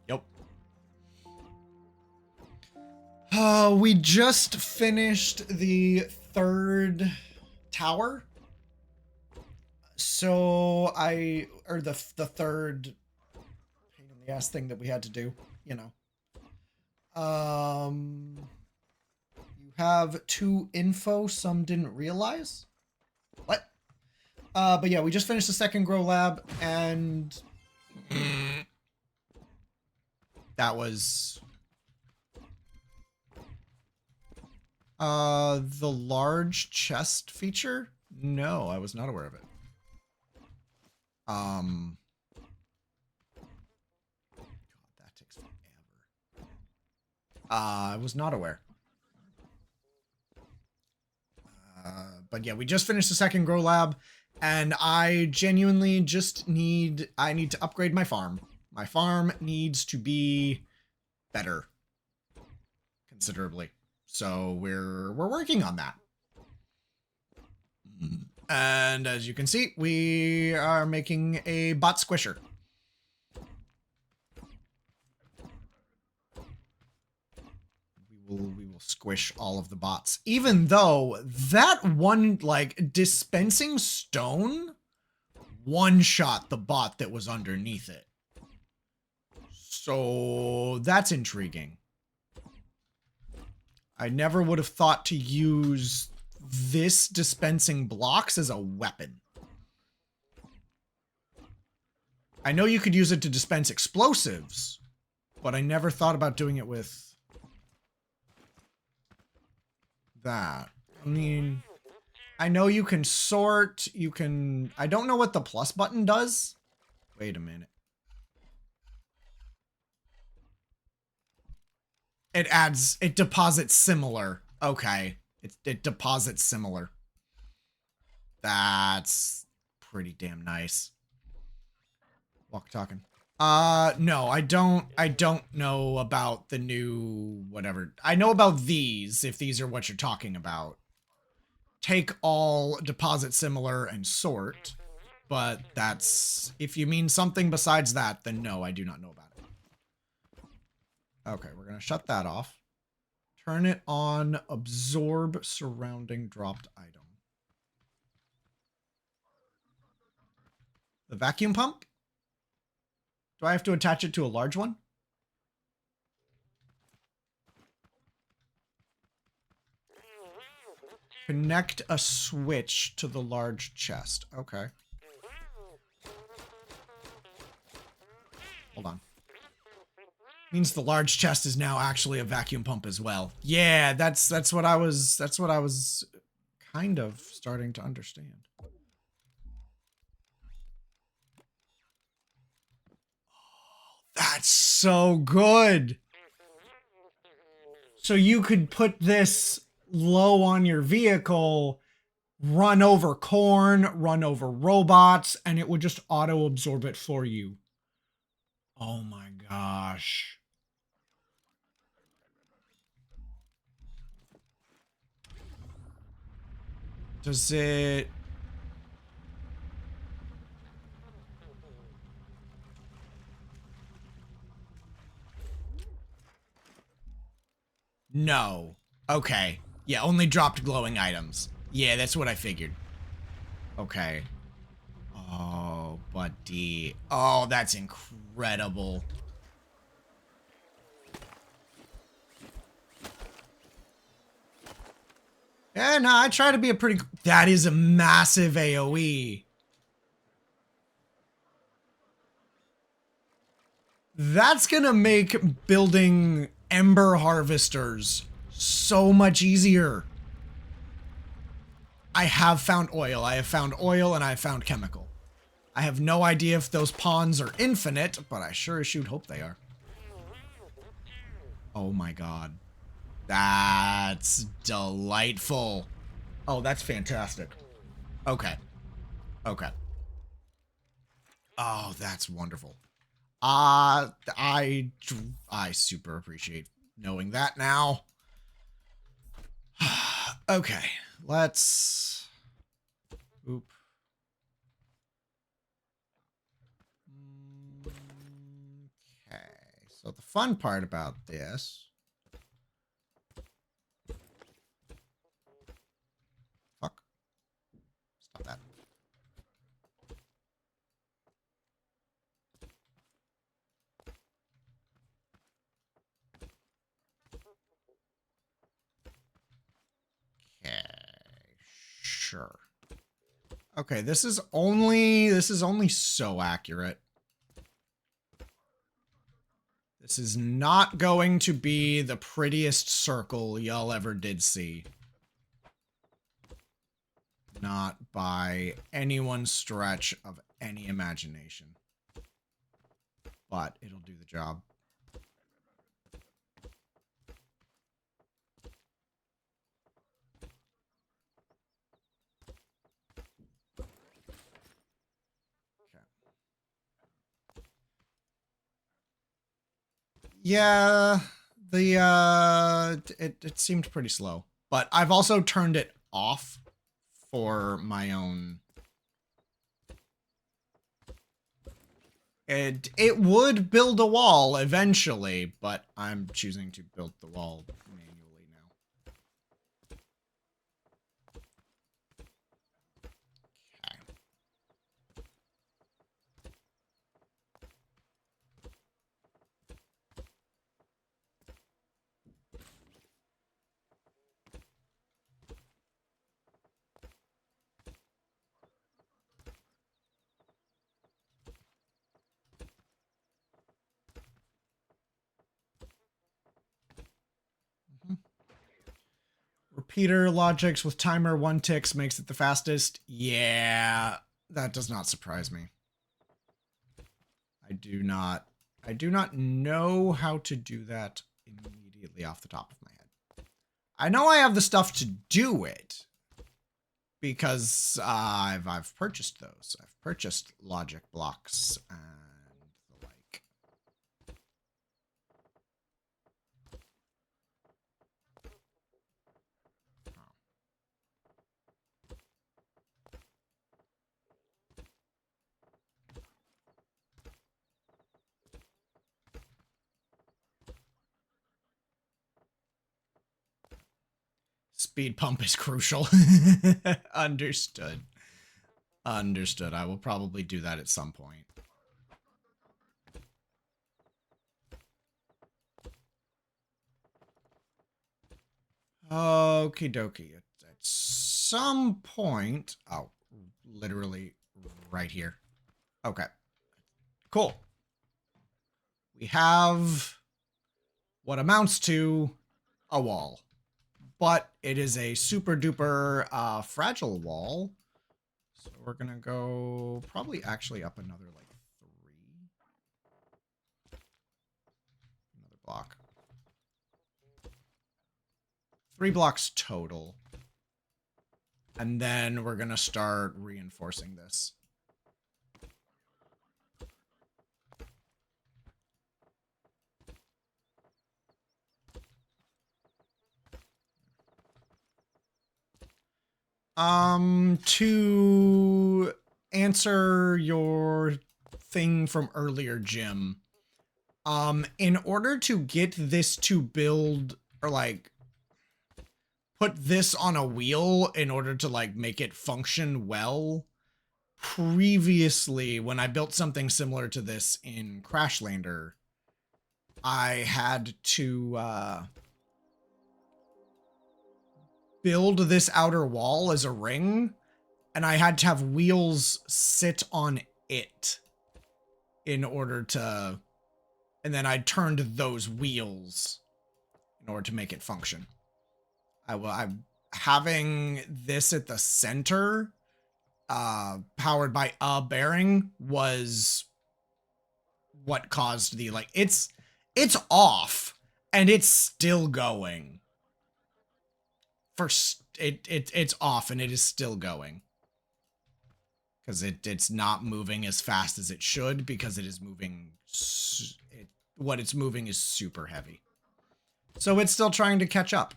Yep. We just finished the third tower. So the third pain in the ass thing that we had to do, you know. You have 2 info some didn't realize. What? But yeah, we just finished the second grow lab, and that was the large chest feature. No, I was not aware of it. God, that takes forever. I was not aware. But yeah, we just finished the second grow lab. And I genuinely just need to upgrade my farm. My farm needs to be better considerably. So we're working on that. And as you can see, we are making a bot squisher. We will squish all of the bots, even though that one, like, dispensing stone one-shot the bot that was underneath it. So that's intriguing. I never would have thought to use this dispensing blocks as a weapon. I know you could use it to dispense explosives, but I never thought about doing it with that. I mean, I know you can sort, you can... I don't know what the plus button does. Wait a minute. It deposits similar. Okay. It deposits similar. That's pretty damn nice. Walk talking. No, I don't know about the new whatever. I know about these, if these are what you're talking about. Take all, deposit similar, and sort. But that's, if you mean something besides that, then no, I do not know about it. Okay, we're gonna shut that off. Turn it on, absorb surrounding dropped item. The vacuum pump? Do I have to attach it to a large one? Connect a switch to the large chest. Okay. Hold on. Means the large chest is now actually a vacuum pump as well. Yeah, that's what I was kind of starting to understand. Oh, that's so good. So you could put this low on your vehicle, run over corn, run over robots, and it would just auto absorb it for you. Oh my gosh. Does it... No. Okay. Yeah, only dropped glowing items. Yeah, that's what I figured. Okay. Oh, buddy. Oh, that's incredible. Yeah, no, I try to be a pretty... That is a massive AoE. That's gonna make building Ember Harvesters so much easier. I have found oil. I have found oil and I have found chemical. I have no idea if those ponds are infinite, but I sure as shoot hope they are. Oh my god. That's delightful. Oh, that's fantastic. Okay. Okay. Oh, that's wonderful. I super appreciate knowing that now. Okay, let's... Oop. Okay, so the fun part about this... Fuck. Stop that. Okay, sure. Okay, this is only so accurate. This is not going to be the prettiest circle y'all ever did see. Not by anyone's stretch of any imagination. But it'll do the job. Yeah, it seemed pretty slow, but I've also turned it off for my own. It would build a wall eventually, but I'm choosing to build the wall manually now. Okay. Repeater logics with timer 1 ticks makes it the fastest. Yeah, that does not surprise me. I do not know how to do that immediately off the top of my head. I know I have the stuff to do it because I've purchased those. I've purchased logic blocks and the like. Speed pump is crucial. Understood. Understood. I will probably do that at some point. Okie dokie. At some point... Oh, literally right here. Okay. Cool. We have what amounts to a wall. But it is a super duper fragile wall. So we're gonna go probably actually up another like 3. Another block. 3 blocks total. And then we're going to start reinforcing this. To answer your thing from earlier, Jim, in order to get this to build, or like put this on a wheel in order to like make it function well, previously when I built something similar to this in Crashlander, I had to build this outer wall as a ring, and I had to have wheels sit on it in order to, and then I turned those wheels in order to make it function. I'm having this at the center, powered by a bearing, was what caused the, like, it's off and it's still going. It's off and it is still going. Because it's not moving as fast as it should, because it is moving, what it's moving is super heavy. So it's still trying to catch up.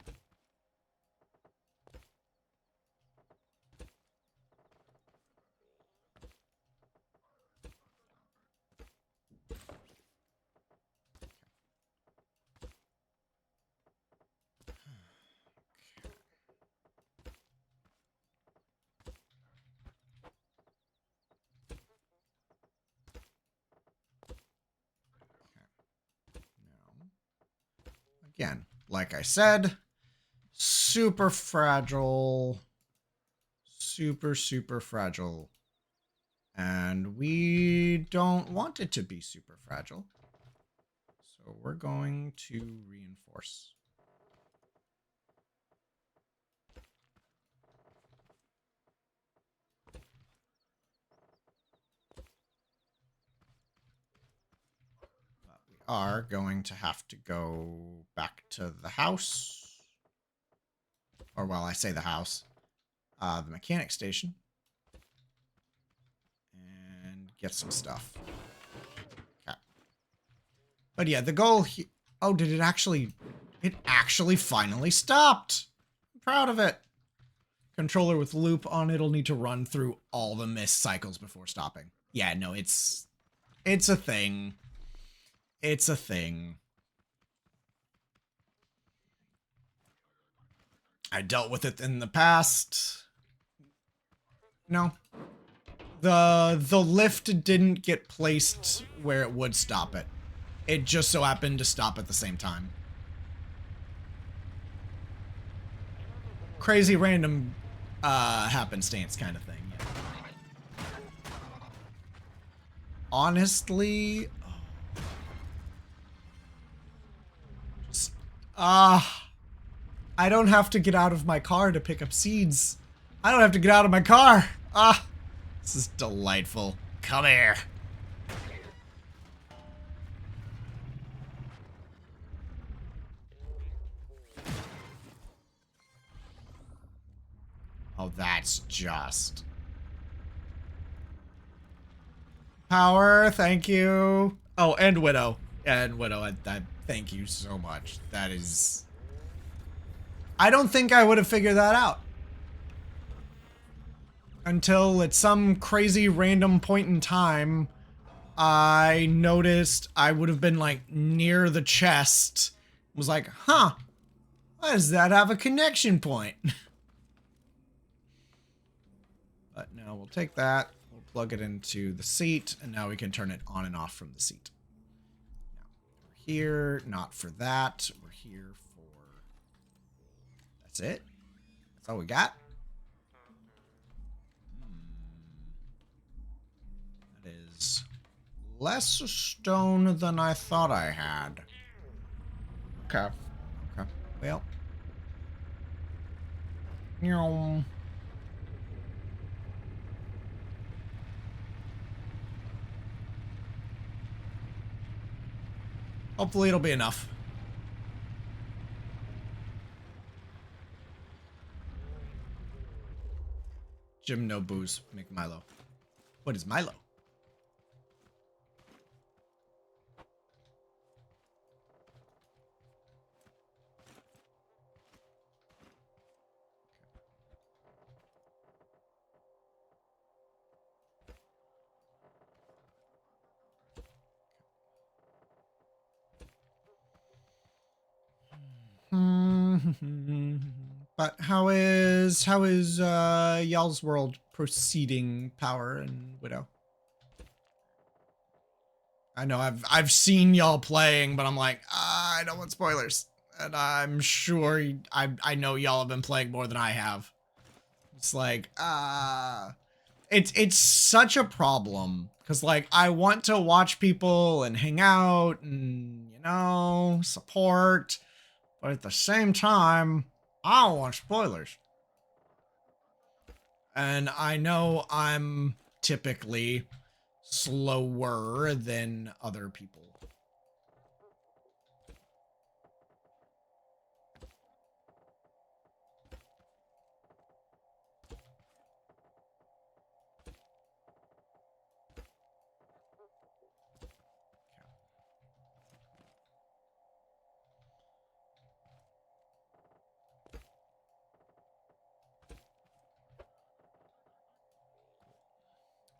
Again, like I said, super fragile. Super, super fragile. And we don't want it to be super fragile. So we're going to reinforce. Are going to have to go back to the house. Or, well, I say the house. The mechanic station. And get some stuff. Okay. But yeah, the goal oh, did it actually... It actually finally stopped! I'm proud of it. Controller with loop on it'll need to run through all the missed cycles before stopping. Yeah, no, it's a thing. It's a thing. I dealt with it in the past. No. The lift didn't get placed where it would stop it. It just so happened to stop at the same time. Crazy random happenstance kind of thing. Yeah. Honestly... I don't have to get out of my car to pick up seeds. I don't have to get out of my car. This is delightful. Come here. Oh, that's just... Power, thank you. Oh, and Widow. And Widow, I thank you so much. That is... I don't think I would have figured that out. Until at some crazy random point in time, I noticed I would have been like near the chest. Was like, huh, why does that have a connection point? But no, we'll take that. We'll plug it into the seat, and now we can turn it on and off from the seat. Now, we're here, not for that. We're here for... That's it? That's all we got? That is less stone than I thought I had. Okay. Okay. Well. Hopefully it'll be enough. Jim, no booze. Make Milo. What is Milo? But how is y'all's world proceeding, Power and Widow? I know I've seen y'all playing, but I'm like, I don't want spoilers. And I'm sure I know y'all have been playing more than I have. It's like, it's such a problem because like I want to watch people and hang out and support, but at the same time, I don't want spoilers. And I know I'm typically slower than other people.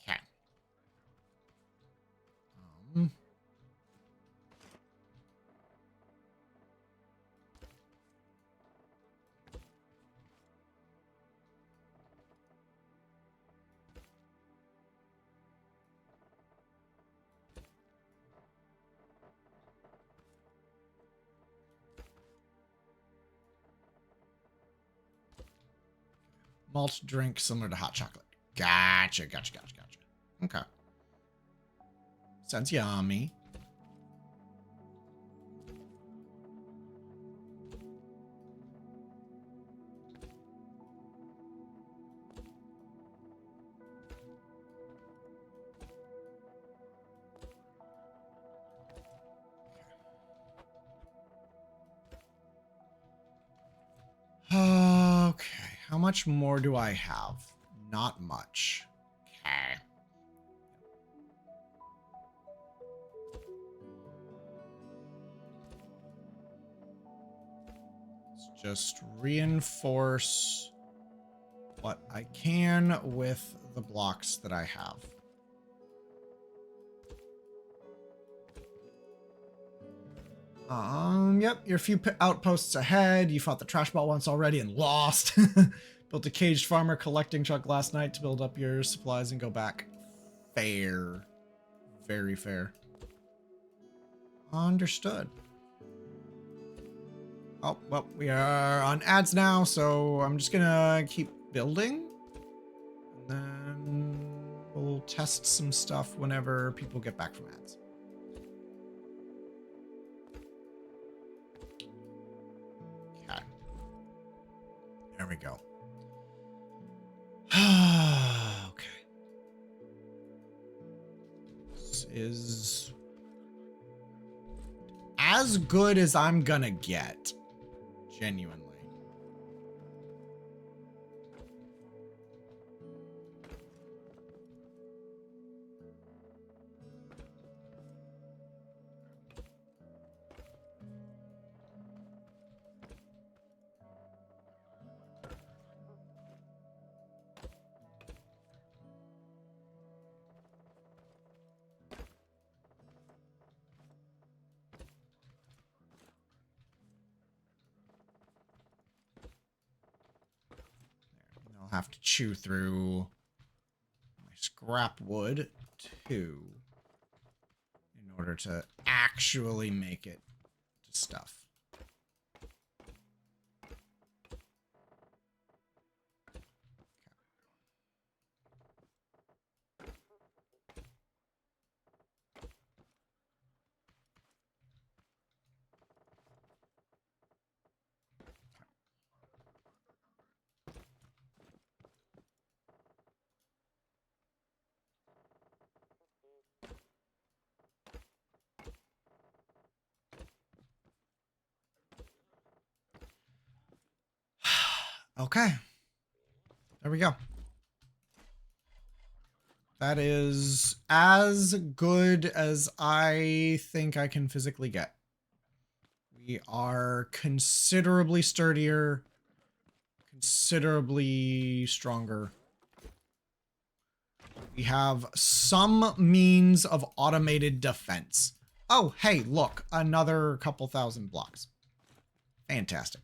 Okay. Malt drink similar to hot chocolate. Gotcha. Okay. Sounds yummy. Okay. How much more do I have? Not much. Okay. Let's just reinforce what I can with the blocks that I have. Yep, you're a few outposts ahead. You fought the trash ball once already and lost. Built a caged farmer collecting truck last night to build up your supplies and go back. Fair. Very fair. Understood. Oh, well, we are on ads now, so I'm just gonna keep building. And then we'll test some stuff whenever people get back from ads. Okay. There we go. Okay. This is as good as I'm gonna get. Genuinely. I'll have to chew through my scrap wood too in order to actually make it to stuff. Okay. There we go. That is as good as I think I can physically get. We are considerably sturdier, considerably stronger. We have some means of automated defense. Oh, hey, look, another couple thousand blocks. Fantastic.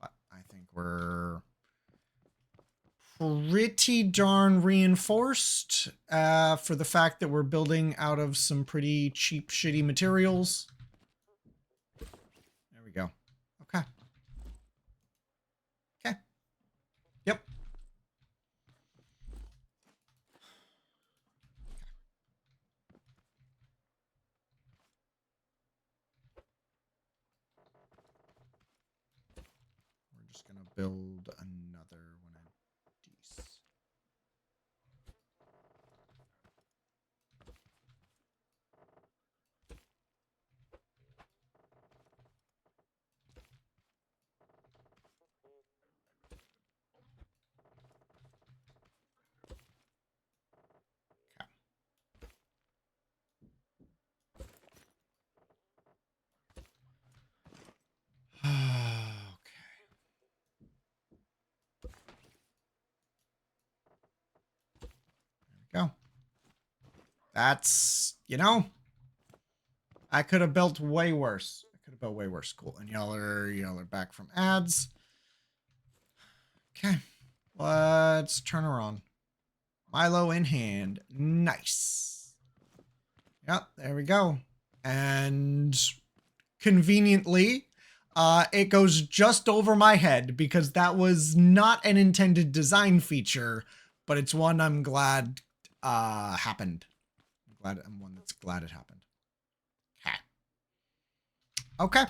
But I think we're pretty darn reinforced for the fact that we're building out of some pretty cheap, shitty materials. There we go. Okay. Okay. Yep. We're just gonna build another one of these. Go. That's, you know, I could have built way worse. I could have built way worse. Cool. And y'all are back from ads. Okay. Let's turn her on. Milo in hand. Nice. Yep, there we go. And conveniently, it goes just over my head because that was not an intended design feature, but it's one I'm glad happened. I'm one that's glad it happened. Okay.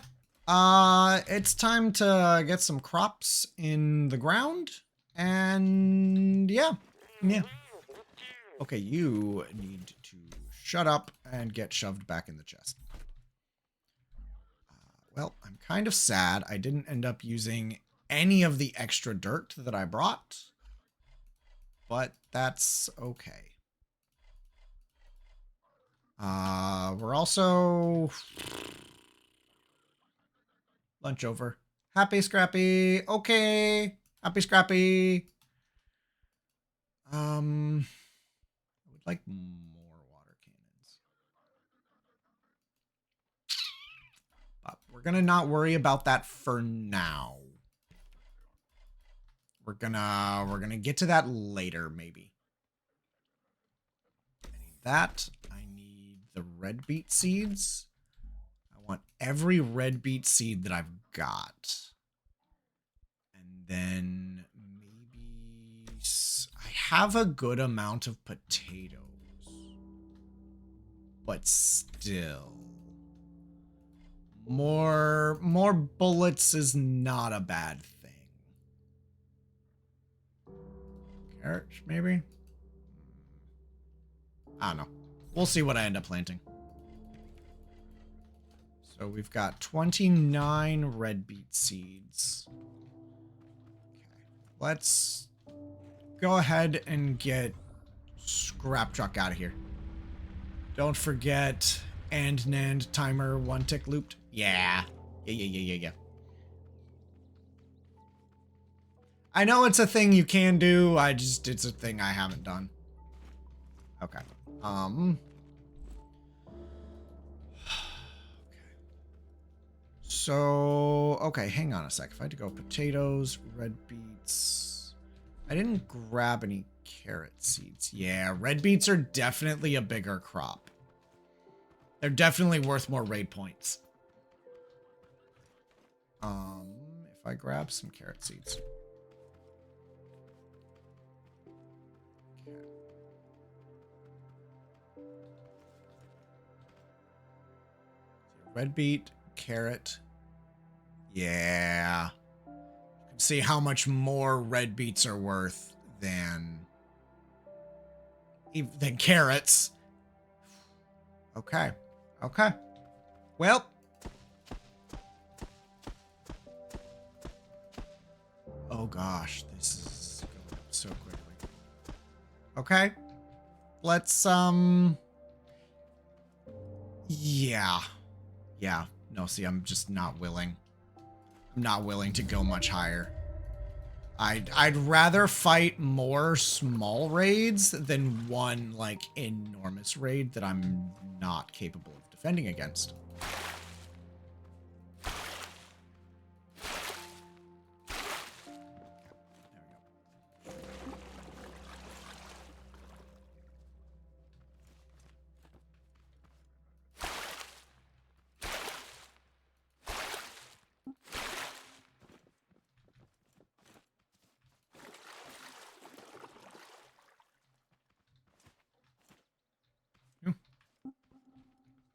It's time to get some crops in the ground. And yeah. Okay, you need to shut up and get shoved back in the chest. Well, I'm kind of sad I didn't end up using any of the extra dirt that I brought. But that's okay. We're also... Lunch over. Happy, Scrappy. Okay. Happy, Scrappy. I would like more water cannons. But we're gonna not worry about that for now. We're gonna get to that later, maybe. I need that. I need the red beet seeds. I want every red beet seed that I've got. And then maybe I have a good amount of potatoes. But still. More bullets is not a bad thing. Carrots, maybe? I don't know. We'll see what I end up planting. So we've got 29 red beet seeds. Okay. Let's go ahead and get Scrap Truck out of here. Don't forget NAND timer 1 tick looped. Yeah. Yeah. I know it's a thing you can do. It's a thing I haven't done. Okay. So, okay, hang on a sec. If I had to go potatoes, red beets. I didn't grab any carrot seeds. Yeah, red beets are definitely a bigger crop. They're definitely worth more raid points. If I grab some carrot seeds. Okay. Red beet, carrot. Yeah. You can see how much more red beets are worth than carrots. Okay. Okay. Well. Oh gosh, this is going up so quickly. Okay. Let's, yeah. Yeah. No, see, I'm just not willing. I'm not willing to go much higher. I'd rather fight more small raids than one, like, enormous raid that I'm not capable of defending against.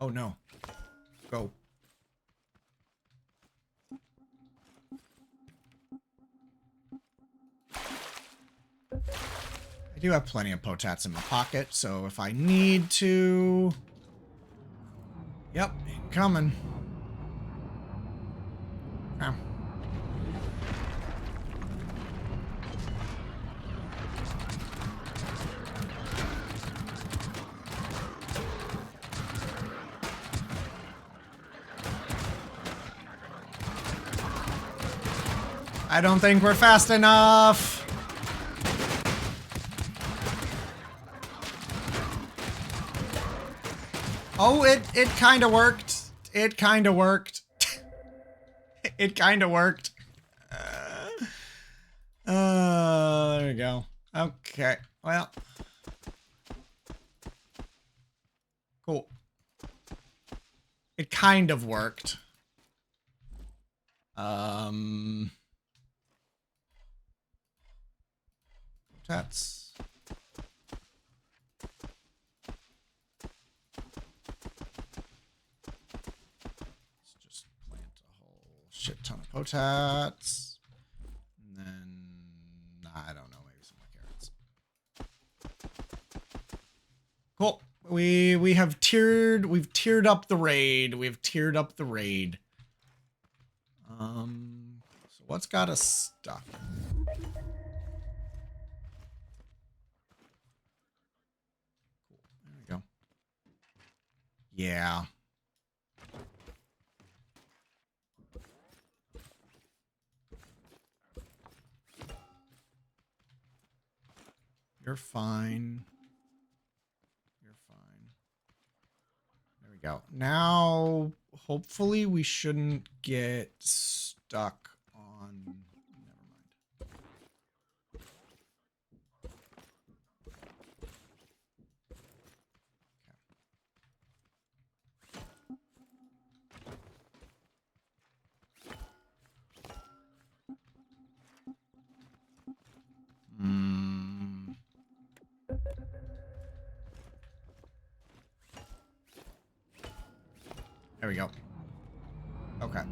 Oh no. Go. I do have plenty of potats in my pocket, so if I need to... Yep, incoming. Okay. I don't think we're fast enough. Oh, it kind of worked. It kind of worked. It kind of worked. There we go. Okay. Well. Cool. It kind of worked. That's... Let's just plant a whole shit ton of potats. And then... I don't know, maybe some more carrots. Cool. We have tiered... We've tiered up the raid. We've tiered up the raid. So what's got us stuck? Cool. There we go. Yeah. You're fine. You're fine. There we go. Now, hopefully we shouldn't get stuck on... Never mind. There we go. Okay. Okay.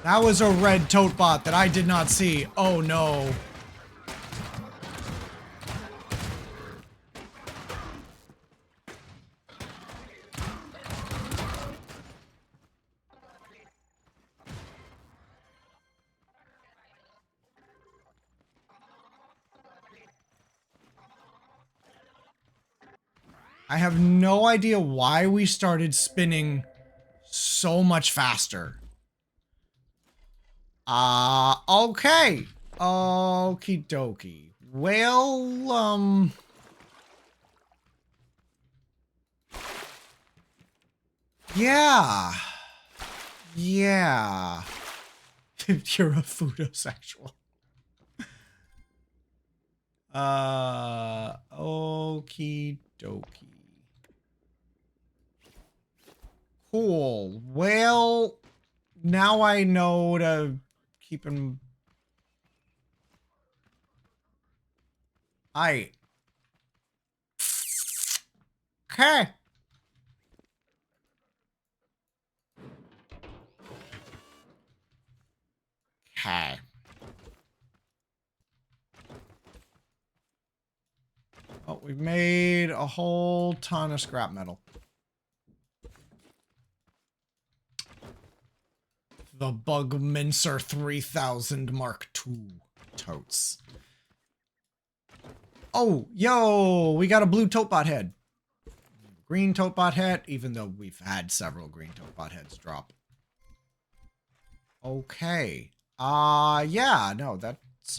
That was a red tote bot that I did not see. Oh no. I have no idea why we started spinning so much faster. Okay. Okie dokie. Well, yeah. Yeah. You're a foodosexual. Okie dokie. Cool. Well, now I know to keep him. I. Okay. Okay. Oh, we've made a whole ton of scrap metal. The Bugmincer 3000 Mark II totes. Oh, yo, we got a blue Totebot head. Green Totebot head, even though we've had several green Totebot heads drop. Okay. Yeah, no, that's,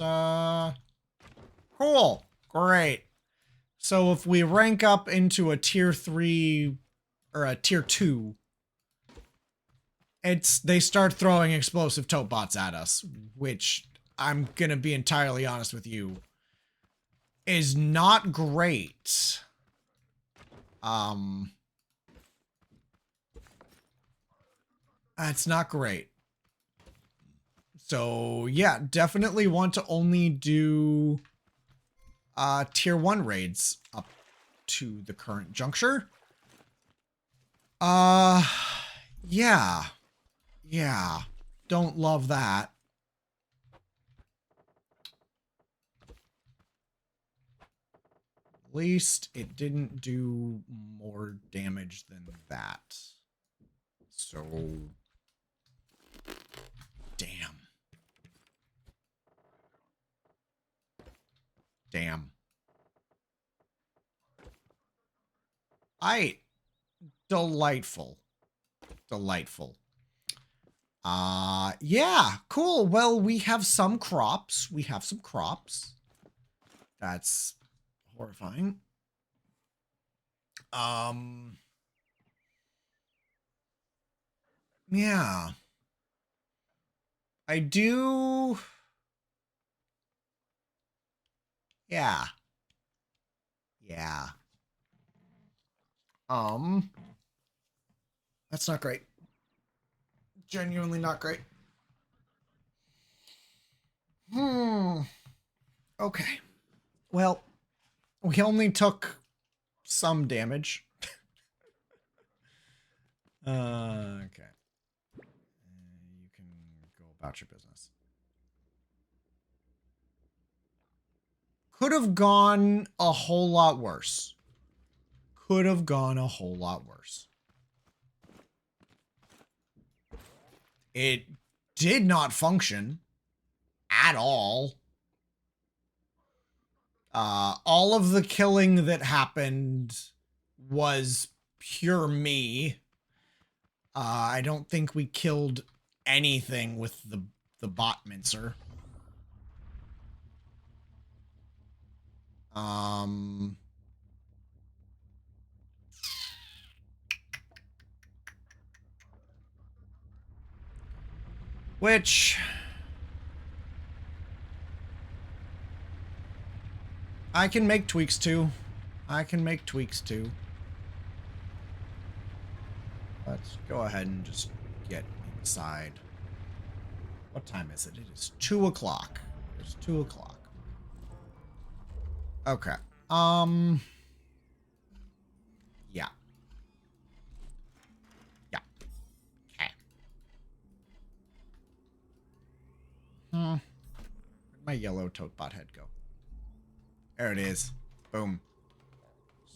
cool. Great. So if we rank up into a tier 3 or a tier 2, they start throwing explosive Totebots at us, which I'm gonna be entirely honest with you, is not great. It's not great. So yeah, definitely want to only do tier 1 raids up to the current juncture. Yeah. Yeah. Don't love that. At least it didn't do more damage than that. So damn. Damn. Delightful. Delightful. Yeah, cool. Well, we have some crops. That's horrifying. Yeah. I do. Yeah. Yeah. That's not great. Genuinely not great. Okay. Well, we only took some damage. Okay. You can go about your business. Could have gone a whole lot worse. Could have gone a whole lot worse. It did not function at all. All of the killing that happened was pure me. I don't think we killed anything with the bot mincer. Which I can make tweaks to. Let's go ahead and just get inside. What time is it? It is 2 o'clock. It's 2 o'clock. Okay. Yeah. Yeah. Okay. Where'd my yellow Totebot head go? There it is. Boom.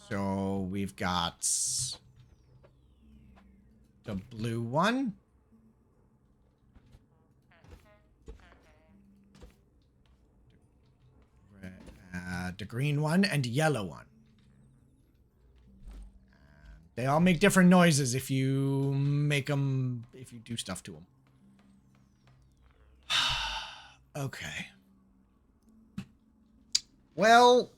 So we've got the blue one. The green one and yellow one. They all make different noises if you do stuff to them. Okay. Well,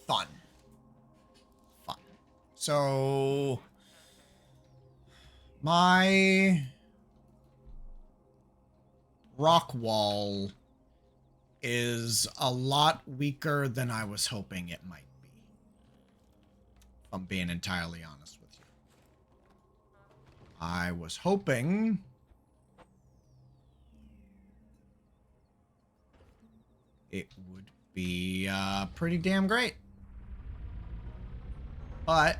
fun. So my rock wall is a lot weaker than I was hoping it might be. If I'm being entirely honest with you. I was hoping it would be pretty damn great. But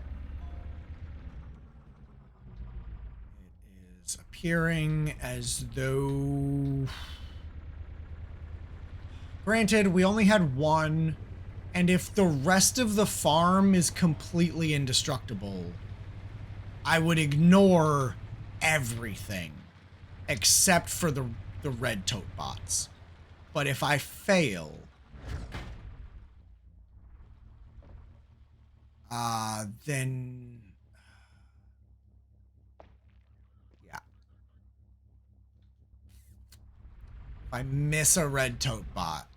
it is appearing as though... Granted, we only had one, and if the rest of the farm is completely indestructible, I would ignore everything except for the red tote bots. But if I fail, then yeah. If I miss a red tote bot,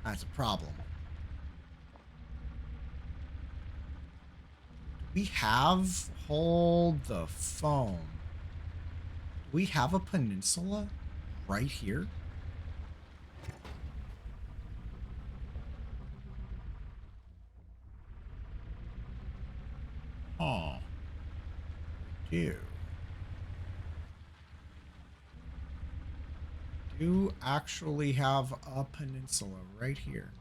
that's a problem. We have... Hold the phone. We have a peninsula right here? Oh. Do actually have a peninsula right here.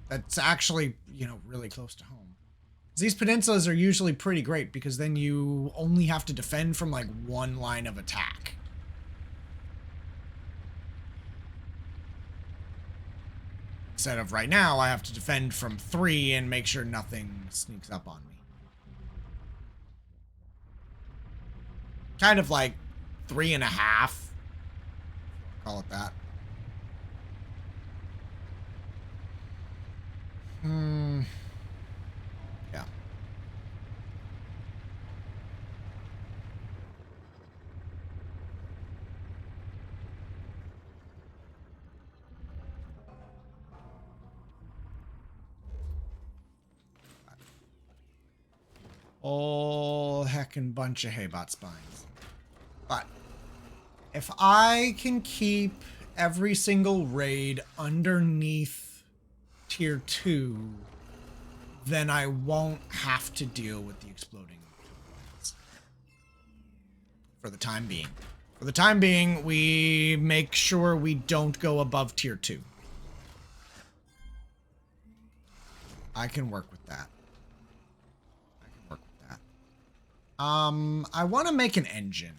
That's actually, you know, really close to home. These peninsulas are usually pretty great because then you only have to defend from like one line of attack. Instead of right now, I have to defend from 3 and make sure nothing sneaks up on me. Kind of like 3.5. Call it that. Yeah. Oh, heckin' bunch of Haybot spines. But if I can keep every single raid underneath tier 2, then I won't have to deal with the exploding ones. For the time being. For the time being, we make sure we don't go above tier 2. I can work with that. I want to make an engine.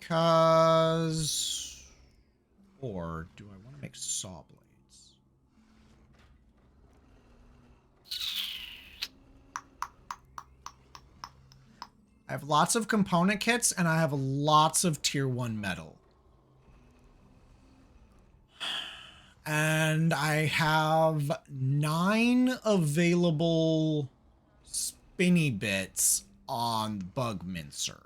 Because... Or do I want to make saw blades? I have lots of component kits, and I have lots of tier 1 metal. And I have 9 available spinny bits on Bug Mincer.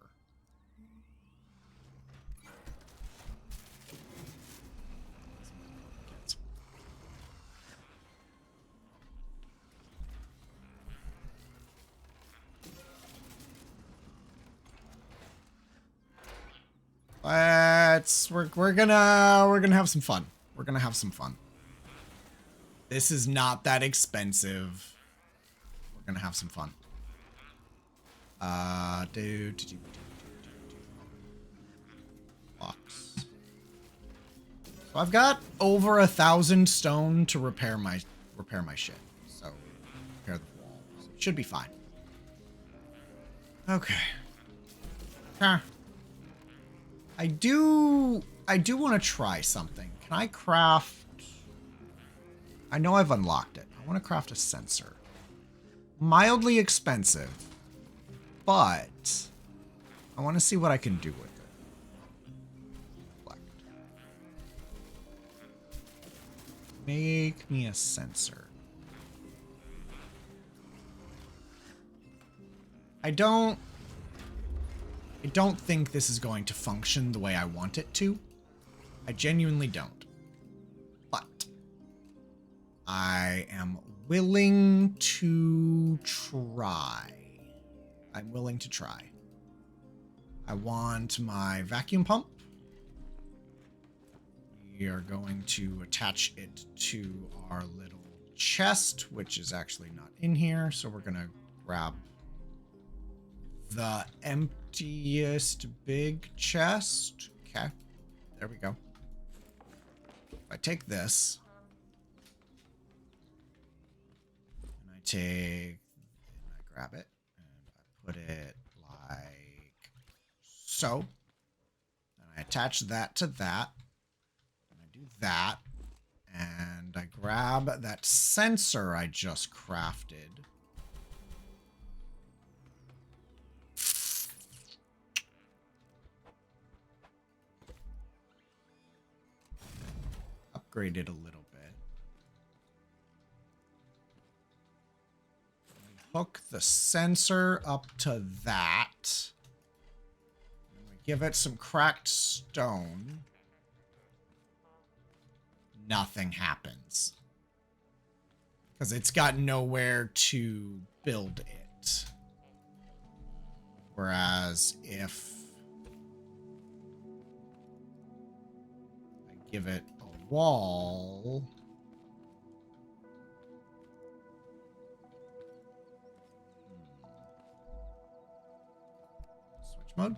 We're gonna have some fun. We're gonna have some fun. This is not that expensive. We're gonna have some fun. Box. So I've got over 1,000 stone to repair my shit. So repair the wall. So it should be fine. Okay. Huh. I do want to try something. Can I craft... I know I've unlocked it. I want to craft a sensor. Mildly expensive, but I want to see what I can do with it. Select. Make me a sensor. I don't think this is going to function the way I want it to. I genuinely don't. But I am willing to try. I'm willing to try. I want my vacuum pump. We are going to attach it to our little chest, which is actually not in here. So we're going to grab the emptiest big chest. Okay. There we go. If I take this, and I grab it, and I put it like so, and I attach that to that, and I do that, and I grab that sensor I just crafted. Upgrade it a little bit. Hook the sensor up to that. And we give it some cracked stone. Nothing happens. Because it's got nowhere to build it. Whereas if I give it a wall... Switch mode.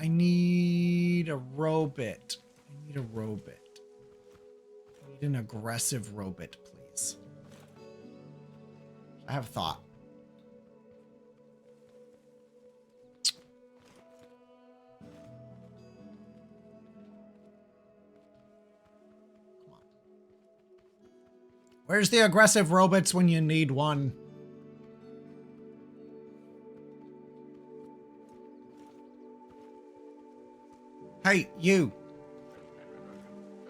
I need a robot. I need a robot. I need an aggressive robot, please. I have thought. Come on. Where's the aggressive robots when you need one? Hey, you.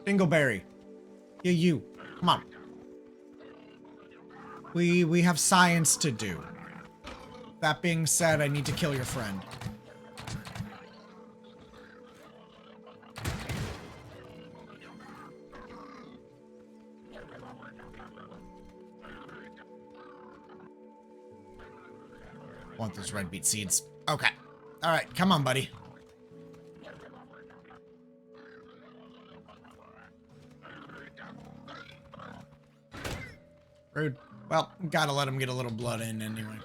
Dingleberry. Yeah, you. Come on. We have science to do. That being said, I need to kill your friend. Want those red beet seeds. Okay. All right, come on, buddy. Rude. Well, gotta let him get a little blood in anyway.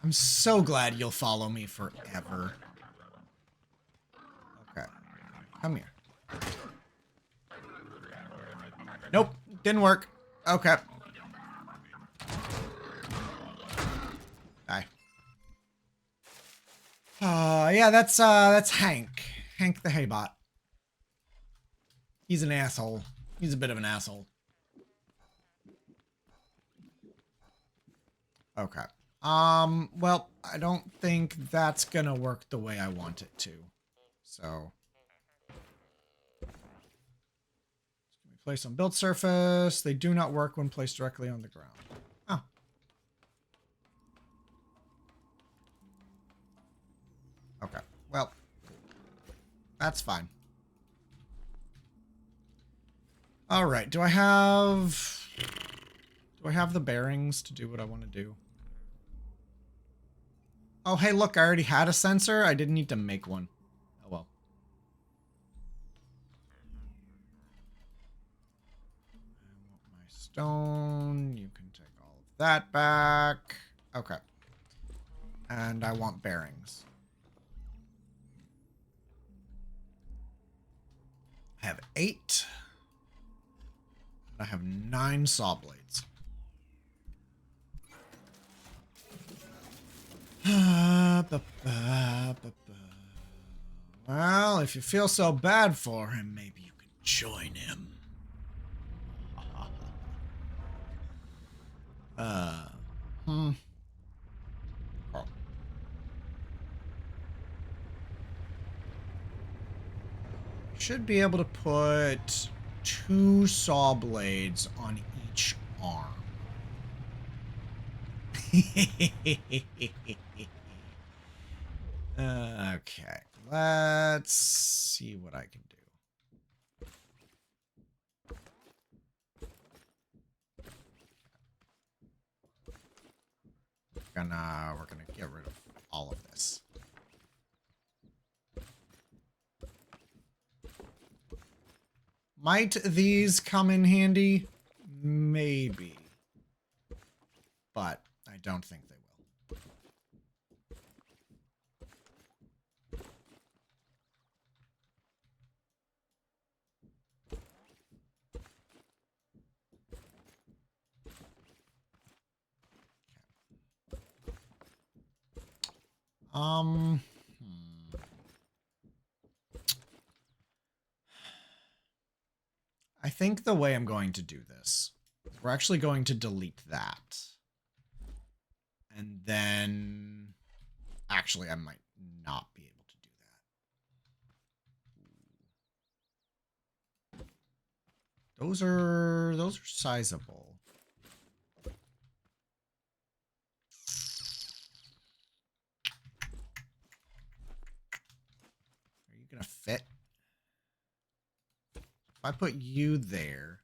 I'm so glad you'll follow me forever. Okay. Come here. Nope. Didn't work. Okay. Yeah, that's Hank. Hank the Haybot. He's an asshole. He's a bit of an asshole. Okay. Well, I don't think that's gonna work the way I want it to. So. Place on build surface. They do not work when placed directly on the ground. Oh. Okay. Well, that's fine. All right. Do I have the bearings to do what I want to do? Oh, hey, look, I already had a sensor. I didn't need to make one. Oh, well. I want my stone. You can take all of that back. Okay. And I want bearings. I have 8. I have 9 saw blades. Well, if you feel so bad for him, maybe you can join him. should be able to put 2 saw blades on each arm. Okay, let's see what I can do. We're gonna get rid of all of this. Might these come in handy? Maybe. But I don't think they will. I think the way I'm going to do this, we're actually going to delete that. And then, actually, I might not be able to do that. Those are sizable. Are you gonna fit? If I put you there,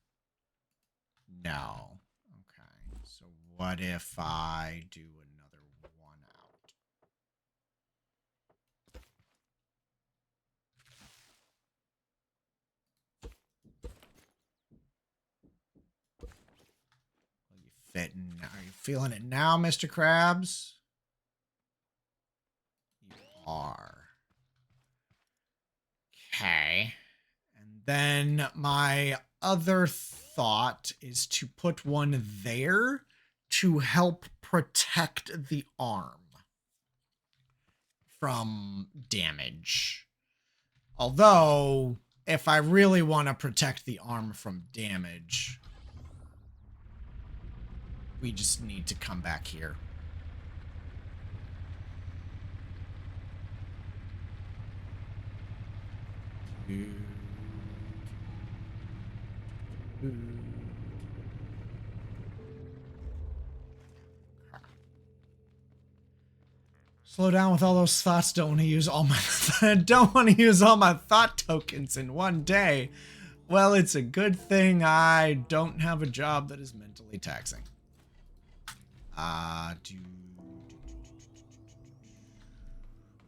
no. Okay, so what if I do another one out? Are you fitting? Are you feeling it now, Mr. Krabs? You are. Okay. And then my other thought is to put one there to help protect the arm from damage. Although, if I really want to protect the arm from damage, we just need to come back here. Slow down with all those thoughts. Don't want to use all my thought tokens in one day. Well, it's a good thing I don't have a job that is mentally taxing.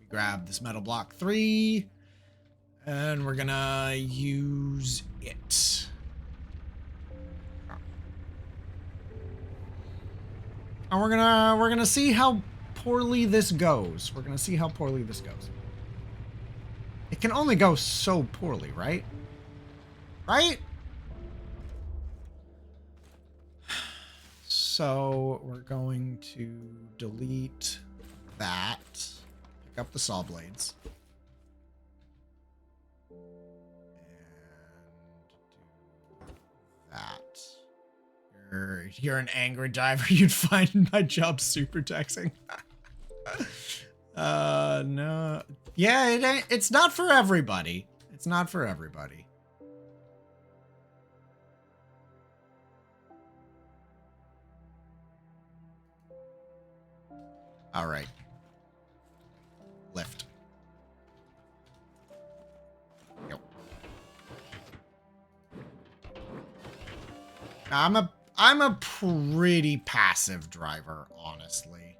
We grab this metal block 3, and we're gonna use it. And we're gonna see how poorly this goes. We're gonna see how poorly this goes. It can only go so poorly, right? Right? So we're going to delete that. Pick up the saw blades. And do that. You're an angry diver. You'd find my job super taxing. No. Yeah, it's not for everybody. It's not for everybody. All right. Lift. Yep. I'm a pretty passive driver, honestly.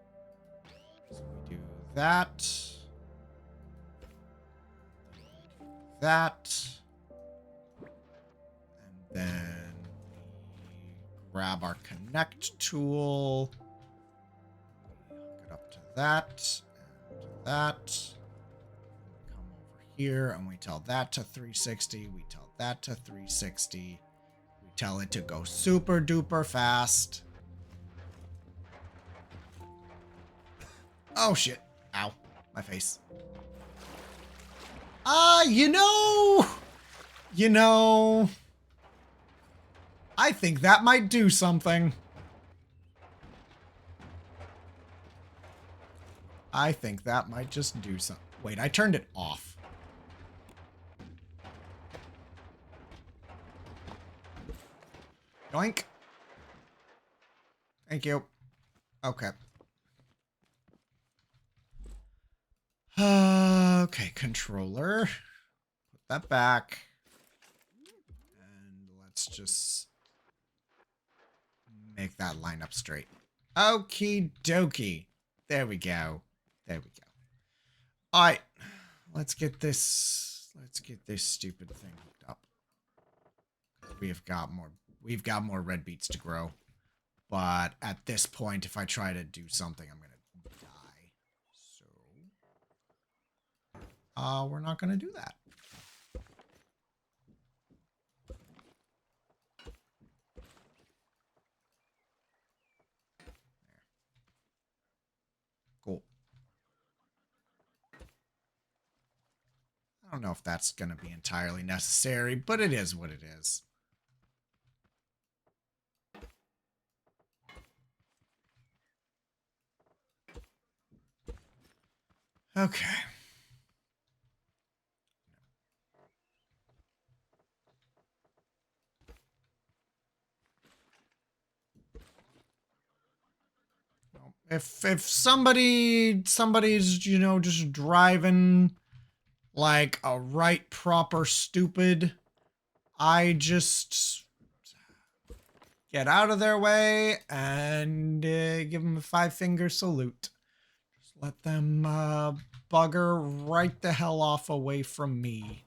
So we do that. That. And then we grab our connect tool. Hook it up to that and to that. Come over here and we tell that to 360. We tell that to 360. We tell it to go super duper fast. Oh shit. Ow. My face. You know, I think that might do something. I think that might just do something. Wait, I turned it off. Yoink. Thank you. Okay. Okay, controller. Put that back. And let's just make that line up straight. Okie dokie. There we go. There we go. Alright. Let's get this stupid thing hooked up. We've got more red beets to grow. But at this point, if I try to do something, I'm gonna die. So we're not gonna do that. Cool. I don't know if that's gonna be entirely necessary, but it is what it is. Okay. If somebody's, you know, just driving like a right proper stupid, I just get out of their way and give them a 5-finger salute. Just let them bugger right the hell off away from me.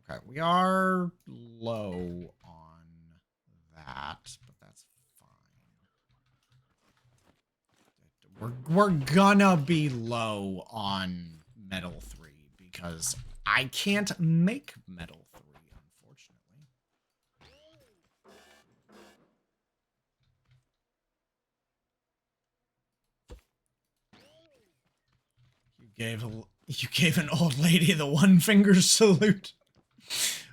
Okay, we are low on that, but that's fine. We're gonna be low on metal 3 because I can't make metal 3, unfortunately. You gave an old lady the 1-finger salute.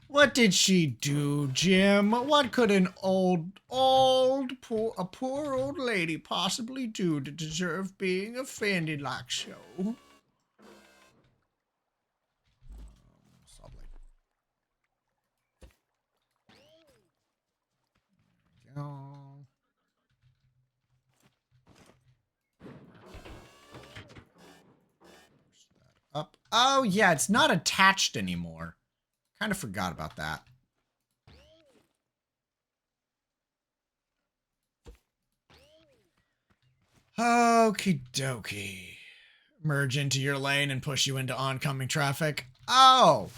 What did she do, Jim? What could a poor old lady possibly do to deserve being offended like so? Go. Up. Oh, yeah, it's not attached anymore. Kind of forgot about that. Okie dokie. Merge into your lane and push you into oncoming traffic. Oh.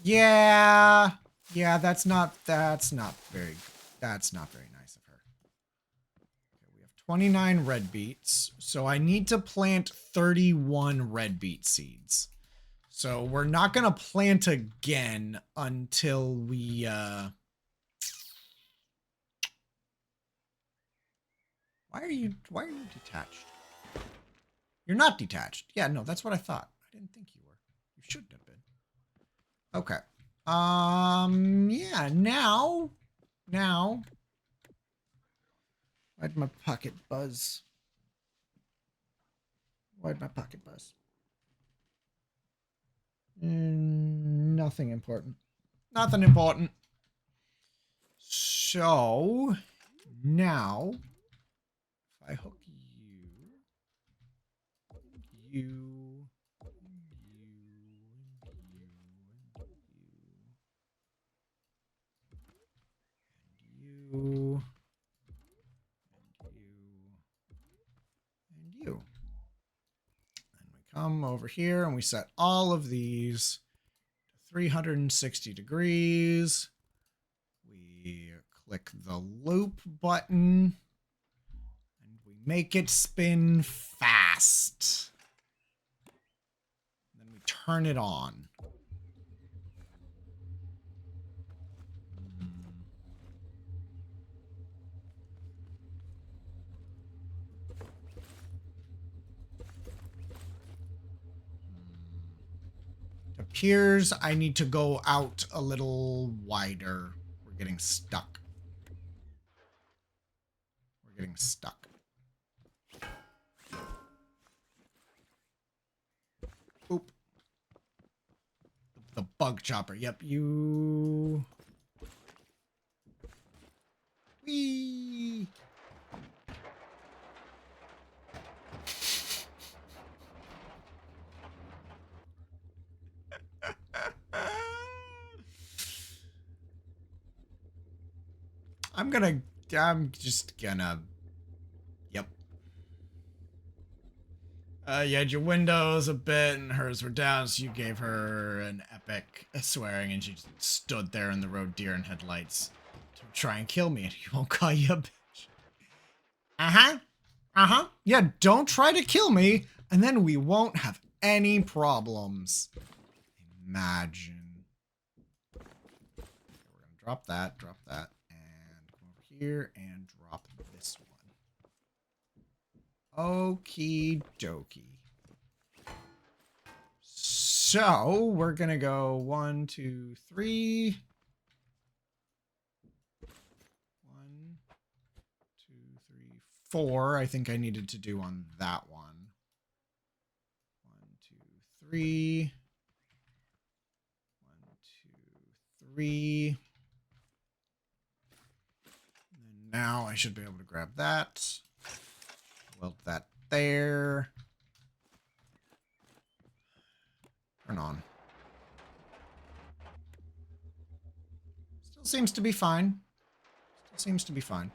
Yeah. Yeah, that's not very nice of her. Okay, we have 29 red beets, so I need to plant 31 red beet seeds. So we're not gonna plant again until we Why are you detached? You're not detached. Yeah, no, that's what I thought. I didn't think you were. You shouldn't have been. Okay. Yeah, now. Why'd my pocket buzz? Nothing important. Nothing important. So, now, if I hook you, you, and you. And we come over here and we set all of these to 360 degrees. We click the loop button and we make it spin fast. And then we turn it on. It appears I need to go out a little wider. We're getting stuck. Oop. the bug chopper. Yep, you... Whee! I'm just gonna... Yep. You had your windows a bit and hers were down, so you gave her an epic swearing and she just stood there in the road deer in headlights to try and kill me and he won't call you a bitch. Uh-huh. Uh-huh. Yeah, don't try to kill me and then we won't have any problems. Imagine. Okay, we're gonna drop that, and come over here and drop this one. Okie dokie. So we're gonna go 1, 2, 3. 1, 2, 3, 4. I think I needed to do on that one. 1, 2, 3. 1, 2, 3. And now I should be able to grab that. Weld that there. Turn on. Still seems to be fine. Still seems to be fine.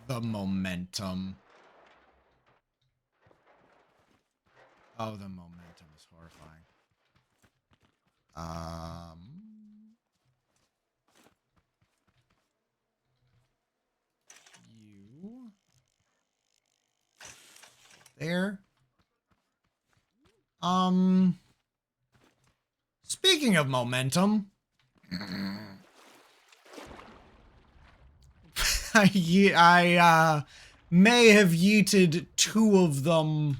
The momentum. Oh, the momentum is horrifying. You. There. Speaking of momentum. I may have yeeted 2 of them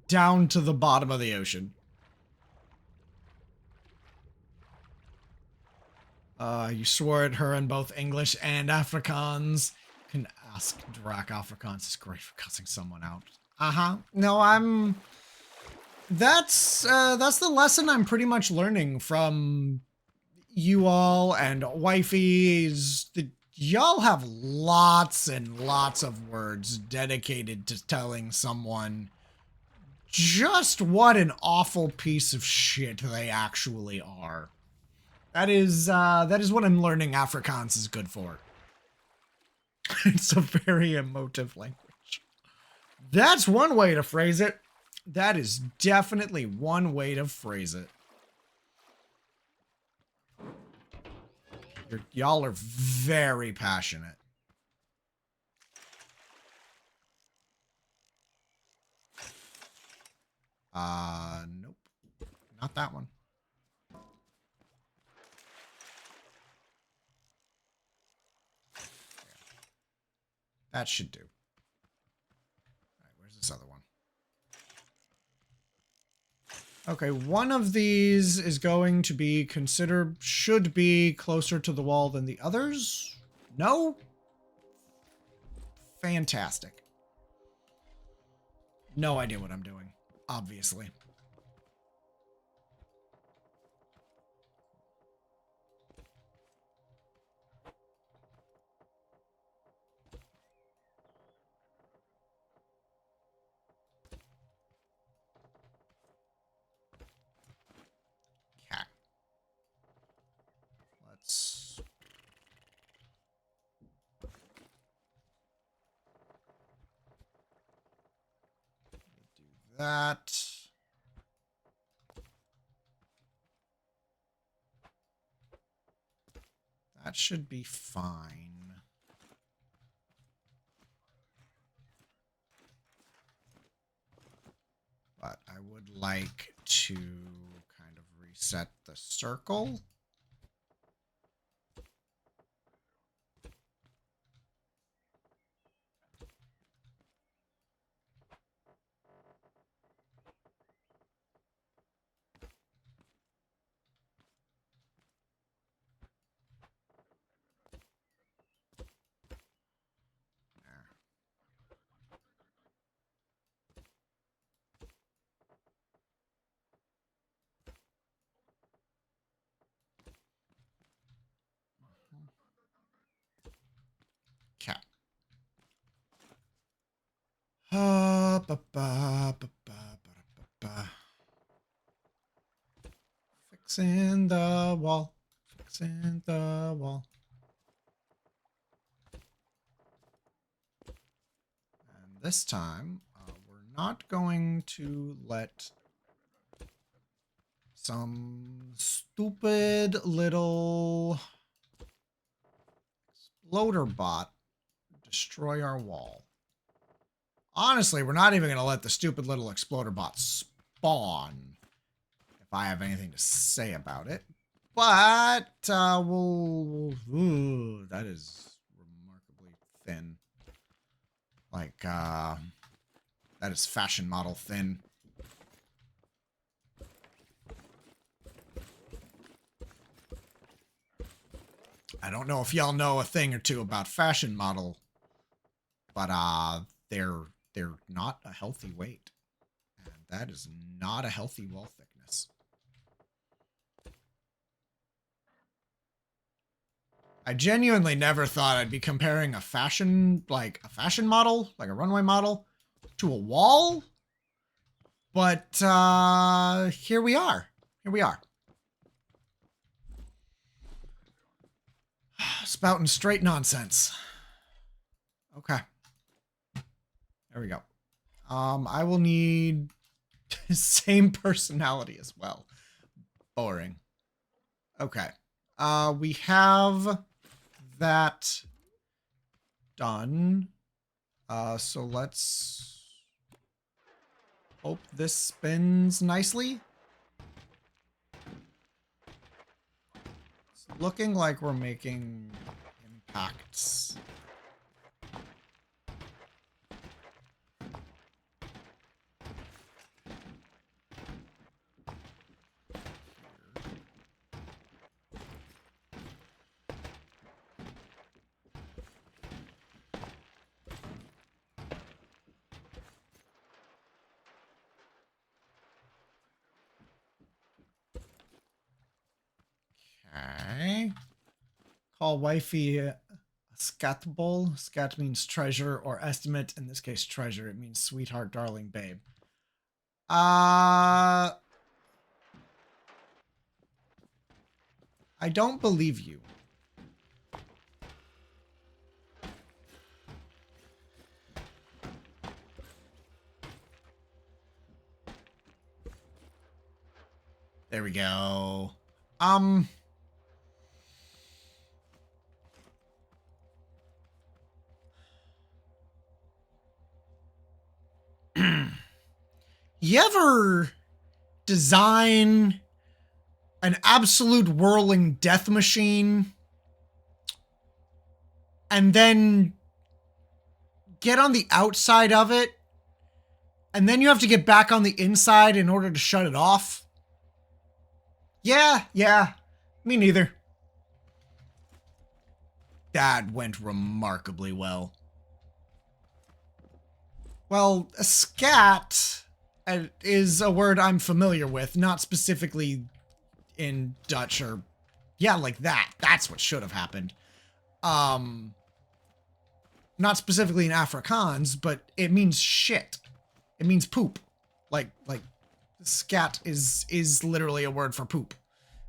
down to the bottom of the ocean. You swore at her in both English and Afrikaans. You can ask Drac. Afrikaans is great for cussing someone out. Uh-huh. No, that's the lesson I'm pretty much learning from you all and wifey is that y'all have lots and lots of words dedicated to telling someone just what an awful piece of shit they actually are. That is what I'm learning Afrikaans is good for. It's a very emotive language. That's one way to phrase it. That is definitely one way to phrase it. Y'all are very passionate. Nope. Not that one. That should do. All right, where's this other one? Okay, one of these is going to be considered, should be closer to the wall than the others. No? Fantastic. No idea what I'm doing, obviously. Cat. Let's... do that. That should be fine. But I would like to kind of reset the circle. Fixing the wall. Fixing the wall. And this time, we're not going to let some stupid little exploder bot destroy our wall. Honestly, we're not even going to let the stupid little exploder bot spawn, if I have anything to say about it. But ooh, that is remarkably thin. Like, that is fashion model thin. I don't know if y'all know a thing or two about fashion model, but they're not a healthy weight. And that is not a healthy wall thickness. I genuinely never thought I'd be comparing a fashion model, like a runway model, to a wall. But here we are. Here we are. Spouting straight nonsense. Okay. There we go. I will need same personality as well. Boring. Okay. We have that done. So let's hope this spins nicely. It's looking like we're making impacts. Okay. Call wifey a scatball. Scat means treasure or estimate. In this case, treasure. It means sweetheart, darling, babe. I don't believe you. There we go. You ever design an absolute whirling death machine and then get on the outside of it and then you have to get back on the inside in order to shut it off? Yeah, me neither. That went remarkably well. Well, a scat is a word I'm familiar with, not specifically in Dutch or... Yeah, like that. That's what should have happened. Not specifically in Afrikaans, but it means shit. It means poop. Like scat is literally a word for poop,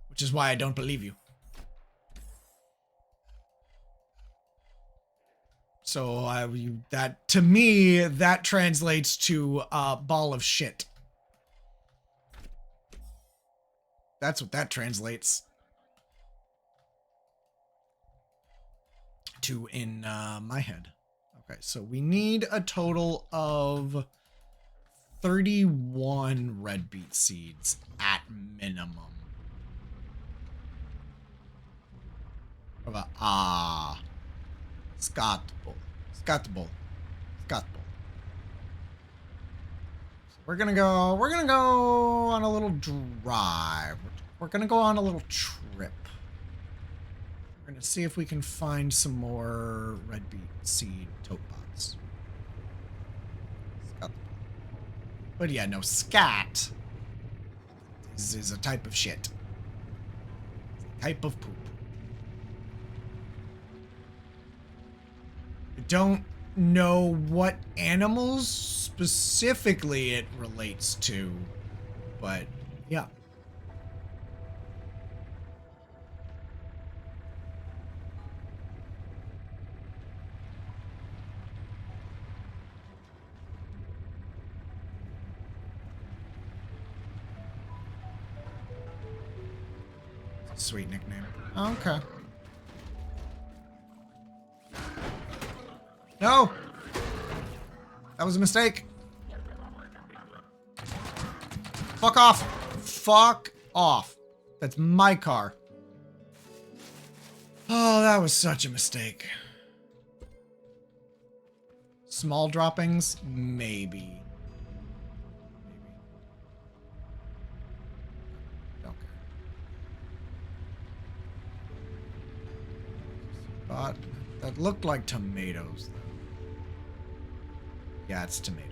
which is why I don't believe you. So that to me that translates to ball of shit. That's what that translates to in my head. Okay, so we need a total of 31 red beet seeds at minimum. Scottable. So we're gonna go on a little drive. We're gonna go on a little trip. We're gonna see if we can find some more red beet seed tote pots. But yeah, no, scat is a type of shit. It's a type of poop. I don't know what animals specifically it relates to, but yeah. Sweet nickname. Okay. No! That was a mistake. Fuck off. Fuck off. That's my car. Oh, that was such a mistake. Small droppings? Maybe. But that looked like tomatoes, though. Yeah, it's tomatoes.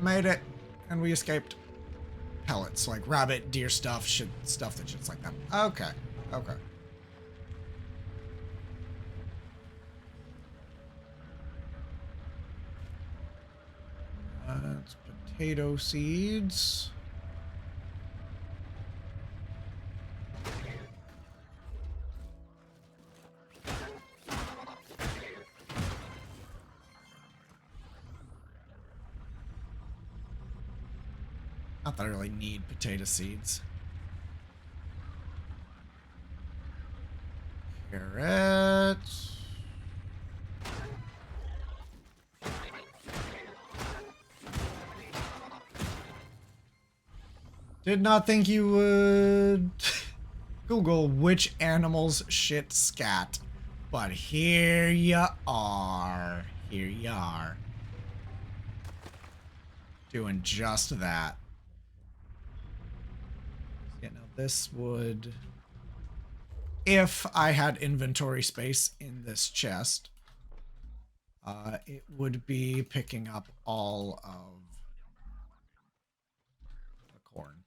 Made it. And we escaped. Pellets, like rabbit, deer stuff, stuff that shits like that. Okay. Okay. It's potato seeds. Not that I really need potato seeds. Carrots. Did not think you would Google which animals shit scat. But here you are. Here you are. Doing just that. Yeah, now this would... If I had inventory space in this chest, it would be picking up all of the corn.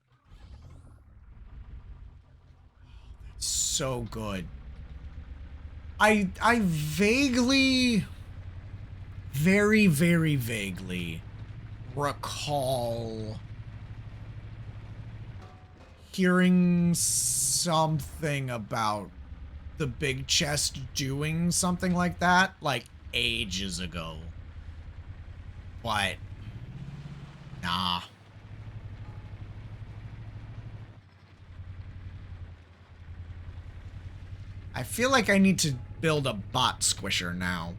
That's so good. I vaguely, very, very vaguely recall hearing something about the big chest doing something like that, like ages ago. But, nah. I feel like I need to build a bot squisher now.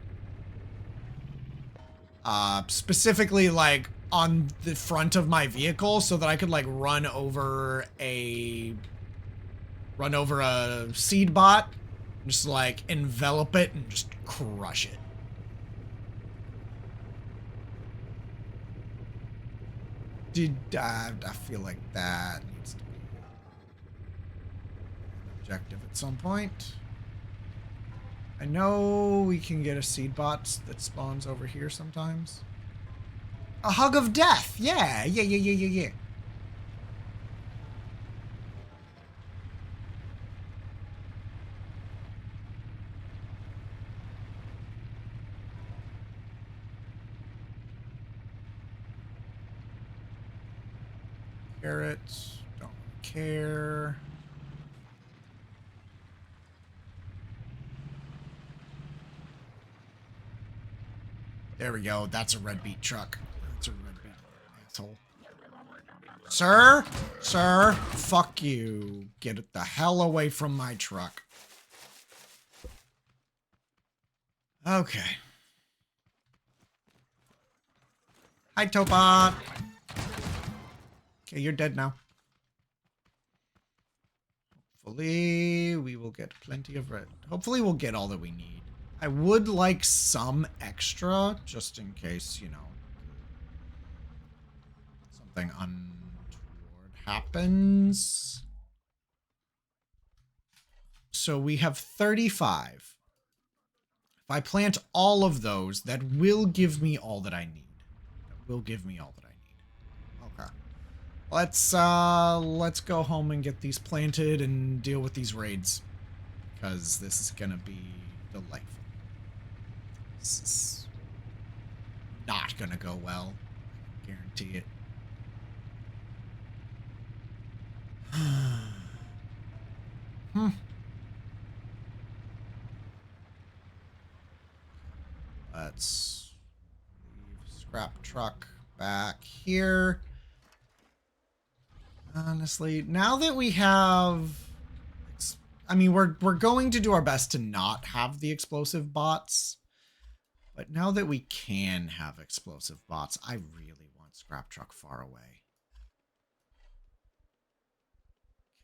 Specifically, like, on the front of my vehicle so that I could, like, run over a seed bot, just, like, envelop it and just crush it. I feel like that needs to be an objective at some point. I know we can get a seed bot that spawns over here sometimes. A hug of death. Yeah. Carrots. Don't care. There we go. That's a red beet truck. That's a red beet asshole. Sir? Sir? Fuck you. Get the hell away from my truck. Okay. Hi, Topot. Okay, you're dead now. Hopefully, we will get plenty of red. Hopefully, we'll get all that we need. I would like some extra, just in case, you know, something untoward happens. So we have 35. If I plant all of those, that will give me all that I need. That will give me all that I need. Okay. Let's go home and get these planted and deal with these raids. Because this is gonna be delightful. This is not gonna go well. I guarantee it. Let's leave scrap truck back here. Honestly, now that we have, I mean, we're going to do our best to not have the explosive bots, but now that we can have explosive bots, I really want scrap truck far away.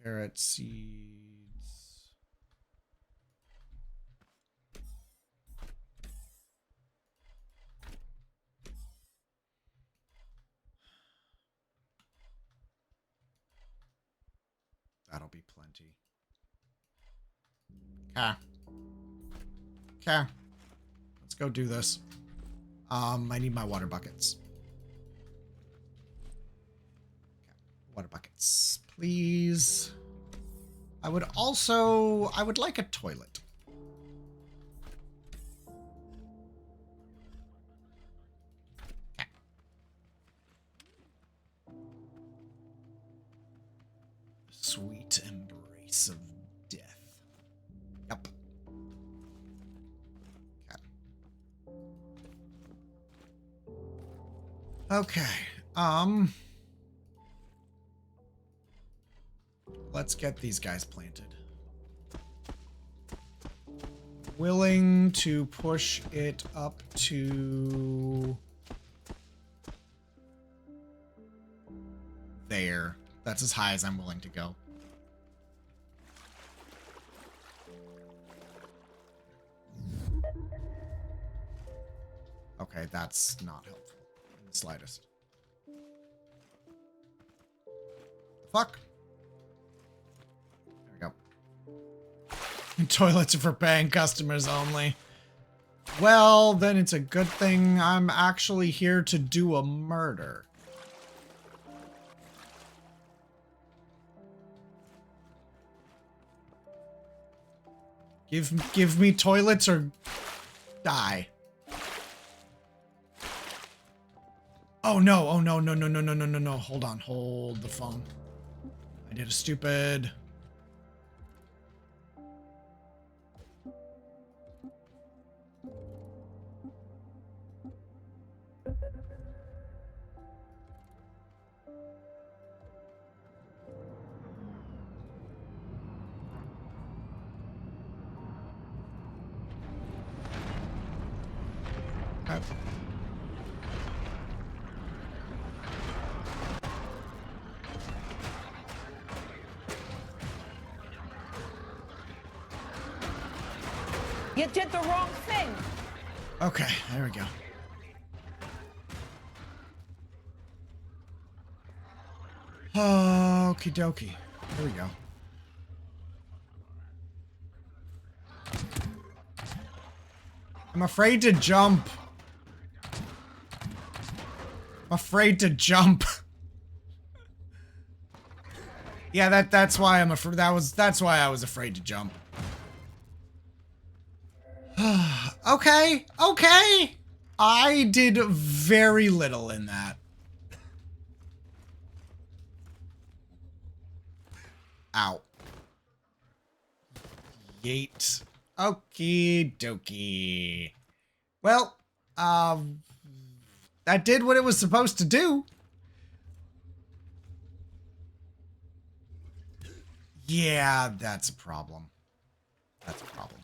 Carrot seeds. That'll be plenty. Okay. Okay. Let's go do this. I need my water buckets. Okay. Water buckets, please. I would like a toilet. Okay. Sweet embrace of death. Yep. Okay. Let's get these guys planted. Willing to push it up to there. That's as high as I'm willing to go. Okay, that's not helpful in the slightest. Fuck. There we go. Toilets are for paying customers only. Well, then it's a good thing I'm actually here to do a murder. Give me toilets or die. Oh no, oh no, no, no, no, no, no, no, no. Hold on, hold the phone. I did a stupid... Okay. You did the wrong thing. Okay, there we go. Okie dokie. There we go. I'm afraid to jump. I'm afraid to jump. Yeah, that's why I'm afraid. That's why I was afraid to jump. Okay, okay. I did very little in that. Ow. Yeet. Okie dokie. Well, that did what it was supposed to do. Yeah, that's a problem. That's a problem.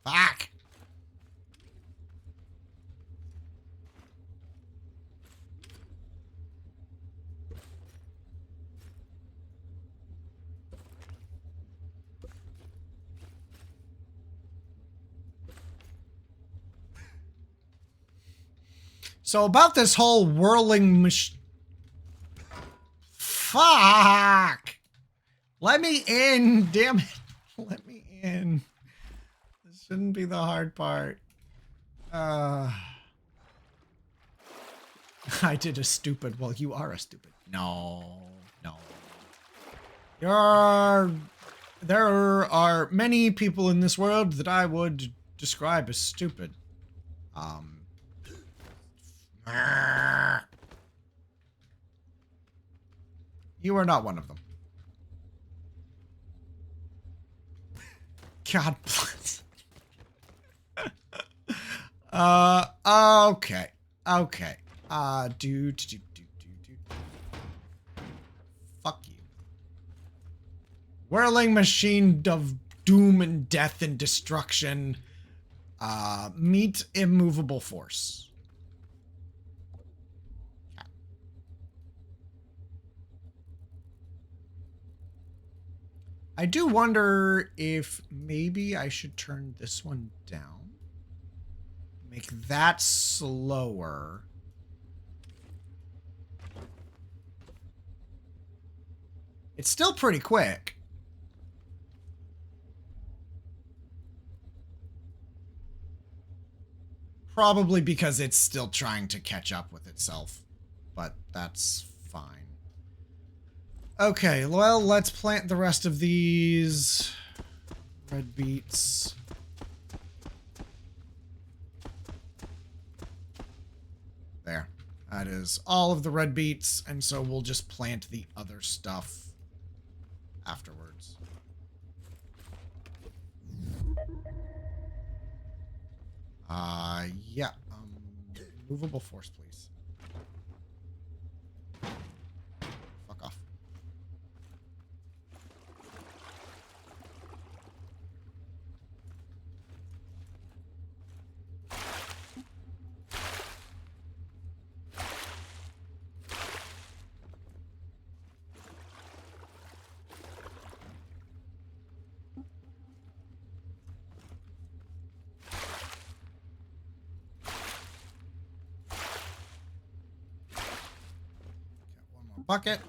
Fuck. So about this whole whirling fuck! Let me in, damn it. Let me in. This shouldn't be the hard part. I did a stupid. Well, you are a stupid. No. There are many people in this world that I would describe as stupid. You are not one of them. God bless. Okay. Fuck you. Whirling machine of doom and death and destruction. Meet immovable force. I do wonder if maybe I should turn this one down. Make that slower. It's still pretty quick. Probably because it's still trying to catch up with itself. But that's fine. Okay, well, let's plant the rest of these red beets. There. That is all of the red beets, and so we'll just plant the other stuff afterwards. Yeah. Movable force, please. Fuck off. Bucket.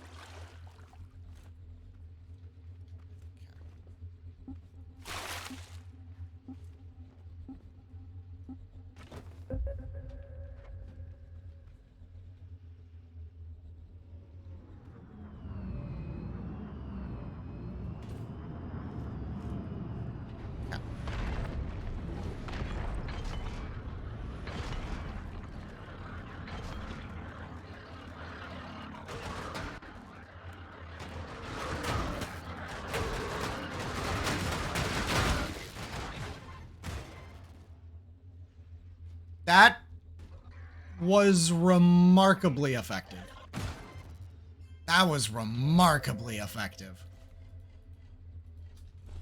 That was remarkably effective. That was remarkably effective.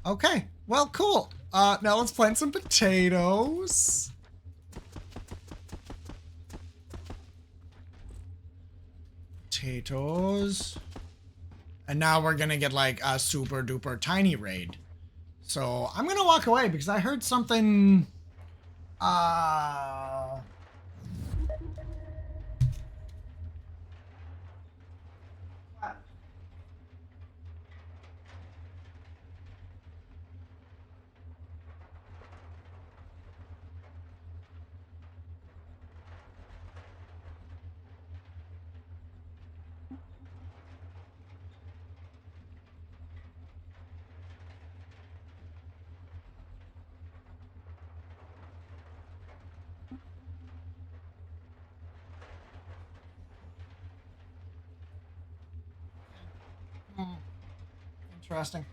Okay, well, cool. Now let's plant some potatoes. Potatoes. And now we're gonna get like a super duper tiny raid. So I'm gonna walk away because I heard something. Interesting.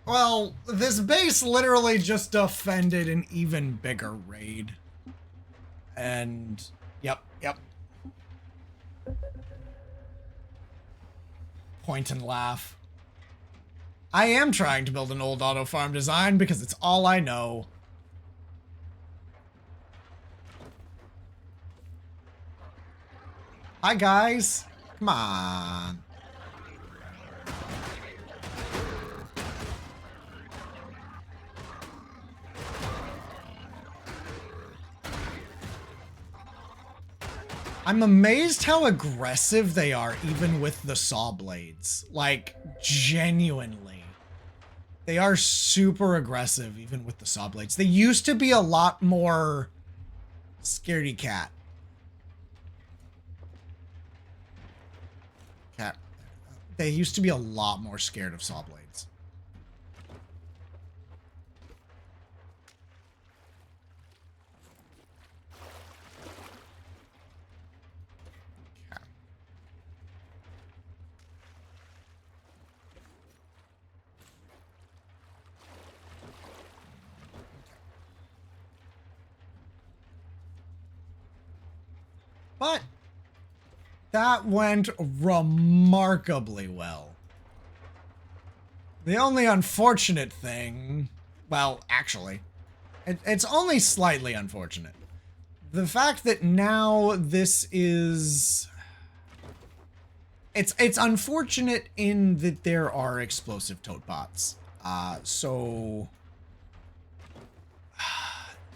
Well, this base literally just defended an even bigger raid. And, yep. Point and laugh. I am trying to build an old auto farm design because it's all I know. Hi, guys. Come on. I'm amazed how aggressive they are even with the saw blades. Like, genuinely. They are super aggressive even with the saw blades. They used to be a lot more scaredy cat. They used to be a lot more scared of saw blades. But that went remarkably well. The only unfortunate thing, well, actually, it's only slightly unfortunate. The fact that now this is... It's unfortunate in that there are explosive tote bots. So...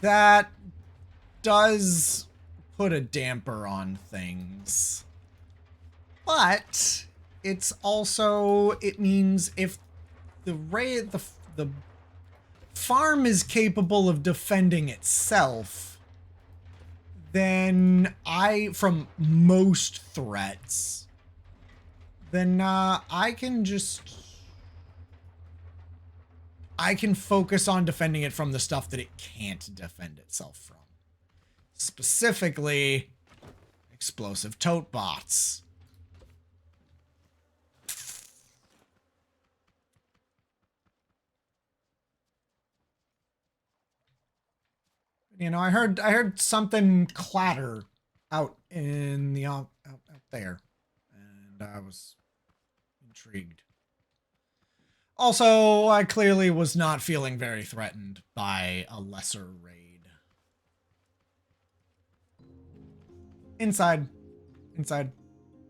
that does put a damper on things. But it's also, it means if the farm is capable of defending itself, then from most threats, then I can focus on defending it from the stuff that it can't defend itself from. Specifically, explosive tote bots. You know, I heard something clatter out in the out there, and I was intrigued. Also, I clearly was not feeling very threatened by a lesser raid. Inside.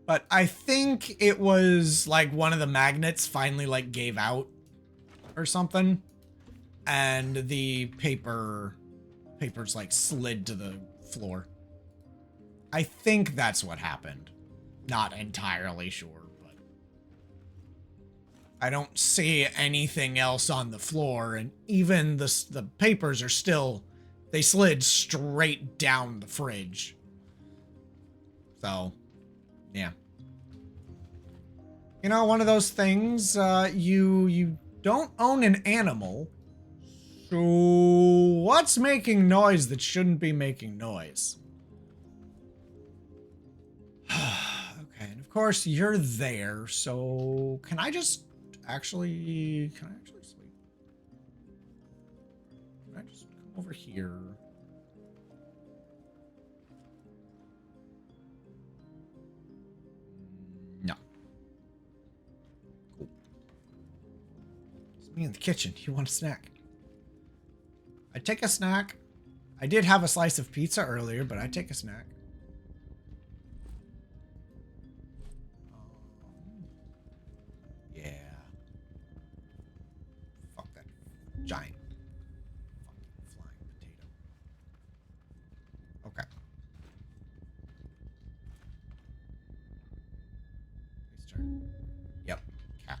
But I think it was like one of the magnets finally like gave out or something, and the papers like slid to the floor. I think that's what happened. Not entirely sure, but I don't see anything else on the floor, and even the papers are still, they slid straight down the fridge. So, yeah. You know, one of those things, you don't own an animal, so what's making noise that shouldn't be making noise? Okay, and of course you're there, so can I just actually sleep? Can I just come over here? No. Cool. It's me in the kitchen. You want a snack? I'd take a snack. I did have a slice of pizza earlier, but I'd take a snack. Yeah. Fuck that giant fucking flying potato. Okay. His turn. Yep. Cat.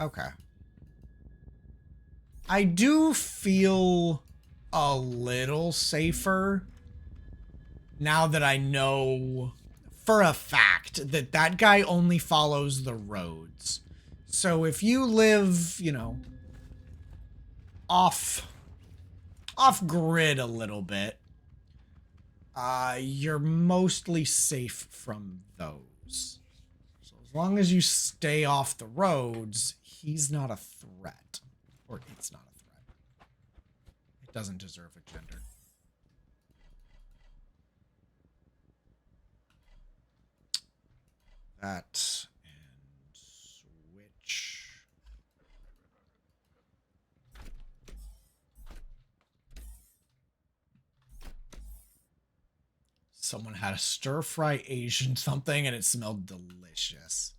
Okay. I do feel a little safer now that I know for a fact that that guy only follows the roads. So if you live, you know, off grid a little bit, you're mostly safe from those. So as long as you stay off the roads, he's not a threat. Or it's not a threat. It doesn't deserve a gender. That and switch. Someone had a stir-fry Asian something and it smelled delicious.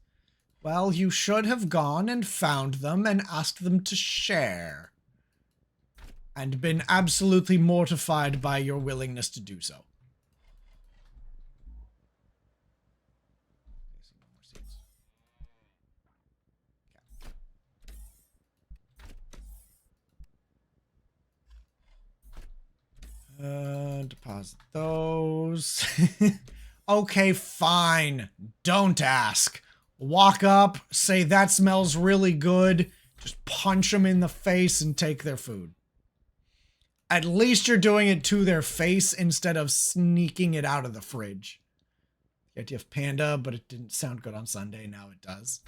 Well, you should have gone and found them and asked them to share. And been absolutely mortified by your willingness to do so. deposit those. Okay, fine. Don't ask. Walk up, say that smells really good. Just punch them in the face and take their food. At least you're doing it to their face instead of sneaking it out of the fridge. The idea of panda, but it didn't sound good on Sunday. Now it does.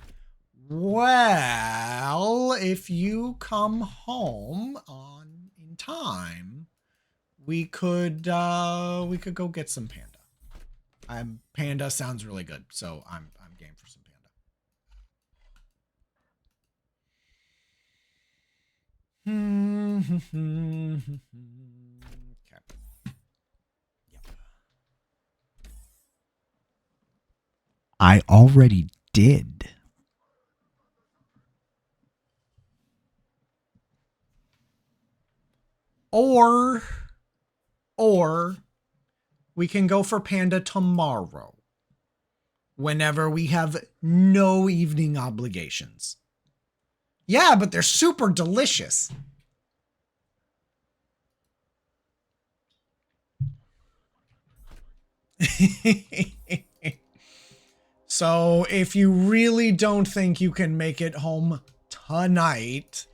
Well, if you come home in time, we could go get some panda. Panda sounds really good, so I'm game for some panda. Okay. Yep. I already did. Or we can go for panda tomorrow, whenever we have no evening obligations. Yeah, but they're super delicious. So if you really don't think you can make it home tonight,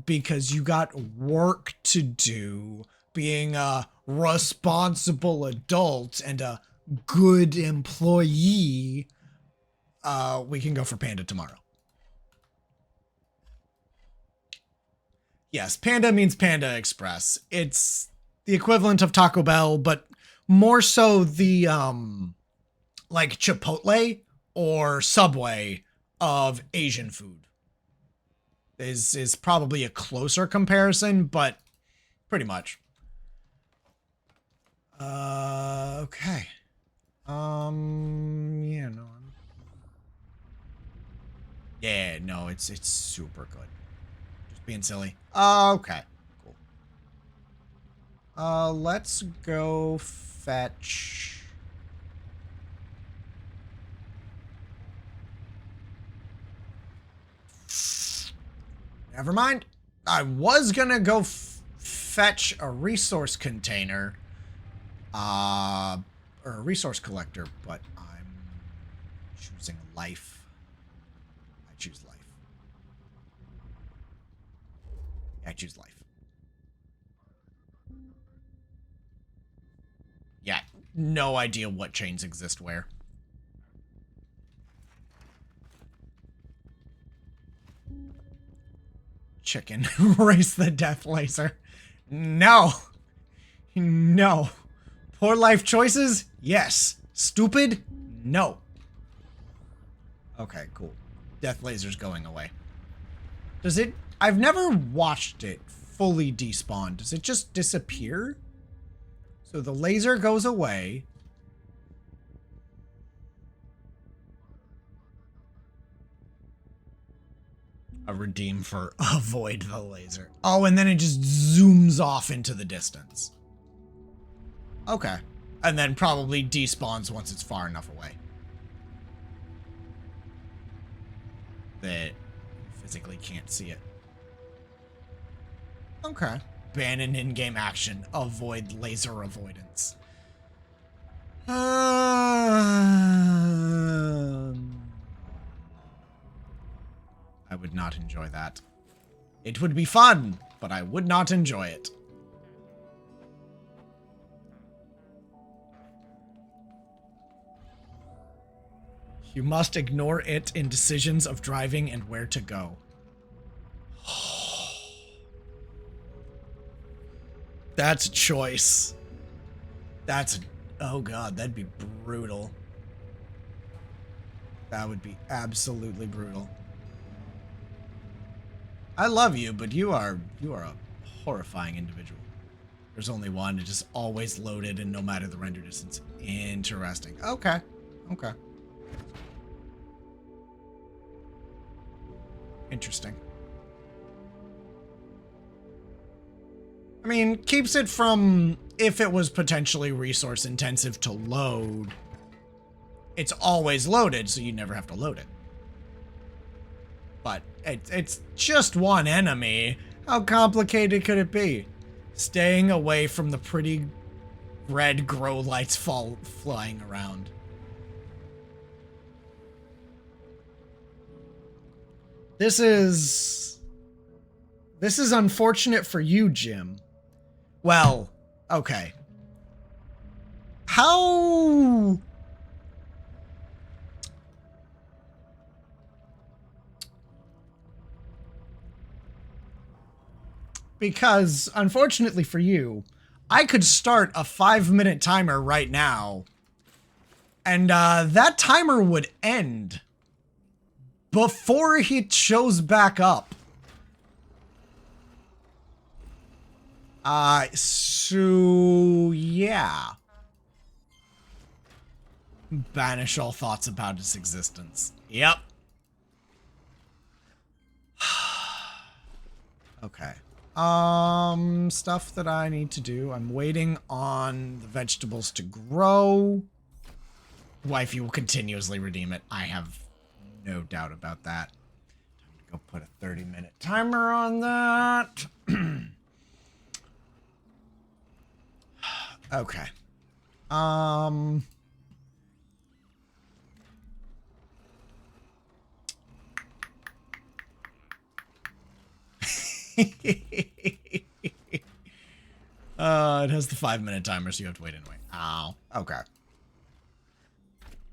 because you got work to do, being a responsible adult and a good employee, we can go for panda tomorrow. Yes, panda means Panda Express. It's the equivalent of Taco Bell, but more so the, like Chipotle or Subway of Asian food. Is probably a closer comparison, but pretty much. Okay. Yeah, no. Yeah, no, it's super good. Just being silly. Okay, cool. Let's go fetch. Never mind. I was gonna go fetch a resource container, or a resource collector, but I'm choosing life. I choose life. Yeah, I choose life. Yeah, no idea what chains exist where. Chicken. Race the death laser. No. No. Poor life choices? Yes. Stupid? No. Okay, cool. Death laser's going away. Does it... I've never watched it fully despawn. Does it just disappear? So the laser goes away. A redeem for avoid the laser. Oh, and then it just zooms off into the distance. Okay. And then probably despawns once it's far enough away. That you physically can't see it. Okay. Ban an in-game action. Avoid laser avoidance. I would not enjoy that. It would be fun, but I would not enjoy it. You must ignore it in decisions of driving and where to go. That's a choice. That's a... Oh god, that'd be brutal. That would be absolutely brutal. I love you, but you are a horrifying individual. There's only one. It is always loaded, and no matter the render distance. Interesting. Okay. Okay. Interesting. I mean, keeps it from, if it was potentially resource intensive to load, it's always loaded, so you never have to load it. But it's just one enemy. How complicated could it be? Staying away from the pretty red grow lights flying around. This is unfortunate for you, Jim. Well, okay. How... Because, unfortunately for you, I could start a 5-minute timer right now, and that timer would end before it shows back up. So, yeah. Banish all thoughts about its existence. Yep. Okay. Stuff that I need to do. I'm waiting on the vegetables to grow. Wifey will continuously redeem it. I have no doubt about that. Time to go put a 30-minute timer on that. Okay. It has the 5-minute timer, so you have to wait anyway. Ow. Okay.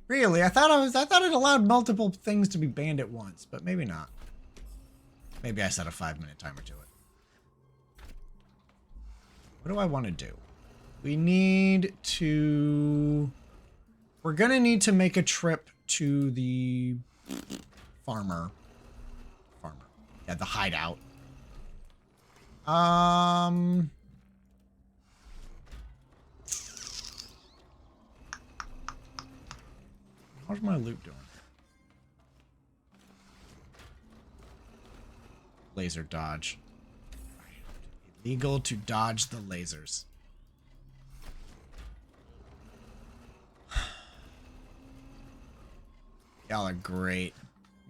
Really? I thought it allowed multiple things to be banned at once, but maybe not. Maybe I set a 5-minute timer to it. What do I want to do? We need to... We're gonna need to make a trip to the farmer. Yeah, the hideout. How's my loot doing? Laser dodge. Illegal to dodge the lasers. Y'all are great.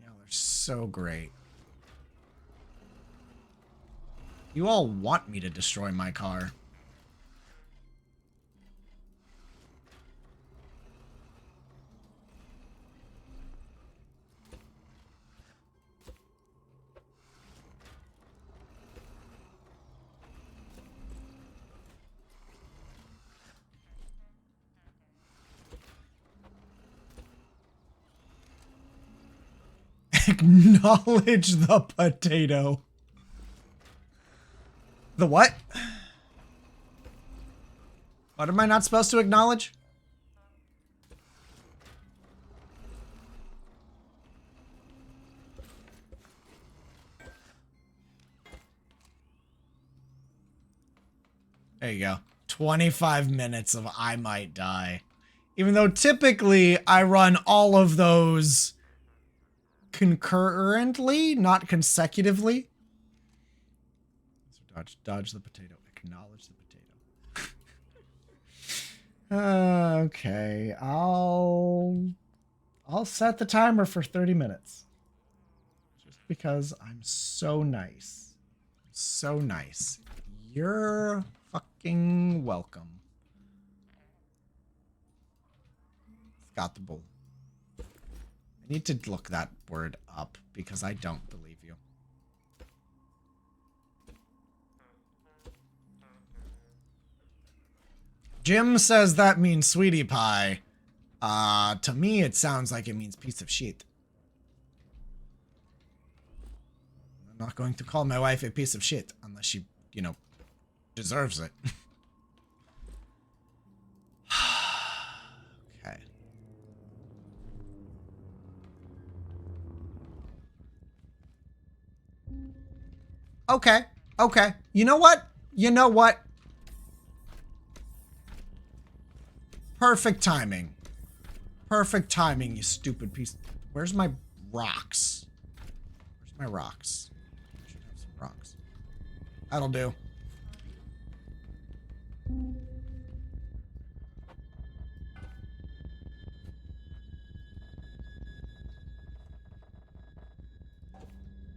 Y'all are so great. You all want me to destroy my car. Acknowledge the potato. The what? What am I not supposed to acknowledge? There you go. 25 minutes of I might die. Even though typically I run all of those concurrently, not consecutively. So dodge the potato. Acknowledge the potato. Okay, I'll set the timer for 30 minutes. Just because I'm so nice. So nice. You're fucking welcome. Got the bull. I need to look that word up because I don't believe you. Jim says that means sweetie pie. To me, it sounds like it means piece of shit. I'm not going to call my wife a piece of shit unless she, you know, deserves it. Okay. Okay. Okay. You know what? You know what? Perfect timing. Perfect timing, you stupid piece. Where's my rocks? Where's my rocks? I should have some rocks. That'll do.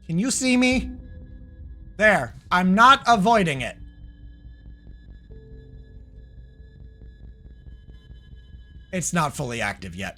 Can you see me? There. I'm not avoiding it. It's not fully active yet.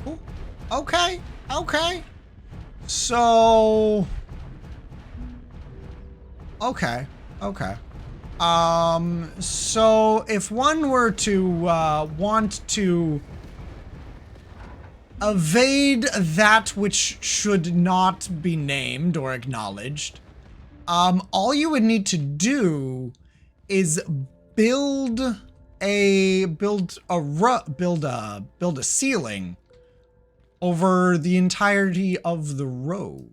Ooh, okay, okay. So, okay, okay. So if one were to want to evade that which should not be named or acknowledged, all you would need to do is build a ceiling over the entirety of the road.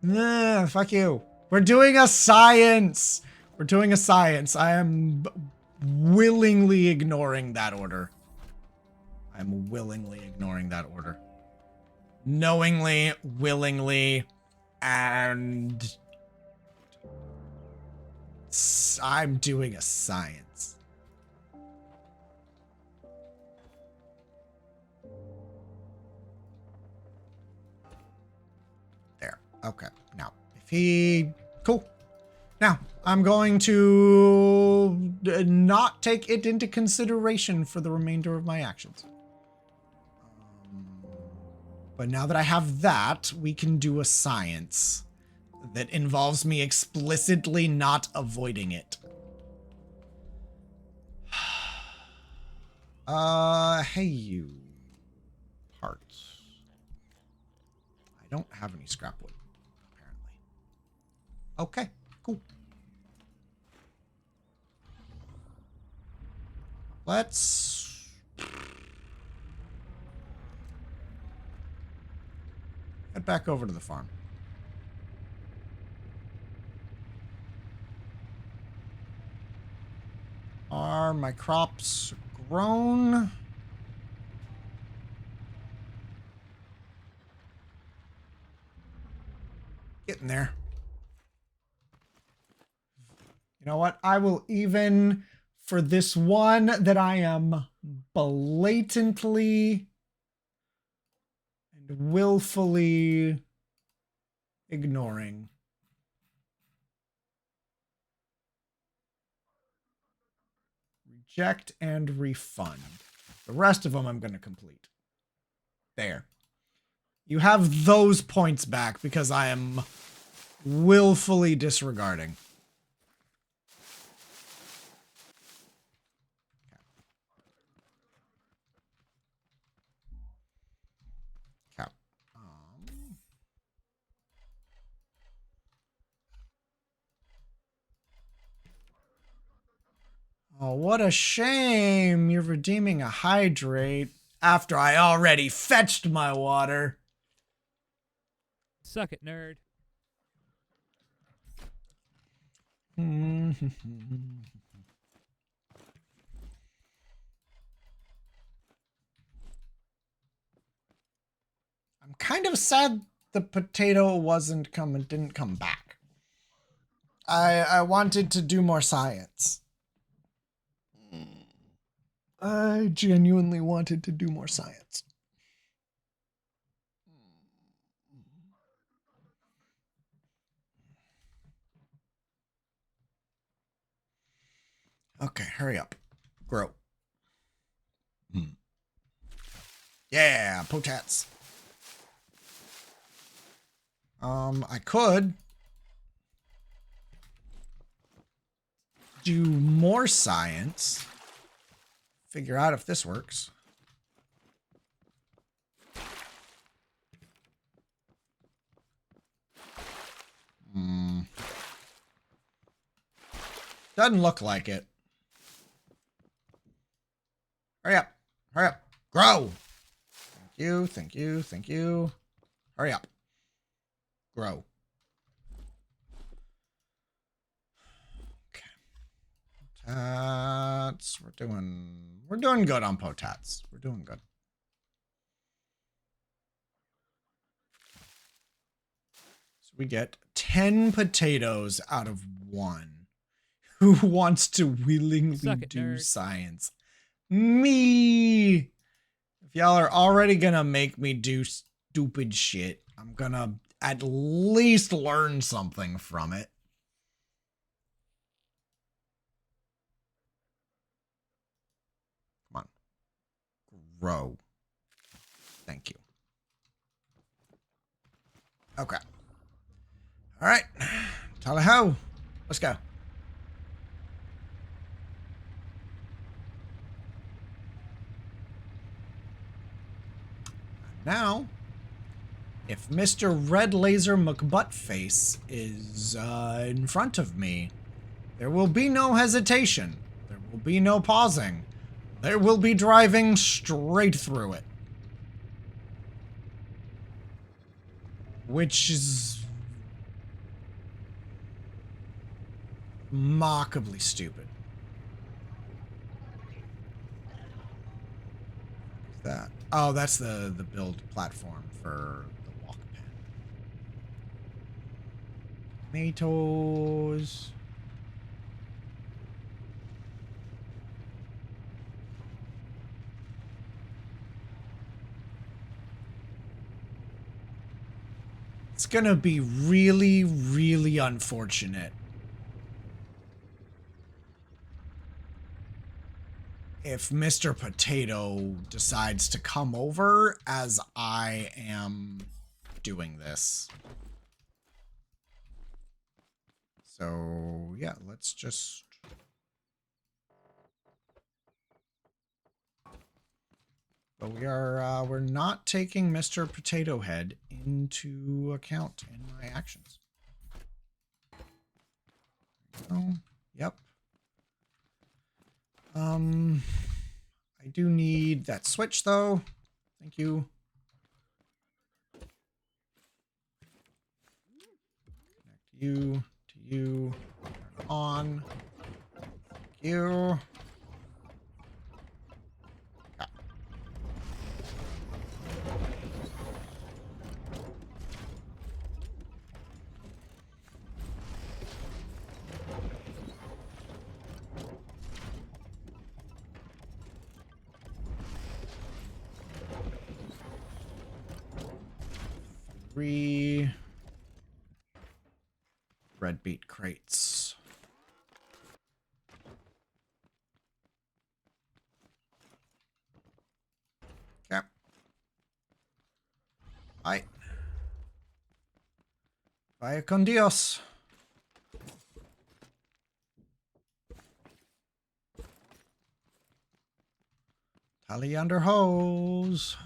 Nah, fuck you. We're doing a science. We're doing a science. I am willingly ignoring that order. I'm willingly ignoring that order. Knowingly, willingly, and I'm doing a science. There. Okay. Now, if he... Cool. Now, I'm going to not take it into consideration for the remainder of my actions. But now that I have that, we can do a science that involves me explicitly not avoiding it. Hey you. Parts. I don't have any scrap wood, apparently. Okay, cool. Let's... head back over to the farm. Are my crops grown? Getting there. You know what? I will even, for this one that I am blatantly and willfully ignoring. Reject and refund. The rest of them I'm going to complete. There. You have those points back because I am willfully disregarding. Okay. Oh, what a shame. You're redeeming a hydrate after I already fetched my water. Suck it, nerd. I'm kind of sad the potato didn't come back. I wanted to do more science. I genuinely wanted to do more science. Okay, hurry up. Grow. Yeah, potats. I could do more science. Figure out if this works. Doesn't look like it. Hurry up. Hurry up. Grow. Thank you. Thank you. Thank you. Hurry up. Grow. We're doing good on potats. We're doing good. So we get 10 potatoes out of 1. Who wants to willingly do nerd. science? Me. If y'all are already gonna make me do stupid shit, I'm gonna at least learn something from it. Come on. Grow. Thank you. Okay. All right. Tally-ho. Let's go. Now, if Mr. Red Laser McButtface is in front of me, there will be no hesitation. There will be no pausing. There will be driving straight through it. Which is remarkably stupid. That. Oh, that's the build platform for the walk pen. Tomatoes. It's gonna be really, really unfortunate if Mr. Potato decides to come over as I am doing this. So, yeah, let's just... But we're not taking Mr. Potato Head into account in my actions. Oh, yep. I do need that switch though. Thank you. Connect you to you. Turn on. Thank you. Three red beet crates. Okay. Bye. Vaya con Dios. Tally under hose.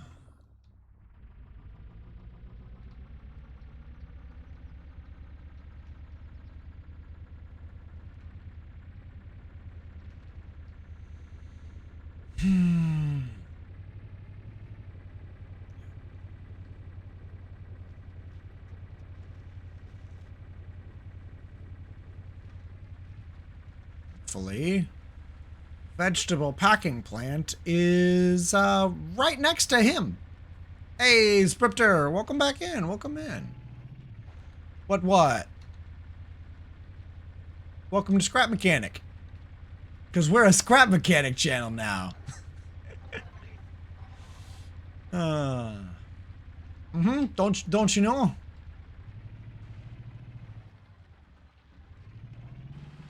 Hopefully, vegetable packing plant is right next to him. Hey, Spripter, welcome back in. Welcome in. What? Welcome to Scrap Mechanic. Because we're a Scrap Mechanic channel now. Don't you know?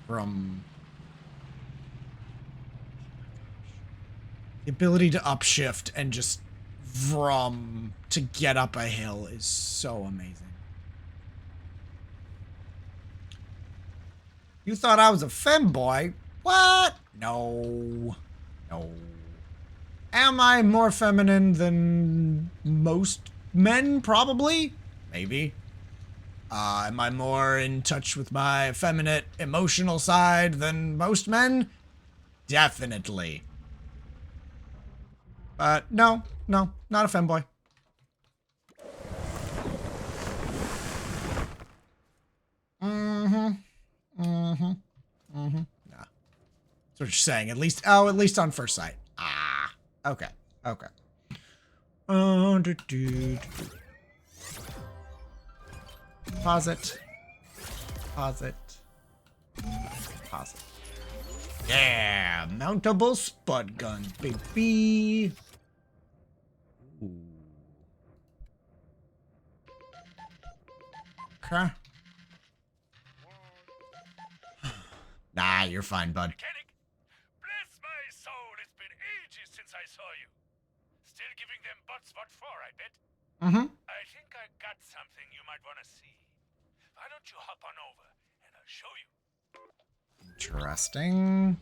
From the ability to upshift and just vroom to get up a hill is so amazing. You thought I was a femboy? What? No. No. Am I more feminine than most men? Probably. Maybe. Am I more in touch with my effeminate emotional side than most men? Definitely. But no, not a femboy. Nah. what you're saying. At least on first sight. Ah, okay, okay. Pause it. Pause it. Pause it. Yeah, mountable spud gun, baby. Ooh. Okay. Nah, you're fine, bud. Mechanic, bless my soul, it's been ages since I saw you. Still giving them butts what for, I bet. Mm-hmm. I think I got something you might want to see. Why don't you hop on over, and I'll show you. Interesting.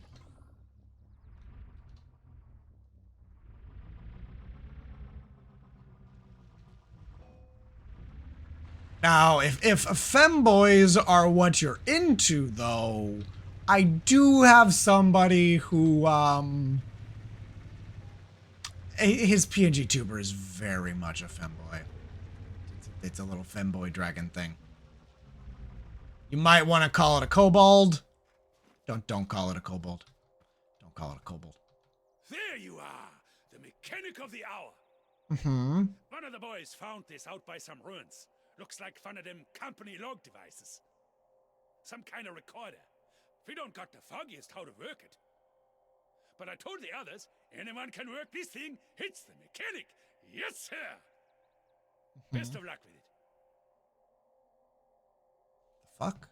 Now, if femboys are what you're into, though, I do have somebody who, his PNG tuber is very much a femboy. It's a little femboy dragon thing. You might want to call it a kobold. Don't call it a kobold. Don't call it a kobold. There you are, the mechanic of the hour. Mm-hmm. One of the boys found this out by some ruins. Looks like one of them company log devices. Some kind of recorder. We don't got the foggiest how to work it. But I told the others, anyone can work this thing, it's the mechanic. Yes, sir. Best of luck with it. The fuck?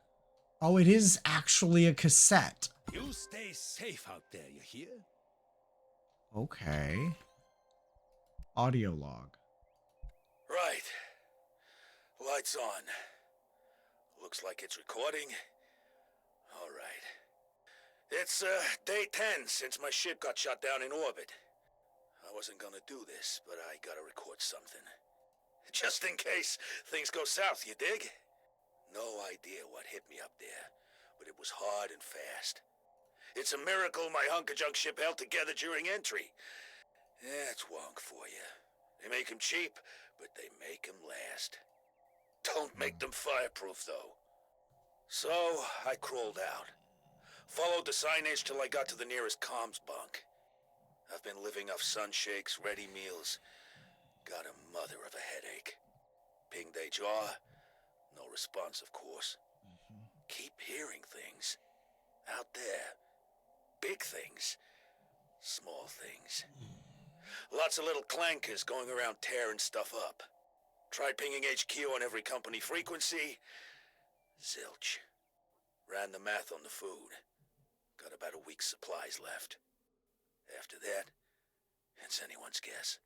Oh, it is actually a cassette. You stay safe out there, you hear? Okay. Audio log. Right. Lights on. Looks like it's recording. All right. It's day 10 since my ship got shot down in orbit. I wasn't gonna do this, but I gotta record something. Just in case things go south, you dig? No idea what hit me up there, but it was hard and fast. It's a miracle my hunk-a-junk ship held together during entry. That's wonk for you. They make 'em cheap, but they make 'em last. Don't make them fireproof, though. So, I crawled out. Followed the signage till I got to the nearest comms bunk. I've been living off sun shakes, ready meals. Got a mother of a headache. Pinged HR. No response, of course. Keep hearing things. Out there. Big things. Small things. Lots of little clankers going around tearing stuff up. Tried pinging HQ on every company frequency. Zilch. Ran the math on the food. Got about a week's supplies left. After that, it's anyone's guess.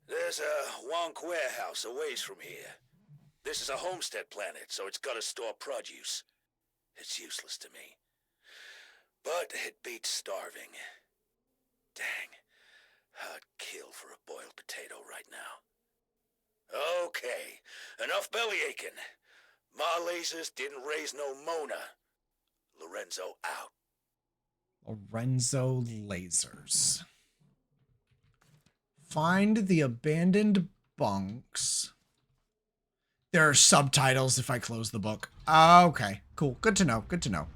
There's a wonk warehouse a ways from here. This is a homestead planet, so it's gotta store produce. It's useless to me. But it beats starving. Dang. I'd kill for a boiled potato right now. Okay, enough belly aching. Ma lasers didn't raise no Mona. Lorenzo out. Lorenzo lasers. Find the abandoned bunks. There are subtitles if I close the book. Okay, cool. Good to know. Good to know.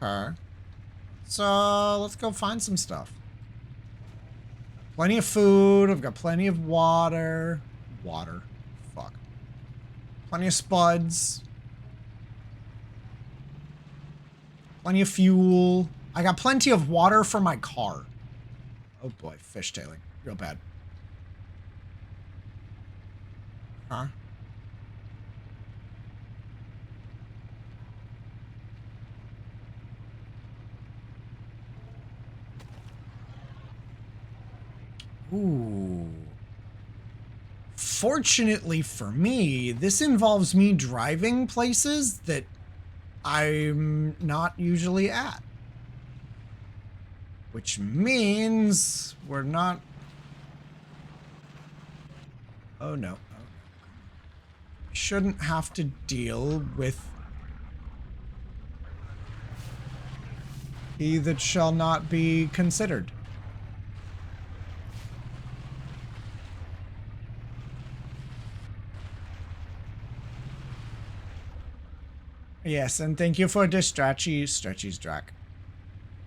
Okay. So let's go find some stuff. Plenty of food. I've got plenty of water. Water. Fuck. Plenty of spuds. Plenty of fuel. I got plenty of water for my car. Oh boy, fishtailing. Real bad. Huh? Ooh. Fortunately for me, this involves me driving places that I'm not usually at. Which means we're not... Oh no. Shouldn't have to deal with he that shall not be considered. Yes, and thank you for the stretchies, Drac.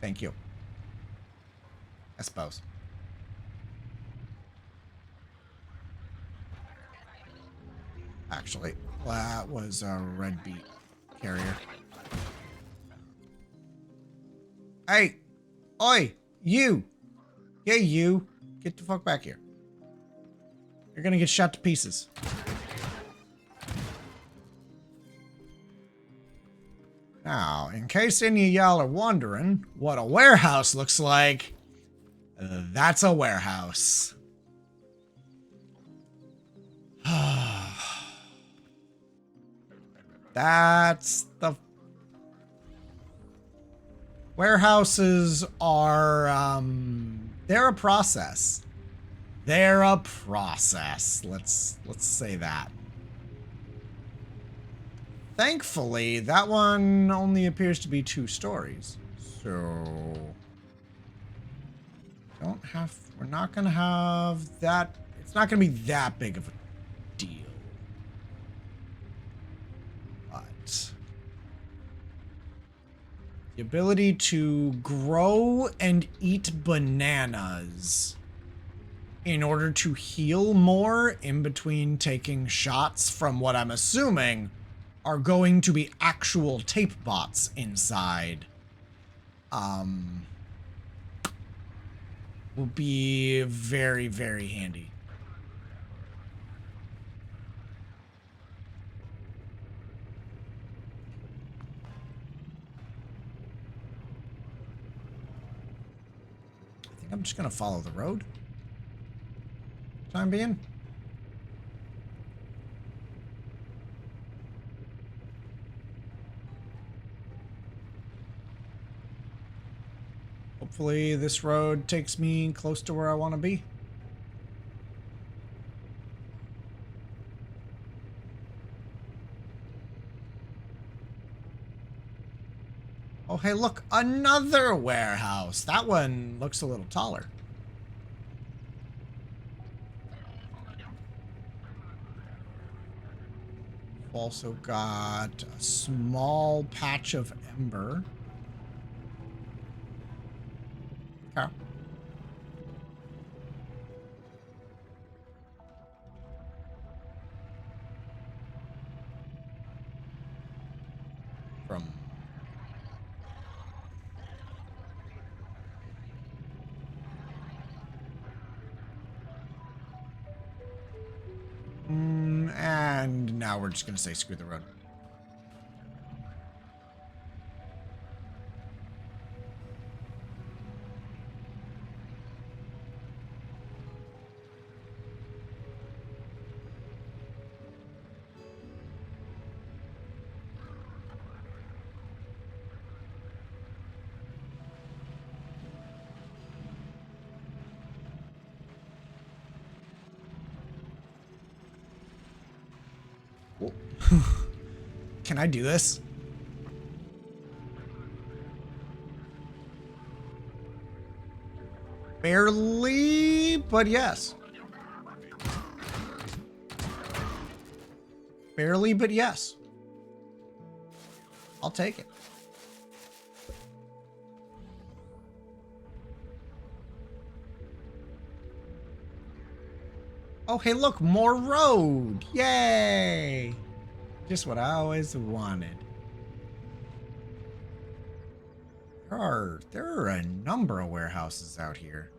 Thank you. I suppose. Actually, that was a red beet carrier. Hey! Oi! You! Yeah, you! Get the fuck back here. You're gonna get shot to pieces. Now, in case any of y'all are wondering what a warehouse looks like, that's a warehouse. That's the... Warehouses are, they're a process. They're a process. Let's say that. Thankfully, that one only appears to be 2 stories. So... we're not gonna have that... It's not gonna be that big of a deal. But... the ability to grow and eat bananas in order to heal more in between taking shots from what I'm assuming are going to be actual tape bots inside. Will be very, very handy. I think I'm just gonna follow the road. Time being. Hopefully this road takes me close to where I want to be. Oh, hey, look, another warehouse. That one looks a little taller. Also got a small patch of ember. Okay. From... and now we're just gonna say screw the road. Can I do this? Barely, but yes. Barely, but yes. I'll take it. Oh, hey, look, more road. Yay. Just what I always wanted. There are a number of warehouses out here.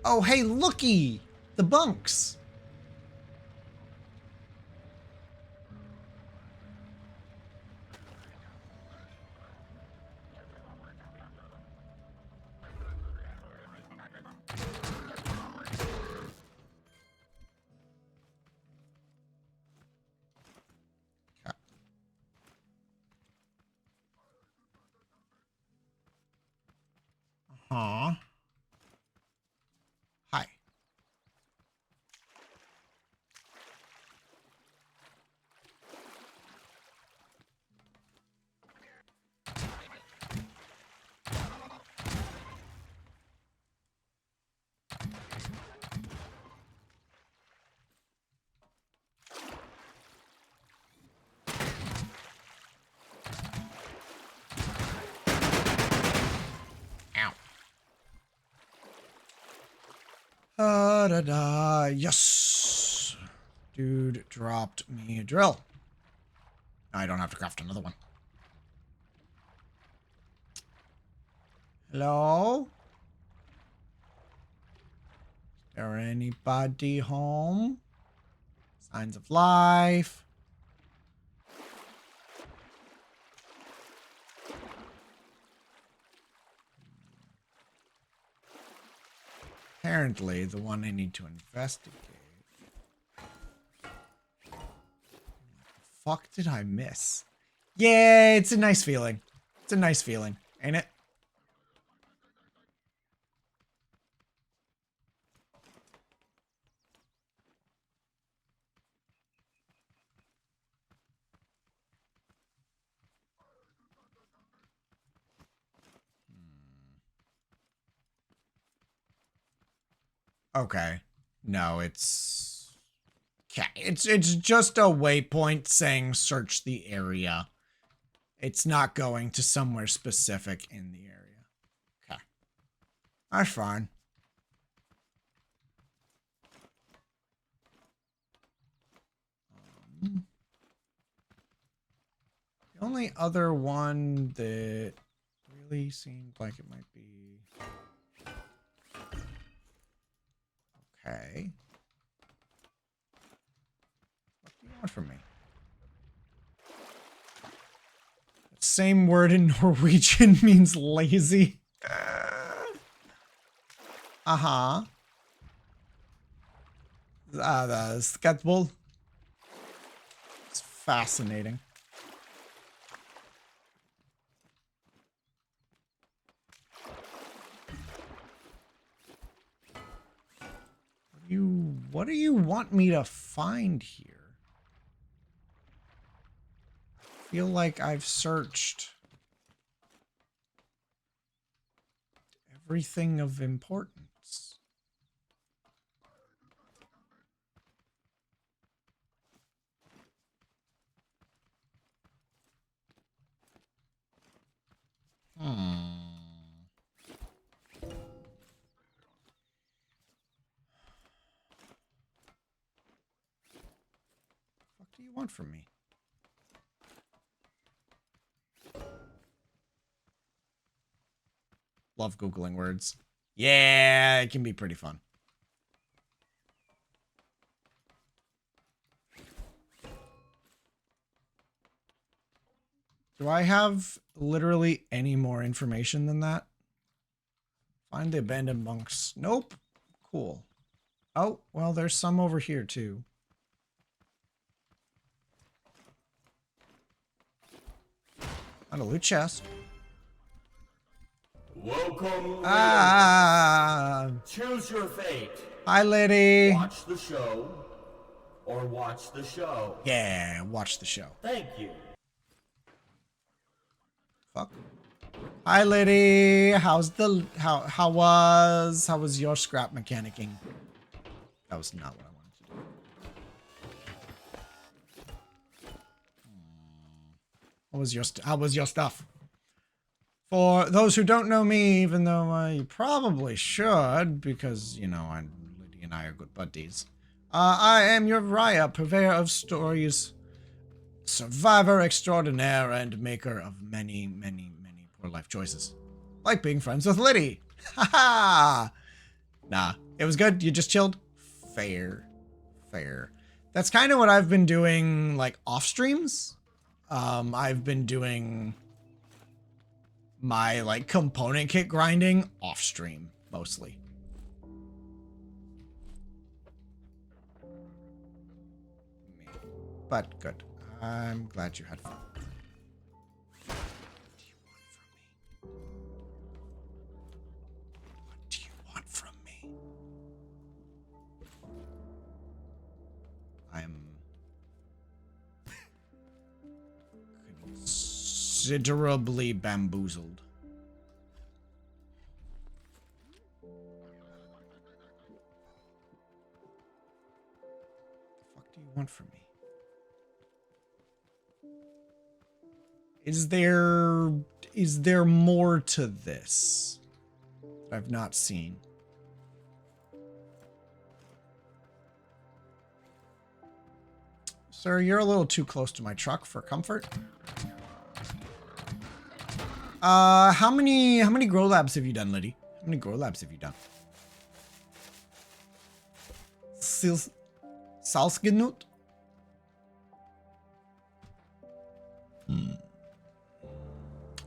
Oh, hey, looky! The bunks! Aw. Hi. Da da da. Yes. Dude dropped me a drill. I don't have to craft another one. Hello? Is there anybody home? Signs of life. Apparently, the one I need to investigate. What the fuck did I miss? Yeah, it's a nice feeling. It's a nice feeling, ain't it? Okay. No, it's... Okay, it's just a waypoint saying search the area. It's not going to somewhere specific in the area. Okay. That's fine. The only other one that really seemed like it might be... Okay. What do you want from me? Same word in Norwegian means lazy. Uh-huh. The skateboard. It's fascinating. What do you want me to find here? I feel like I've searched everything of importance. What do you want from me? Love Googling words. Yeah, it can be pretty fun. Do I have literally any more information than that? Find the abandoned monks. Nope. Cool. Oh, well, there's some over here, too. On a loot chest. Welcome. Choose your fate. Hi, Liddy. Watch the show or watch the show. Yeah, watch the show. Thank you. Fuck. Hi, Liddy. How was your scrap mechanicking? That was not what I wanted to do. How was your stuff? For those who don't know me, even though you probably should, because, you know, Liddy and I are good buddies. I am your Raya, purveyor of stories, survivor extraordinaire, and maker of many, many, many poor life choices. Like being friends with Liddy. Haha! Nah, it was good. You just chilled? Fair. Fair. That's kind of what I've been doing, like, off streams. I've been doing my, like, component kit grinding off stream, mostly. But good. I'm glad you had fun. What do you want from me? I'm considerably bamboozled. What the fuck do you want from me? Is there more to this that I've not seen? Sir, you're a little too close to my truck for comfort. How many grow labs have you done, Liddy? How many grow labs have you done? Salsgenut?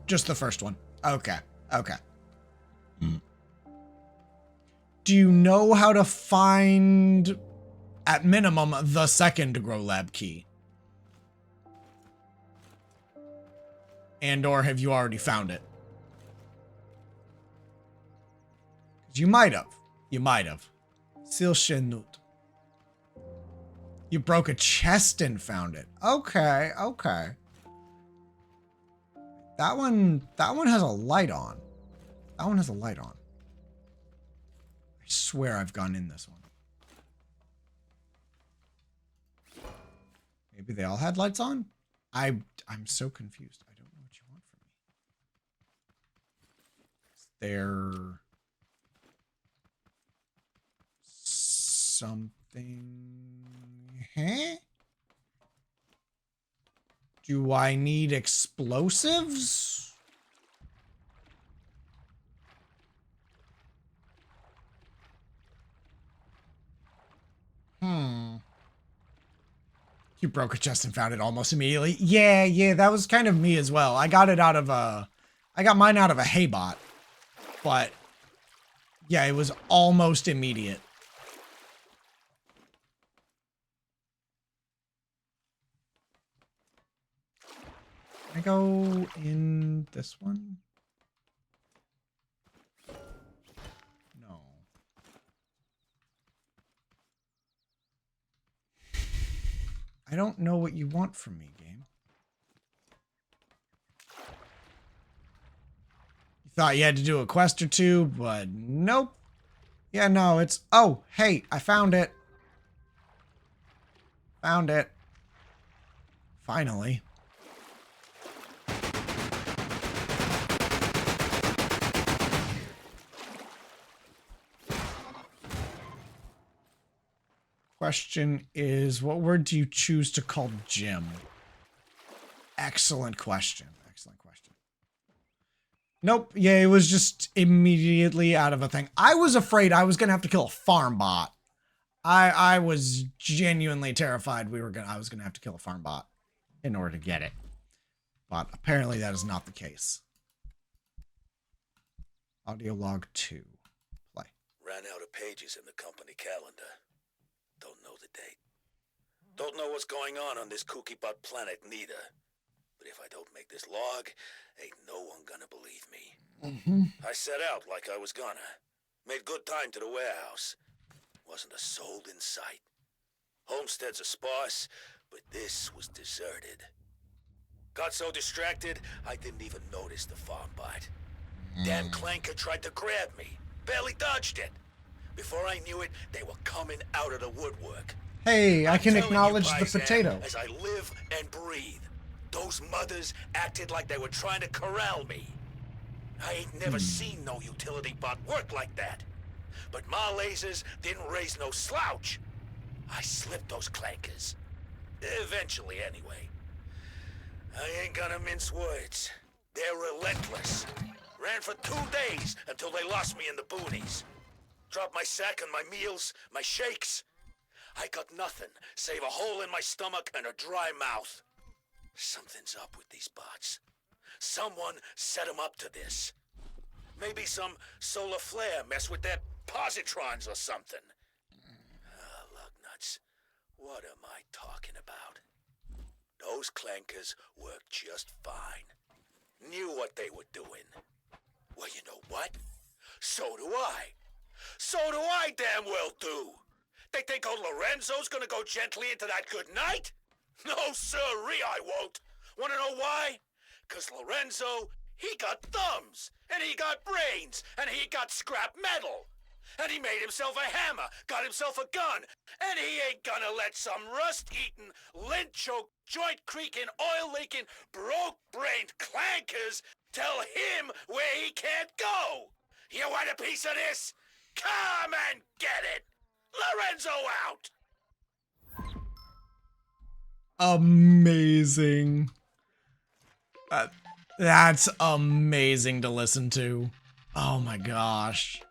Just the first one. Okay. Okay. Do you know how to find, at minimum, the second grow lab key? And or have you already found it? 'Cause you might have. You might have. Silshenut. You broke a chest and found it. Okay, okay. That one has a light on. That one has a light on. I swear I've gone in this one. Maybe they all had lights on? I'm so confused. I don't know what you want from me. Is there something? Huh? Do I need explosives? You broke a chest and found it almost immediately. Yeah, that was kind of me as well. I got it out of I got mine out of a haybot. But yeah, it was almost immediate. Can I go in this one? No. I don't know what you want from me, game. You thought you had to do a quest or two, but nope. Yeah, no, it's... Oh, hey, I found it. Found it. Finally. Question is, what word do you choose to call Jim? Excellent question. Excellent question. Nope. Yeah, it was just immediately out of a thing. I was afraid I was going to have to kill a farm bot. I was genuinely terrified I was going to have to kill a farm bot in order to get it. But apparently that is not the case. Audio log 2. Play. Ran out of pages in the company calendar. Don't know the date. Don't know what's going on this kooky butt planet neither. But if I don't make this log, ain't no one gonna believe me. I set out like I was gonna. Made good time to the warehouse. Wasn't a soul in sight. Homesteads are sparse, but this was deserted. Got so distracted, I didn't even notice the farm bite. Damn clanker tried to grab me. Barely dodged it. Before I knew it, they were coming out of the woodwork. Hey, I can I'm telling acknowledge you, the Paisan, potato. As I live and breathe, those mothers acted like they were trying to corral me. I ain't never seen no utility bot work like that. But my lasers didn't raise no slouch. I slipped those clankers. Eventually, anyway. I ain't gonna mince words. They're relentless. Ran for 2 days until they lost me in the boonies. Dropped my sack and my meals, my shakes. I got nothing, save a hole in my stomach and a dry mouth. Something's up with these bots. Someone set them up to this. Maybe some solar flare mess with their positrons or something. Lug nuts. What am I talking about? Those clankers worked just fine. Knew what they were doing. Well, you know what? So do I. So do I damn well do. They think old Lorenzo's gonna go gently into that good night? No, sirree, I won't. Wanna know why? 'Cause Lorenzo, he got thumbs, and he got brains, and he got scrap metal. And he made himself a hammer, got himself a gun, and he ain't gonna let some rust-eating, lint-choked, joint-creaking, oil-leaking, broke-brained clankers tell him where he can't go. You want a piece of this? Come and get it! Lorenzo out! Amazing. That's amazing to listen to. Oh my gosh.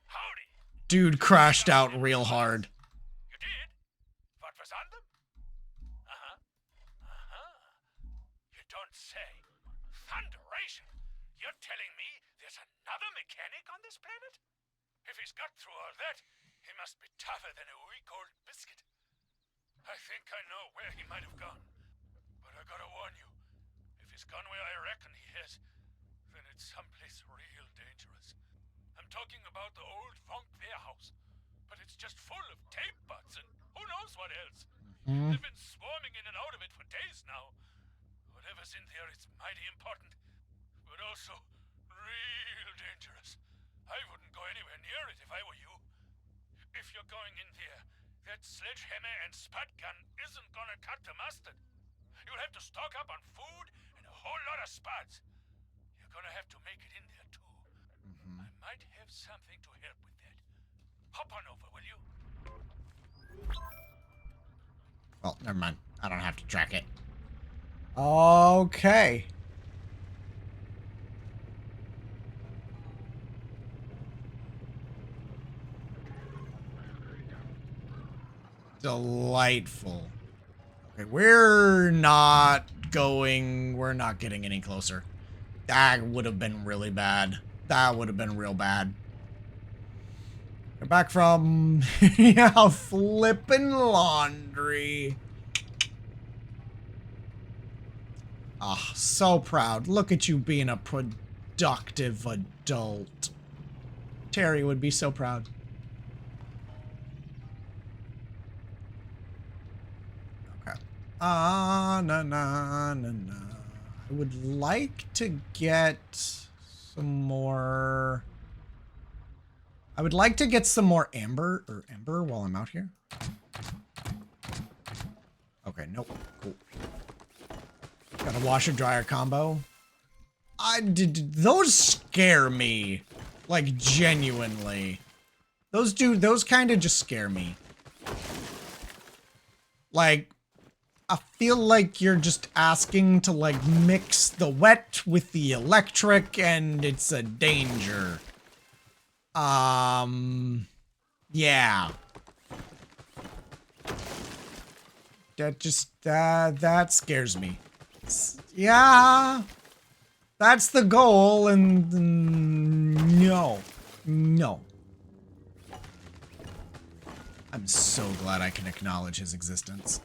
Howdy. Dude crashed out real hard. You did? What was on them? Uh-huh. Uh-huh. You don't say. Thunderation! You're telling me there's another mechanic on this planet? If he's got through all that, he must be tougher than a week-old biscuit. I think I know where he might have gone. But I gotta warn you, if he's gone where I reckon he is, then it's someplace real dangerous. I'm talking about the old funk warehouse, but it's just full of tape butts and who knows what else. They've been swarming in and out of it for days now. Whatever's in there is mighty important, but also real dangerous. I wouldn't go anywhere near it if I were you. If you're going in there, that sledgehammer and spud gun isn't gonna cut the mustard. You'll have to stock up on food and a whole lot of spuds. You're gonna have to make it in there too. I might have something to help with that. Hop on over, will you? Well, never mind. I don't have to track it. Okay. Delightful. Okay, we're not getting any closer. That would have been really bad. That would have been real bad. We're back from, yeah, flippin' laundry. Ah, so proud. Look at you being a productive adult. Terry would be so proud. Na na na na. I would like to get some more. I would like to get some more amber while I'm out here. Okay, nope. Cool. Got a washer dryer combo. Those scare me. Like genuinely. Those kind of just scare me. Like, I feel like you're just asking to, like, mix the wet with the electric, and it's a danger. Yeah. That scares me. Yeah. That's the goal, and no. No. I'm so glad I can acknowledge his existence.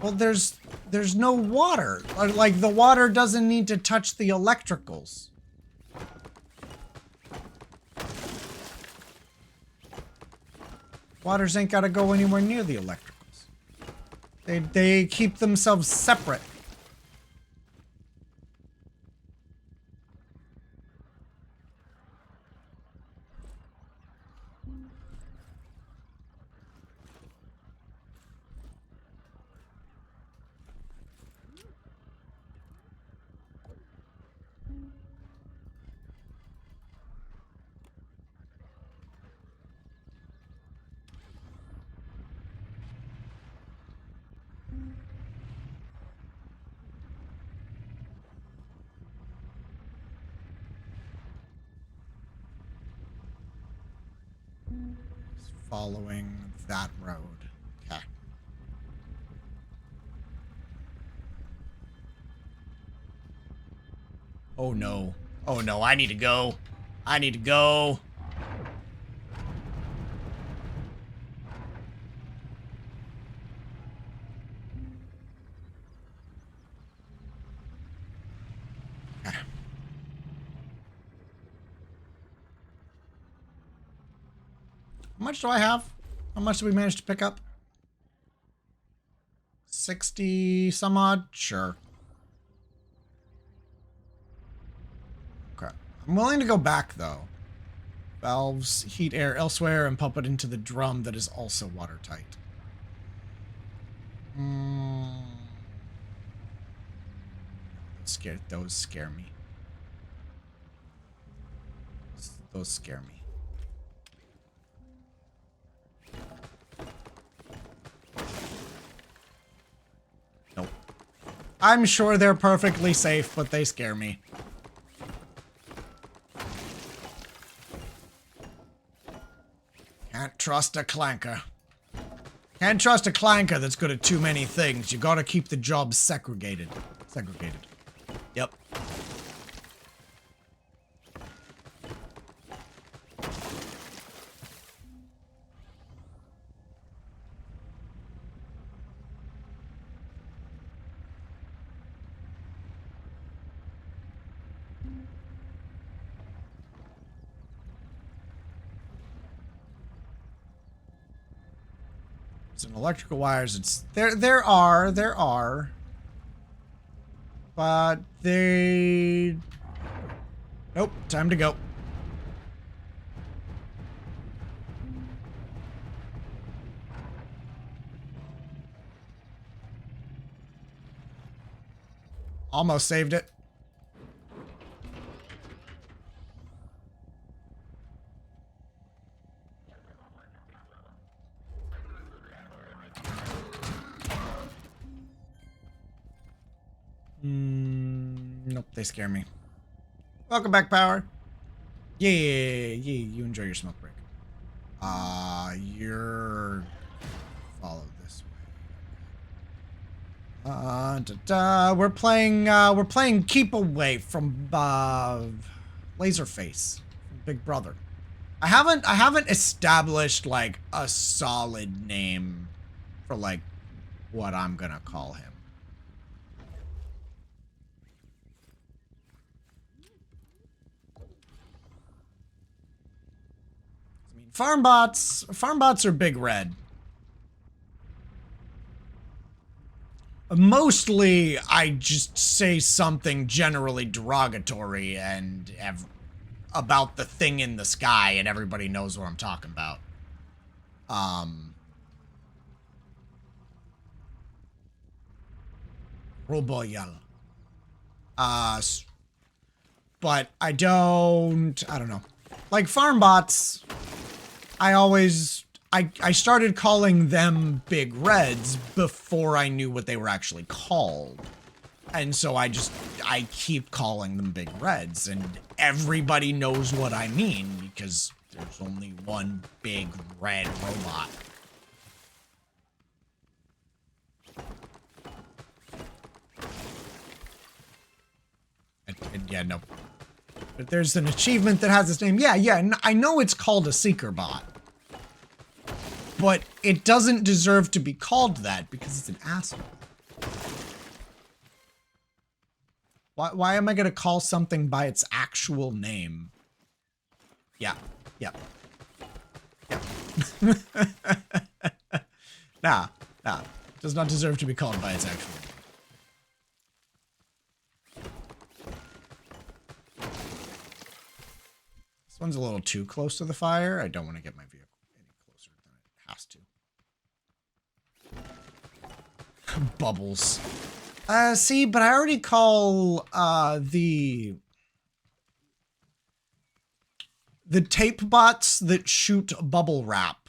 Well, there's no water. Like, the water doesn't need to touch the electricals. Waters ain't gotta go anywhere near the electricals. They keep themselves separate. Following that road. Okay. Oh no. Oh no, I need to go. I need to go. Okay. How much do I have? How much did we manage to pick up? 60 some odd? Sure. Okay. I'm willing to go back though. Valves heat air elsewhere and pump it into the drum that is also watertight. Those scare me. Those scare me. Nope. I'm sure they're perfectly safe, but they scare me. Can't trust a clanker. Can't trust a clanker that's good at too many things. You gotta keep the job segregated. Segregated. Yep. Some electrical wires. It's there are. But they... Nope, time to go. Almost saved it. Nope, they scare me. Welcome back, Power. Yeah, you enjoy your smoke break. You're... Follow this way. We're playing Keep Away from, Laserface. Big Brother. I haven't established, like, a solid name for, like, what I'm gonna call him. Farm bots are Big Red. Mostly, I just say something generally derogatory and about the thing in the sky, and everybody knows what I'm talking about. Roboyal. But I don't know. Like farm bots, I started calling them Big Reds before I knew what they were actually called. And so I keep calling them Big Reds, and everybody knows what I mean because there's only one big red robot. Yeah, no. But there's an achievement that has this name. Yeah, I know it's called a Seeker bot. But it doesn't deserve to be called that because it's an asshole. Why am I going to call something by its actual name? Yeah. Nah. It does not deserve to be called by its actual name. This one's a little too close to the fire. I don't want to get my vehicle any closer than it has to. Bubbles. See, but I already call, the tape bots that shoot bubble wrap,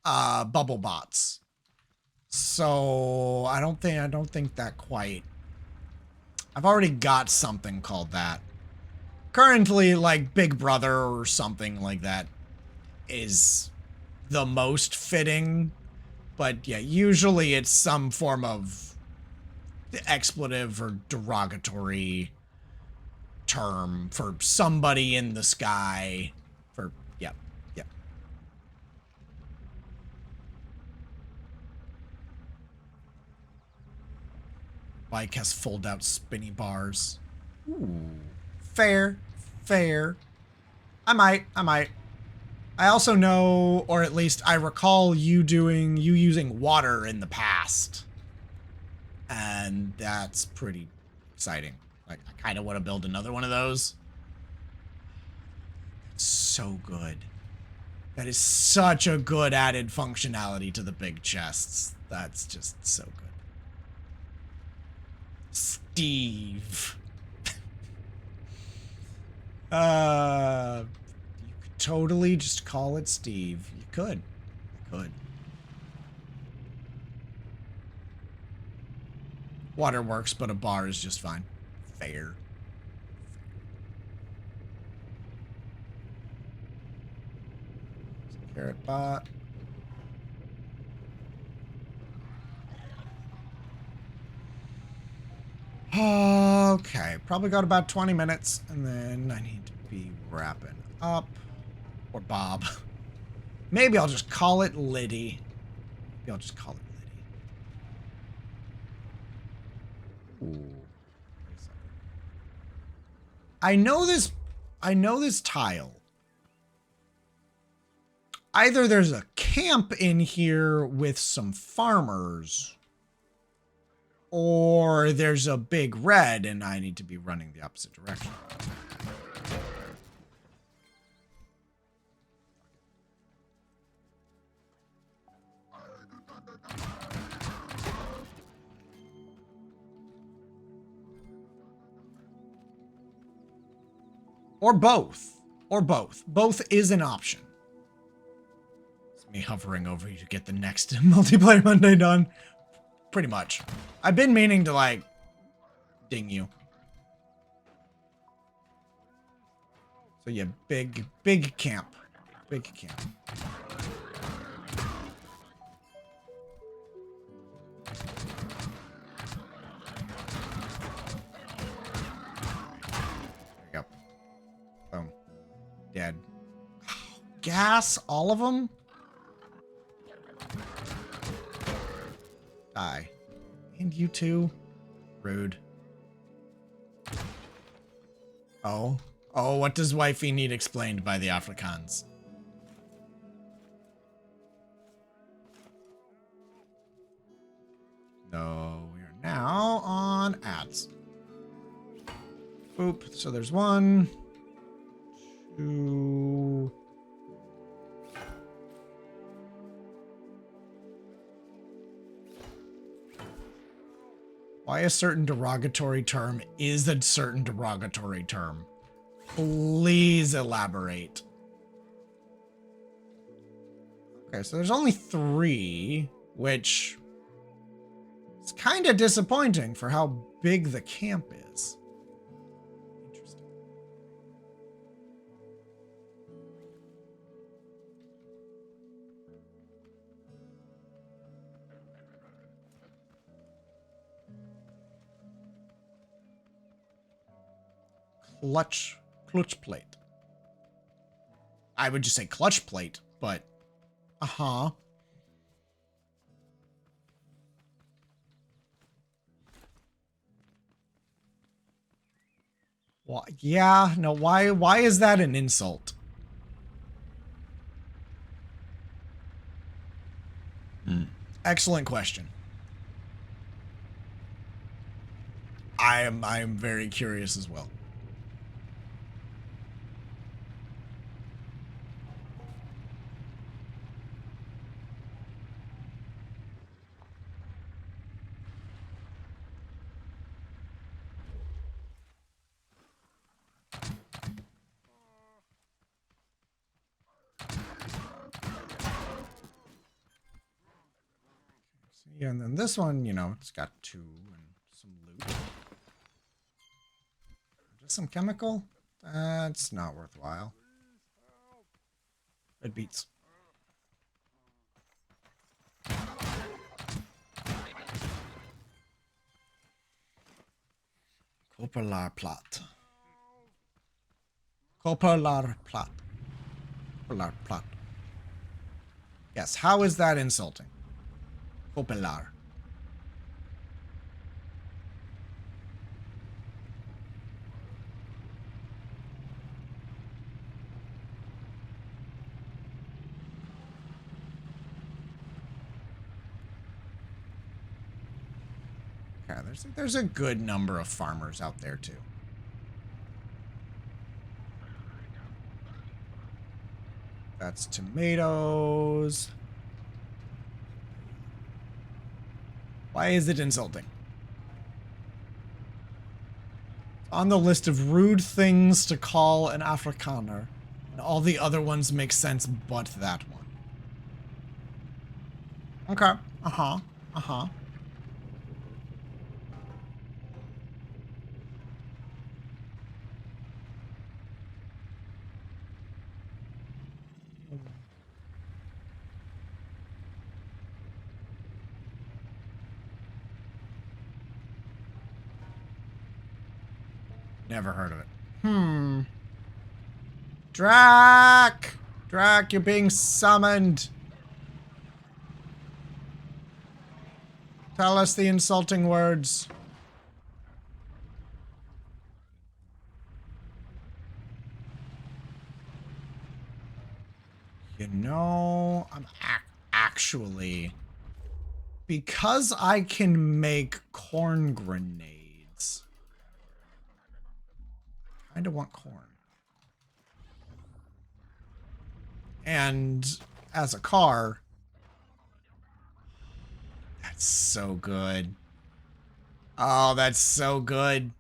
bubble bots. So, I don't think that quite... I've already got something called that. Currently, like, Big Brother or something like that is the most fitting. But, yeah, usually it's some form of expletive or derogatory term for somebody in the sky. For, yep. Bike has fold-out spinny bars. Ooh. Fair. I might. I also know, or at least I recall you using water in the past. And that's pretty exciting. Like, I kind of want to build another one of those. That's so good. That is such a good added functionality to the big chests. That's just so good. Steve. You could totally just call it Steve. You could. You could. Waterworks, but a bar is just fine. Fair. Carrot bot. Okay, probably got about 20 minutes, and then I need to be wrapping up. Or Bob. Maybe I'll just call it Liddy. Maybe I'll just call it Liddy. Ooh. Wait a second. I know this tile. Either there's a camp in here with some farmers, or there's a big red and I need to be running the opposite direction. Or both. Or both. Both is an option. It's me hovering over you to get the next multiplayer Monday done. Pretty much. I've been meaning to, like, ding you. So yeah, big camp. Big camp. There you go. Boom. Dead. Gas? All of them? Die. And you too? Rude. Oh. Oh, what does wifey need explained by the Afrikaans? No, we are now on ads. Boop. So there's 1, 2... Why a certain derogatory term is a certain derogatory term? Please elaborate. Okay, so there's only 3, which is kind of disappointing for how big the camp is. Interesting. Clutch plate. I would just say clutch plate, but uh-huh. Why? Yeah, no, why is that an insult? Excellent question. I am very curious as well. Yeah, and then this one, you know, it's got 2 and some loot. Just some chemical? That's not worthwhile. Red beets. Copperlar plot. Copperlar plot. Copperlar plot. Yes, how is that insulting? Copperlar. Okay, there's a good number of farmers out there too. That's tomatoes. Why is it insulting? On the list of rude things to call an Afrikaner. And all the other ones make sense but that one. Okay. Uh-huh. Uh-huh. Never heard of it. Drac! Drac, you're being summoned. Tell us the insulting words. You know, I'm actually... Because I can make corn grenades... I kinda want corn. And as a car, that's so good. Oh, that's so good.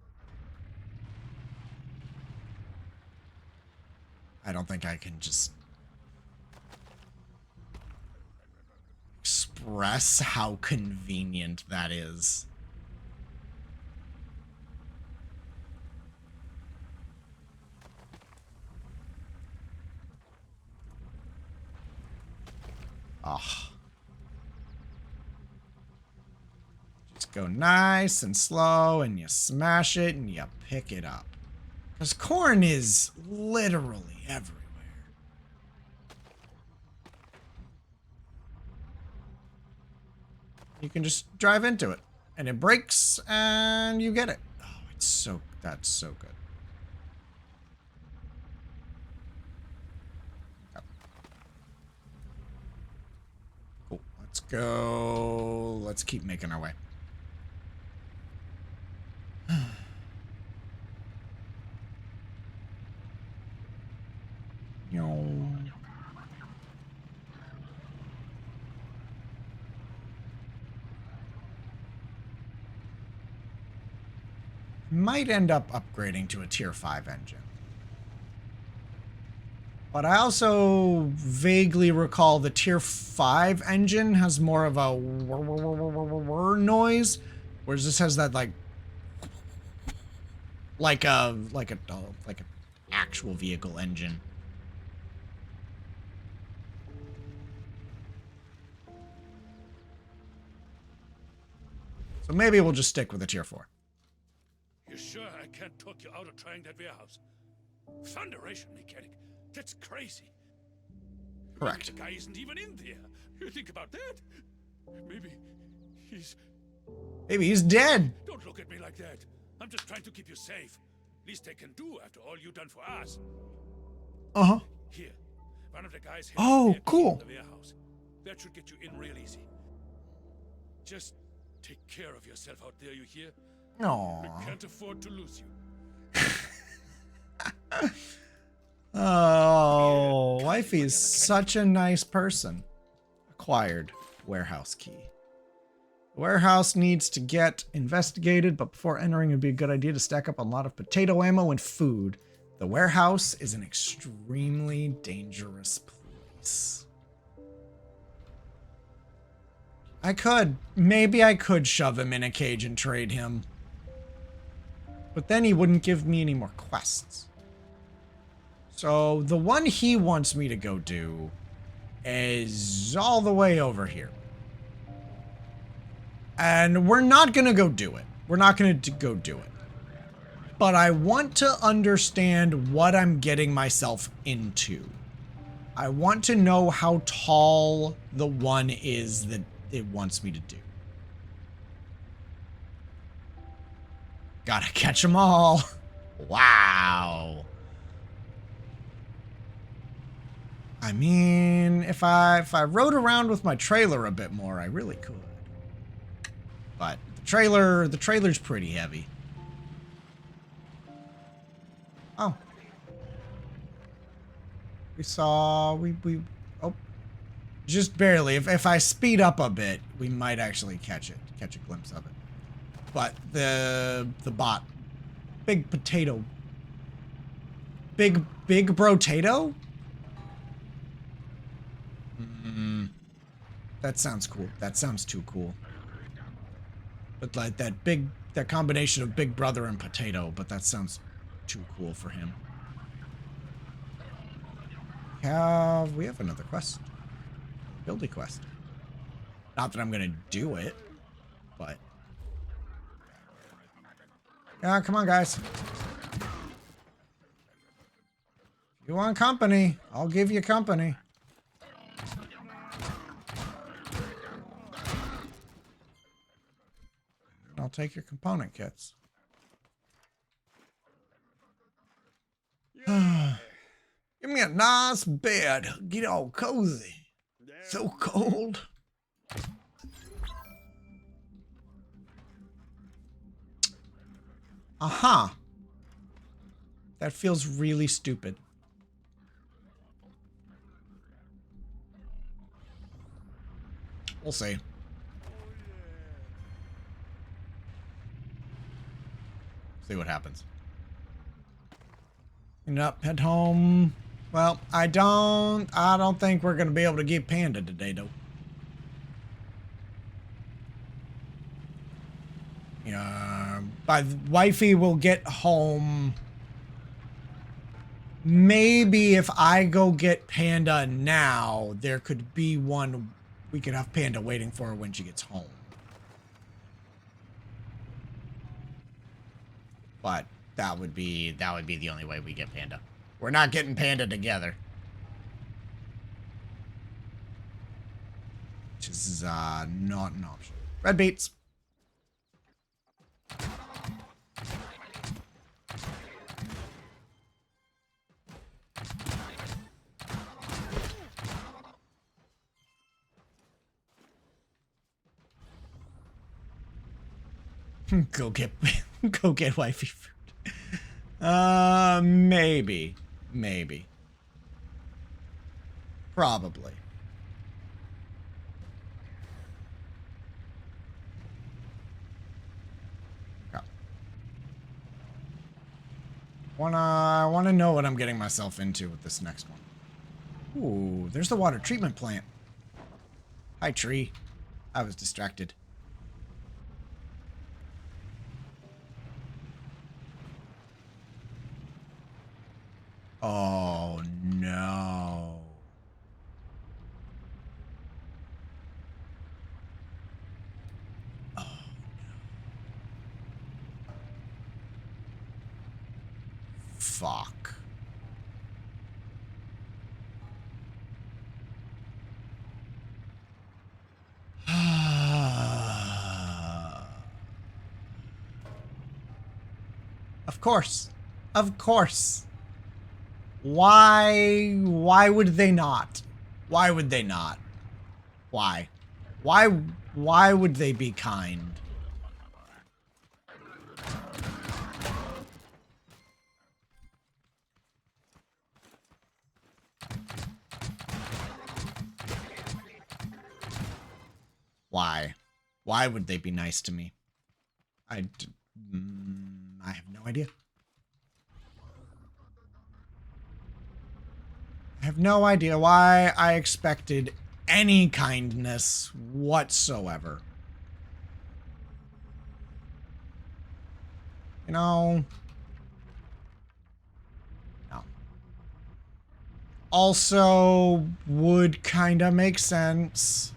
I don't think I can just express how convenient that is. Oh. Just go nice and slow and you smash it and you pick it up. Because corn is literally everywhere. You can just drive into it and it breaks and you get it. Oh, that's so good. Cool. Let's go. Let's keep making our way. Might end up upgrading to a tier 5 engine. But I also vaguely recall the tier 5 engine has more of a noise, whereas this has that like an actual vehicle engine. So maybe we'll just stick with the tier 4. You sure I can't talk you out of trying that warehouse? Thunderation mechanic. That's crazy. Correct. Maybe the guy isn't even in there. You think about that? Maybe he's dead. Don't look at me like that. I'm just trying to keep you safe. Least I can do after all you've done for us. Uh-huh. Here. One of the guys Oh, cool. in the warehouse. That should get you in real easy. Just take care of yourself out there, you hear? Aww. I can't afford to lose you. Oh, wifey is such a nice person. Acquired warehouse key. The warehouse needs to get investigated, but before entering, it'd be a good idea to stack up a lot of potato ammo and food. The warehouse is an extremely dangerous place. Maybe I could shove him in a cage and trade him. But then he wouldn't give me any more quests. So the one he wants me to go do is all the way over here. And we're not going to go do it. We're not going to go do it. But I want to understand what I'm getting myself into. I want to know how tall the one is that it wants me to do. Gotta catch them all. Wow. I mean, if I rode around with my trailer a bit more, I really could. But the trailer's pretty heavy. Oh. Oh. Just barely. If I speed up a bit, we might actually catch a glimpse of it. But the bot Big potato. Big brotato? That sounds cool. That sounds too cool. But like that combination of Big Brother and potato, but that sounds too cool for him. We have another quest. Building quest. Not that I'm gonna do it, but yeah, come on, guys. You want company? I'll give you company. I'll take your component kits. Give me a nice bed. Get all cozy. So cold. Aha. That feels really stupid. We'll see. See what happens. Clean up, head home. Well, I don't think we're gonna be able to get Panda today, though. Yeah, wifey will get home. Maybe if I go get Panda now, there could be one we could have Panda waiting for her when she gets home. But that would be the only way we get Panda. We're not getting Panda together. Which is not an option. Red beets. Go get wifey food. Maybe. Probably. Yeah. I wanna know what I'm getting myself into with this next one. Ooh, there's the water treatment plant. Hi, tree. I was distracted. Oh, no. Oh, no. Fuck. Of course. Of course. Why would they not? Why would they not? Why would they be kind? Why would they be nice to me? I have no idea. I have no idea why I expected any kindness whatsoever. You know? No. Also, would kinda make sense.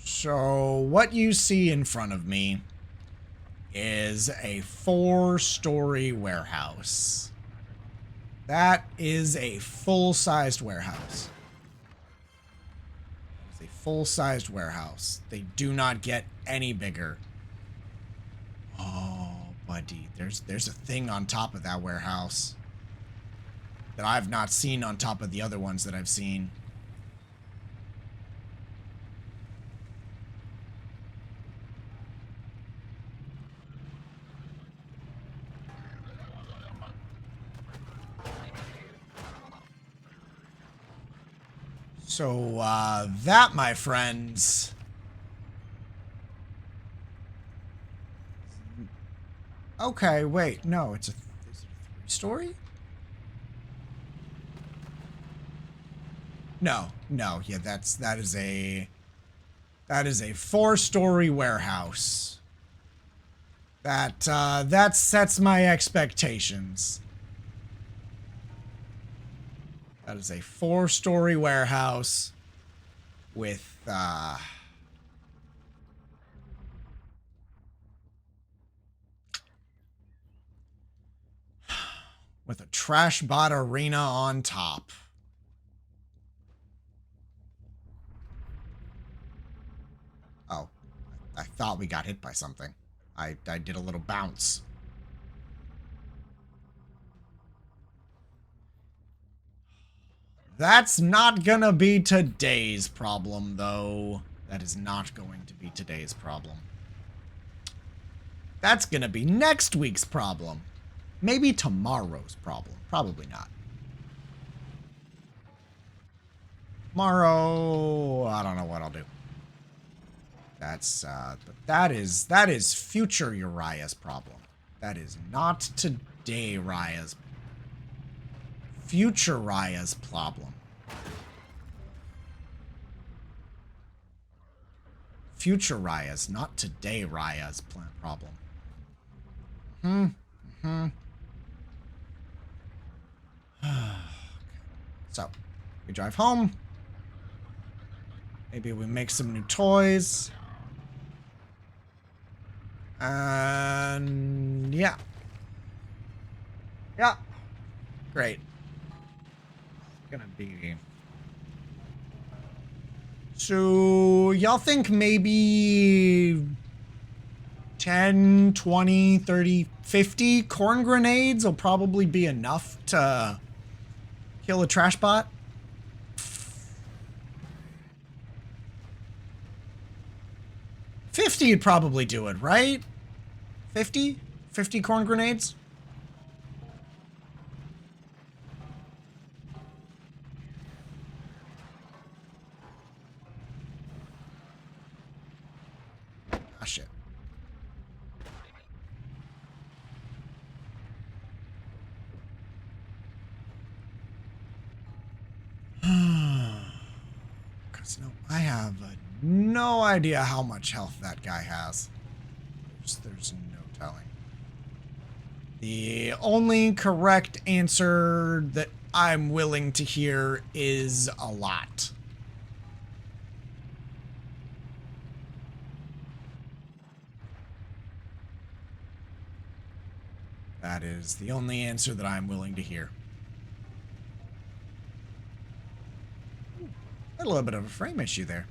So, what you see in front of me is a 4-story warehouse. That is a full-sized warehouse. It's a full-sized warehouse. They do not get any bigger. Oh, buddy, there's a thing on top of that warehouse that I've not seen on top of the other ones that I've seen. So, that, my friends... Okay, wait, no, is it a 3-story? No, yeah, that is a 4-story warehouse. That sets my expectations. That is a 4-story warehouse with, with a trash bot arena on top. Oh, I thought we got hit by something. I did a little bounce. That's not gonna be today's problem, though. That is not going to be today's problem. That's gonna be next week's problem. Maybe tomorrow's problem. Probably not. Tomorrow, I don't know what I'll do. That's, but that is future Uriah's problem. That is not today Raya's. Future Raya's problem. Future Raya's, not today Raya's problem. So, we drive home. Maybe we make some new toys. And yeah. Yeah. Great. It's gonna be... So, y'all think maybe 10, 20, 30, 50 corn grenades will probably be enough to kill a trash bot? 50 would probably do it, right? 50? 50 corn grenades? Ah, shit. Because no, I have no idea how much health that guy has. There's no telling. The only correct answer that I'm willing to hear is a lot. That is the only answer that I'm willing to hear. Had a little bit of a frame issue there.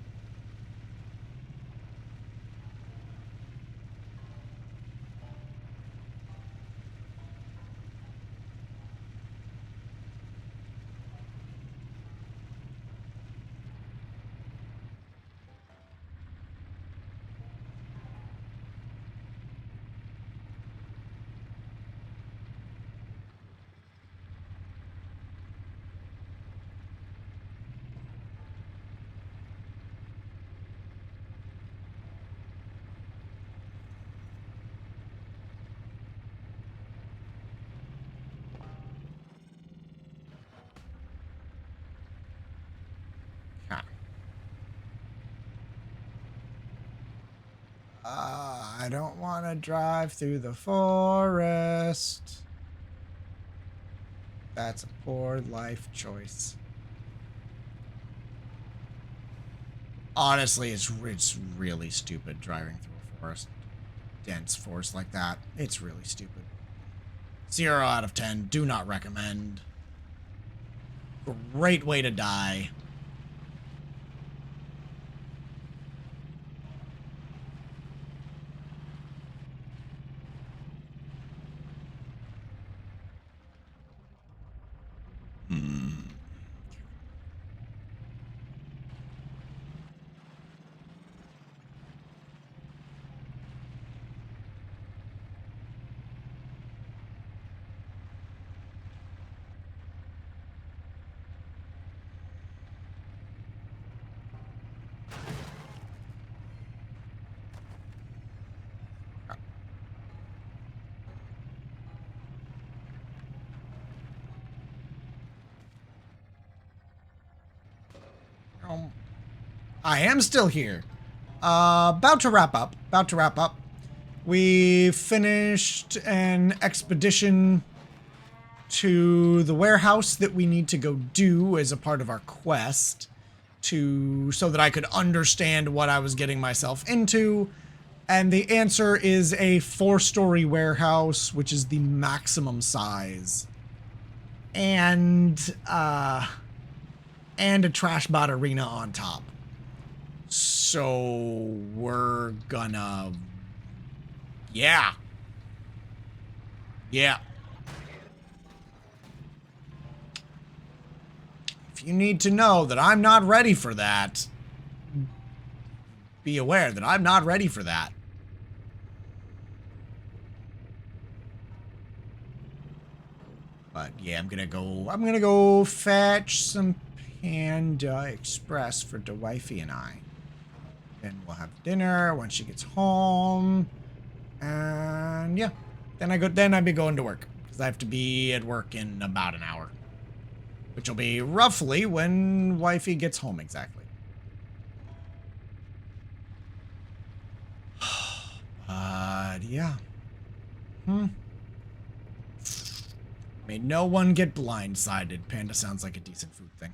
I don't want to drive through the forest. That's a poor life choice. Honestly, it's really stupid driving through a forest. Dense forest like that. It's really stupid. 0 out of 10. Do not recommend. Great way to die. I am still here. About to wrap up. We finished an expedition to the warehouse that we need to go do as a part of our quest so that I could understand what I was getting myself into. And the answer is a 4-story warehouse, which is the maximum size. And a trash bot arena on top. So we're gonna... Yeah. If you need to know that I'm not ready for that, be aware that I'm not ready for that. But yeah, I'm gonna go fetch some Panda Express for the wifey and I. Then we'll have dinner once she gets home. And yeah, then I'd be going to work because I have to be at work in about an hour, which will be roughly when wifey gets home exactly. But yeah. May no one get blindsided. Panda sounds like a decent food thing.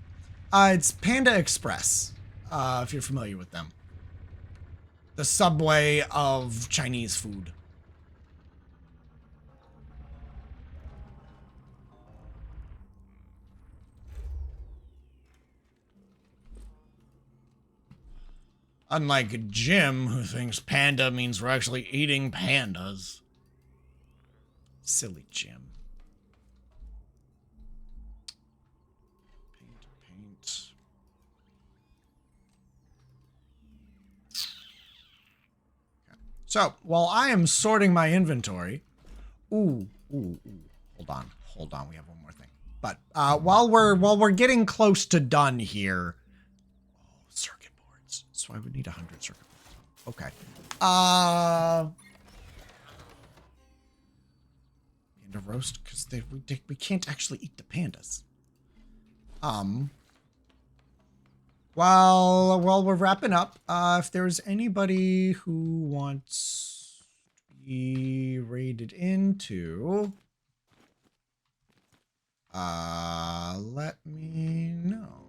It's Panda Express, if you're familiar with them. The Subway of Chinese food. Unlike Jim, who thinks panda means we're actually eating pandas. Silly Jim. Paint. Okay. So, while I am sorting my inventory... Ooh. Hold on, we have one more thing. But, while we're getting close to done here... Circuit boards. So I would need 100 circuit boards. Okay. Panda roast, because we can't actually eat the pandas. While we're wrapping up, if there's anybody who wants to be raided into, let me know.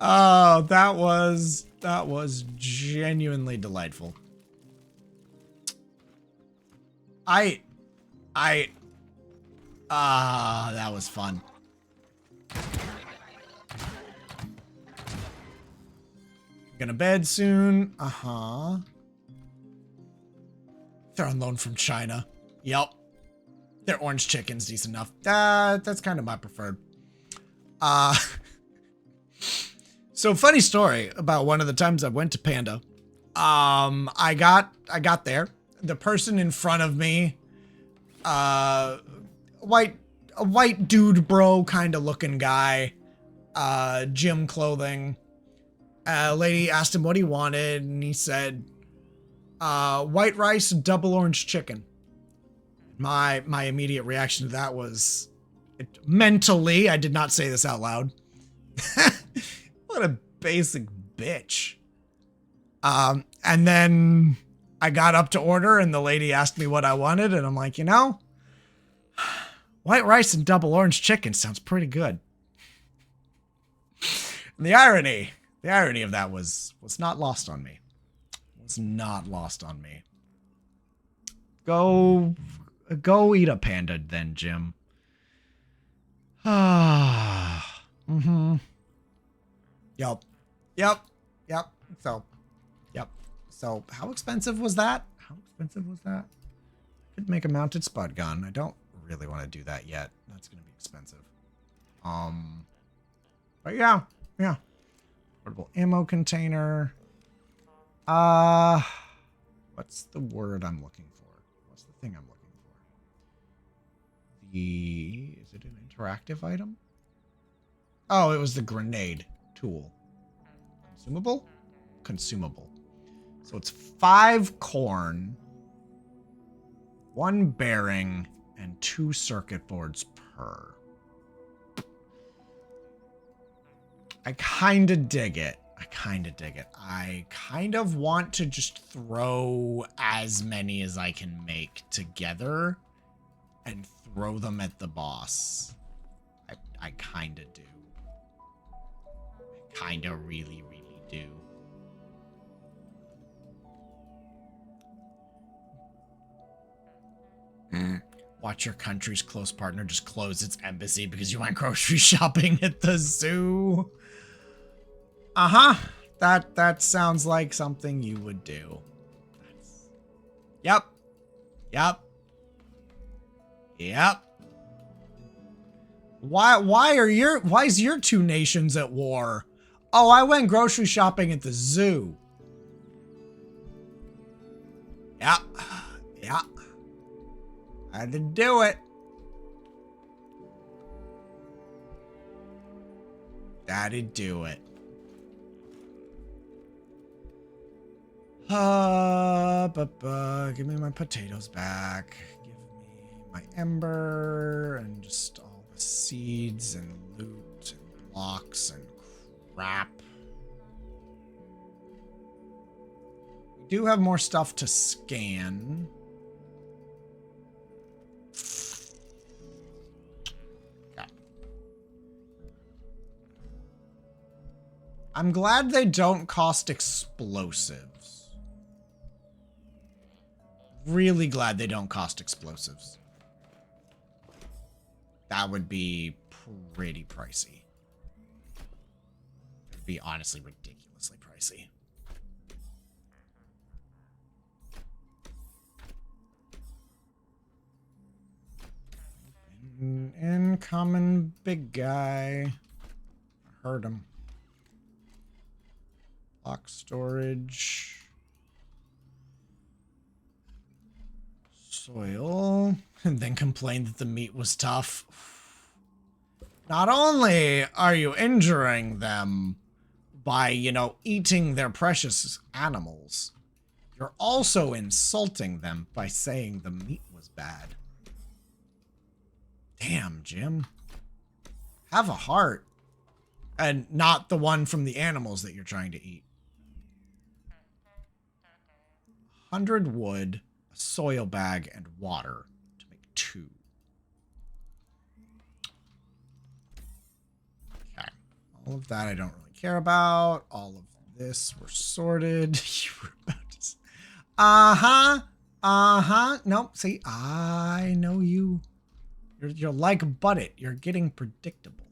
Oh, that was genuinely delightful. That was fun. Gonna bed soon. Uh-huh. They're on loan from China. Yep. Their orange chicken's decent enough. That's kind of my preferred. So funny story about one of the times I went to Panda. I got there. The person in front of me, a white dude bro kind of looking guy, gym clothing. A lady asked him what he wanted, and he said, white rice, double orange chicken. My immediate reaction to that was, mentally, I did not say this out loud. What a basic bitch. And then I got up to order and the lady asked me what I wanted and I'm like, white rice and double orange chicken sounds pretty good. And the irony of that was not lost on me. Was not lost on me. Go eat a panda then, Jim. Yep. So, how expensive was that? Could make a mounted spud gun. I don't really want to do that yet. That's going to be expensive. But yeah. Portable ammo container. What's the word I'm looking for? What's the thing I'm looking for? Is it an interactive item? Oh, it was the grenade tool. Consumable. So it's 5 corn, 1 bearing, and 2 circuit boards per. I kind of dig it. I kind of want to just throw as many as I can make together and throw them at the boss. I kind of do. I kind of really, really do. Watch your country's close partner just close its embassy because you went grocery shopping at the zoo. Uh-huh. That sounds like something you would do. Yep. Yep. Yep. Why is your 2 nations at war? Oh, I went grocery shopping at the zoo. Yep. Yep. I had to do it. Daddy, do it. Give me my potatoes back. Give me my ember and just all the seeds and loot and blocks and crap. We do have more stuff to scan. Okay. I'm glad they don't cost explosives. Really glad they don't cost explosives. That would be pretty pricey. It would be honestly ridiculously pricey. Incoming big guy. I heard him. Lock storage. Soil, and then complained that the meat was tough. Not only are you injuring them by, eating their precious animals, you're also insulting them by saying the meat was bad. Damn, Jim. Have a heart. And not the one from the animals that you're trying to eat. 100 wood. Soil bag and water to make 2. Okay. All of that I don't really care about. All of this we're sorted. You were about to say, Nope. See, I know you. You're like Buttit. You're getting predictable.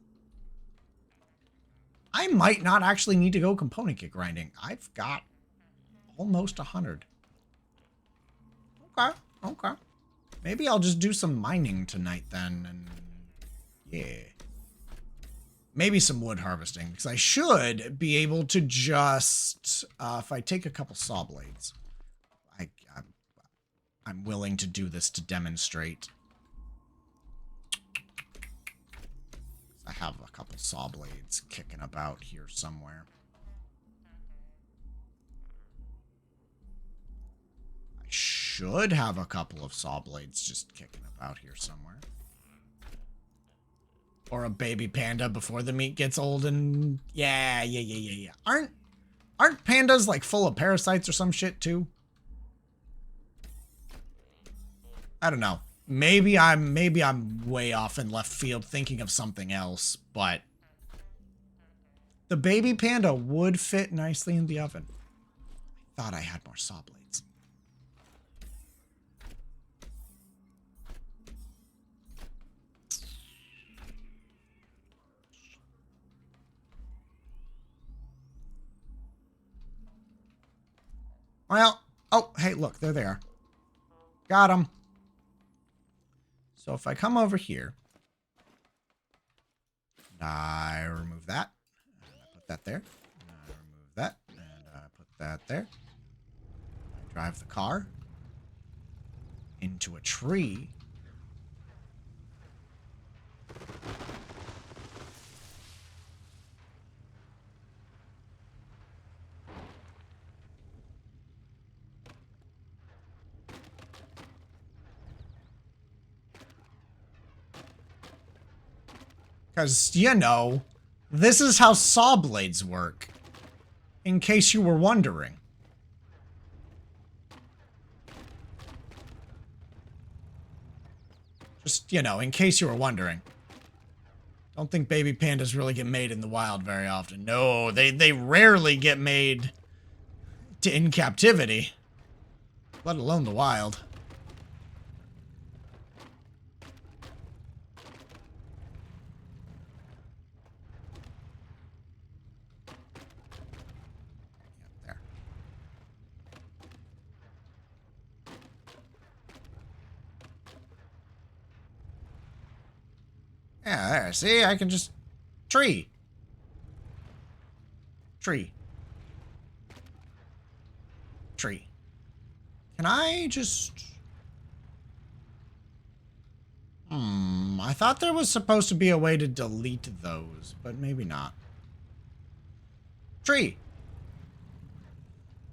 I might not actually need to go component kit grinding. I've got almost 100. Okay. Maybe I'll just do some mining tonight then, and yeah. Maybe some wood harvesting, because I should be able to just, if I take a couple saw blades, I'm willing to do this to demonstrate. I have a couple saw blades kicking about here somewhere. Should have a couple of saw blades just kicking about here somewhere. Or a baby panda before the meat gets old and yeah. Aren't pandas like full of parasites or some shit too? I don't know. Maybe I'm way off in left field thinking of something else, but the baby panda would fit nicely in the oven. I thought I had more saw blades. Well, oh, hey, look, there they are. Got them. So if I come over here, and I remove that, and I put that there, and I remove that, and I put that there. I drive the car into a tree. Because, you know, this is how saw blades work. In case you were wondering. Just, you know, in case you were wondering. Don't think baby pandas really get made in the wild very often. No, they rarely get made in captivity. Let alone the wild. There. Yeah, there. See, I can just... Tree. Tree. Tree. Can I just... I thought there was supposed to be a way to delete those, but maybe not. Tree.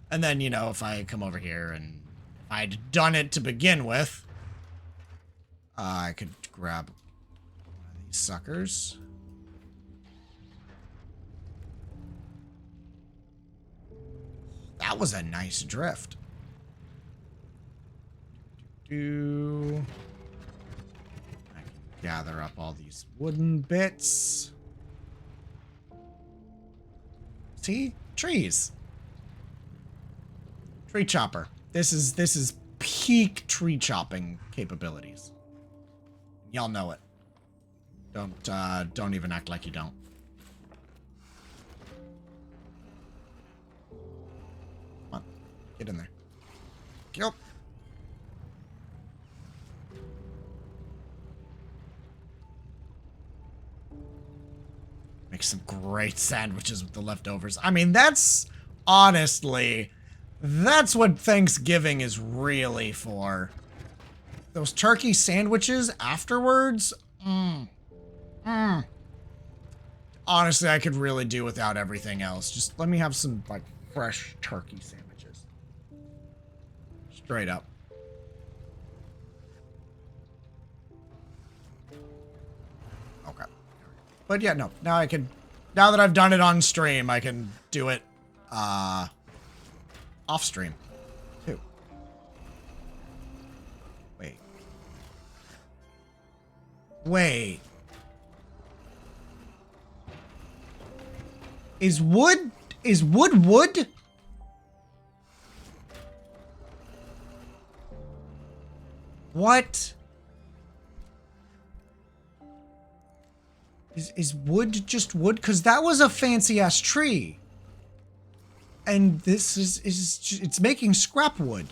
And then, you know, if I come over here and if I'd done it to begin with, I could grab one of these suckers. That was a nice drift. I can gather up all these wooden bits. See? Trees. Tree chopper. This is peak tree chopping capabilities. Y'all know it. Don't even act like you don't. Come on. Get in there. Yep. Make some great sandwiches with the leftovers. I mean, that's honestly, that's what Thanksgiving is really for. Those turkey sandwiches afterwards. Honestly, I could really do without everything else. Just let me have some, like, fresh turkey sandwiches. Straight up. Okay. But yeah, no. Now I can... Now that I've done it on stream, I can do it, off stream, too. Wait. Wait. Is wood wood? What? Is wood just wood? Because that was a fancy-ass tree. And this it's making scrap wood.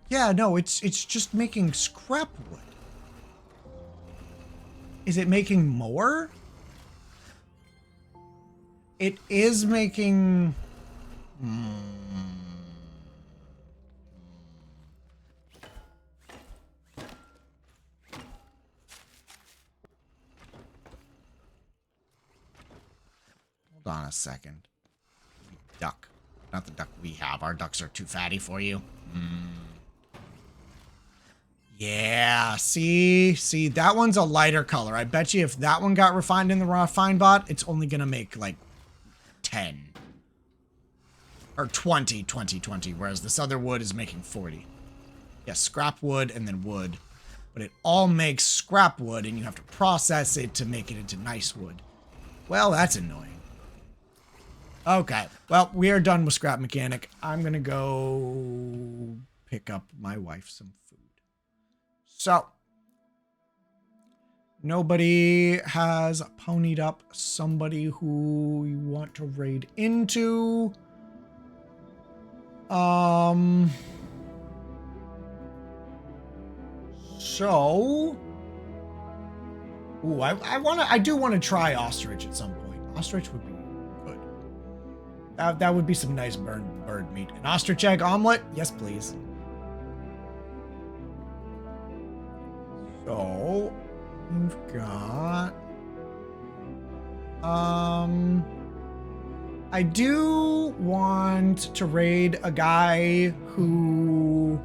Yeah, no, it's just making scrap wood. Is it making more? It is making... Hold on a second. Duck. Not the duck we have. Our ducks are too fatty for you. Yeah, see, that one's a lighter color. I bet you if that one got refined in the refine bot, it's only gonna make like 10 or 20, whereas this other wood is making 40. Yeah, scrap wood and then wood, but it all makes scrap wood and you have to process it to make it into nice wood. Well, that's annoying. Okay, well, we are done with scrap mechanic. I'm gonna go pick up my wife some food. So, nobody has ponied up somebody who you want to raid into. So, ooh, I do want to try ostrich at some point. Ostrich would be good. That would be some nice bird meat. An ostrich egg omelet? Yes, please. So, we've got... I do want to raid a guy who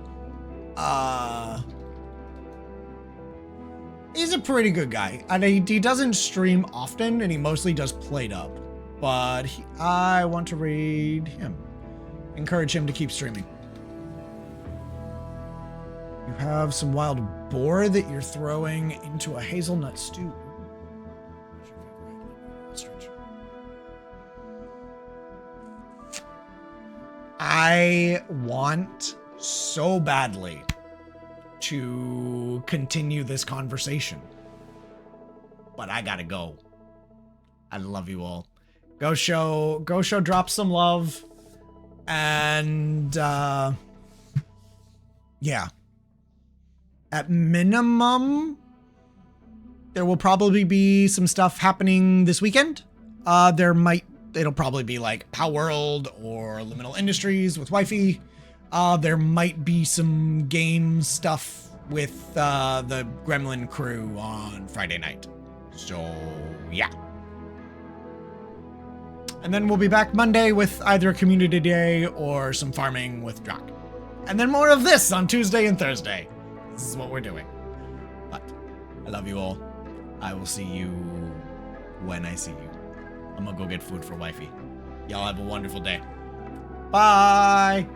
He's a pretty good guy, and he doesn't stream often, and he mostly does Played Up. But I want to read him. Encourage him to keep streaming. You have some wild boar that you're throwing into a hazelnut stew. What's your favorite ostrich? I want so badly to continue this conversation, but I gotta go. I love you all. Go show drop some love, and yeah. At minimum, there will probably be some stuff happening this weekend. It'll probably be like Pow World or Liminal Industries with Wifey. There might be some game stuff with the Gremlin crew on Friday night. So, yeah. And then we'll be back Monday with either a community day or some farming with Drak. And then more of this on Tuesday and Thursday. This is what we're doing. But I love you all. I will see you when I see you. I'm gonna go get food for Wifey. Y'all have a wonderful day. Bye!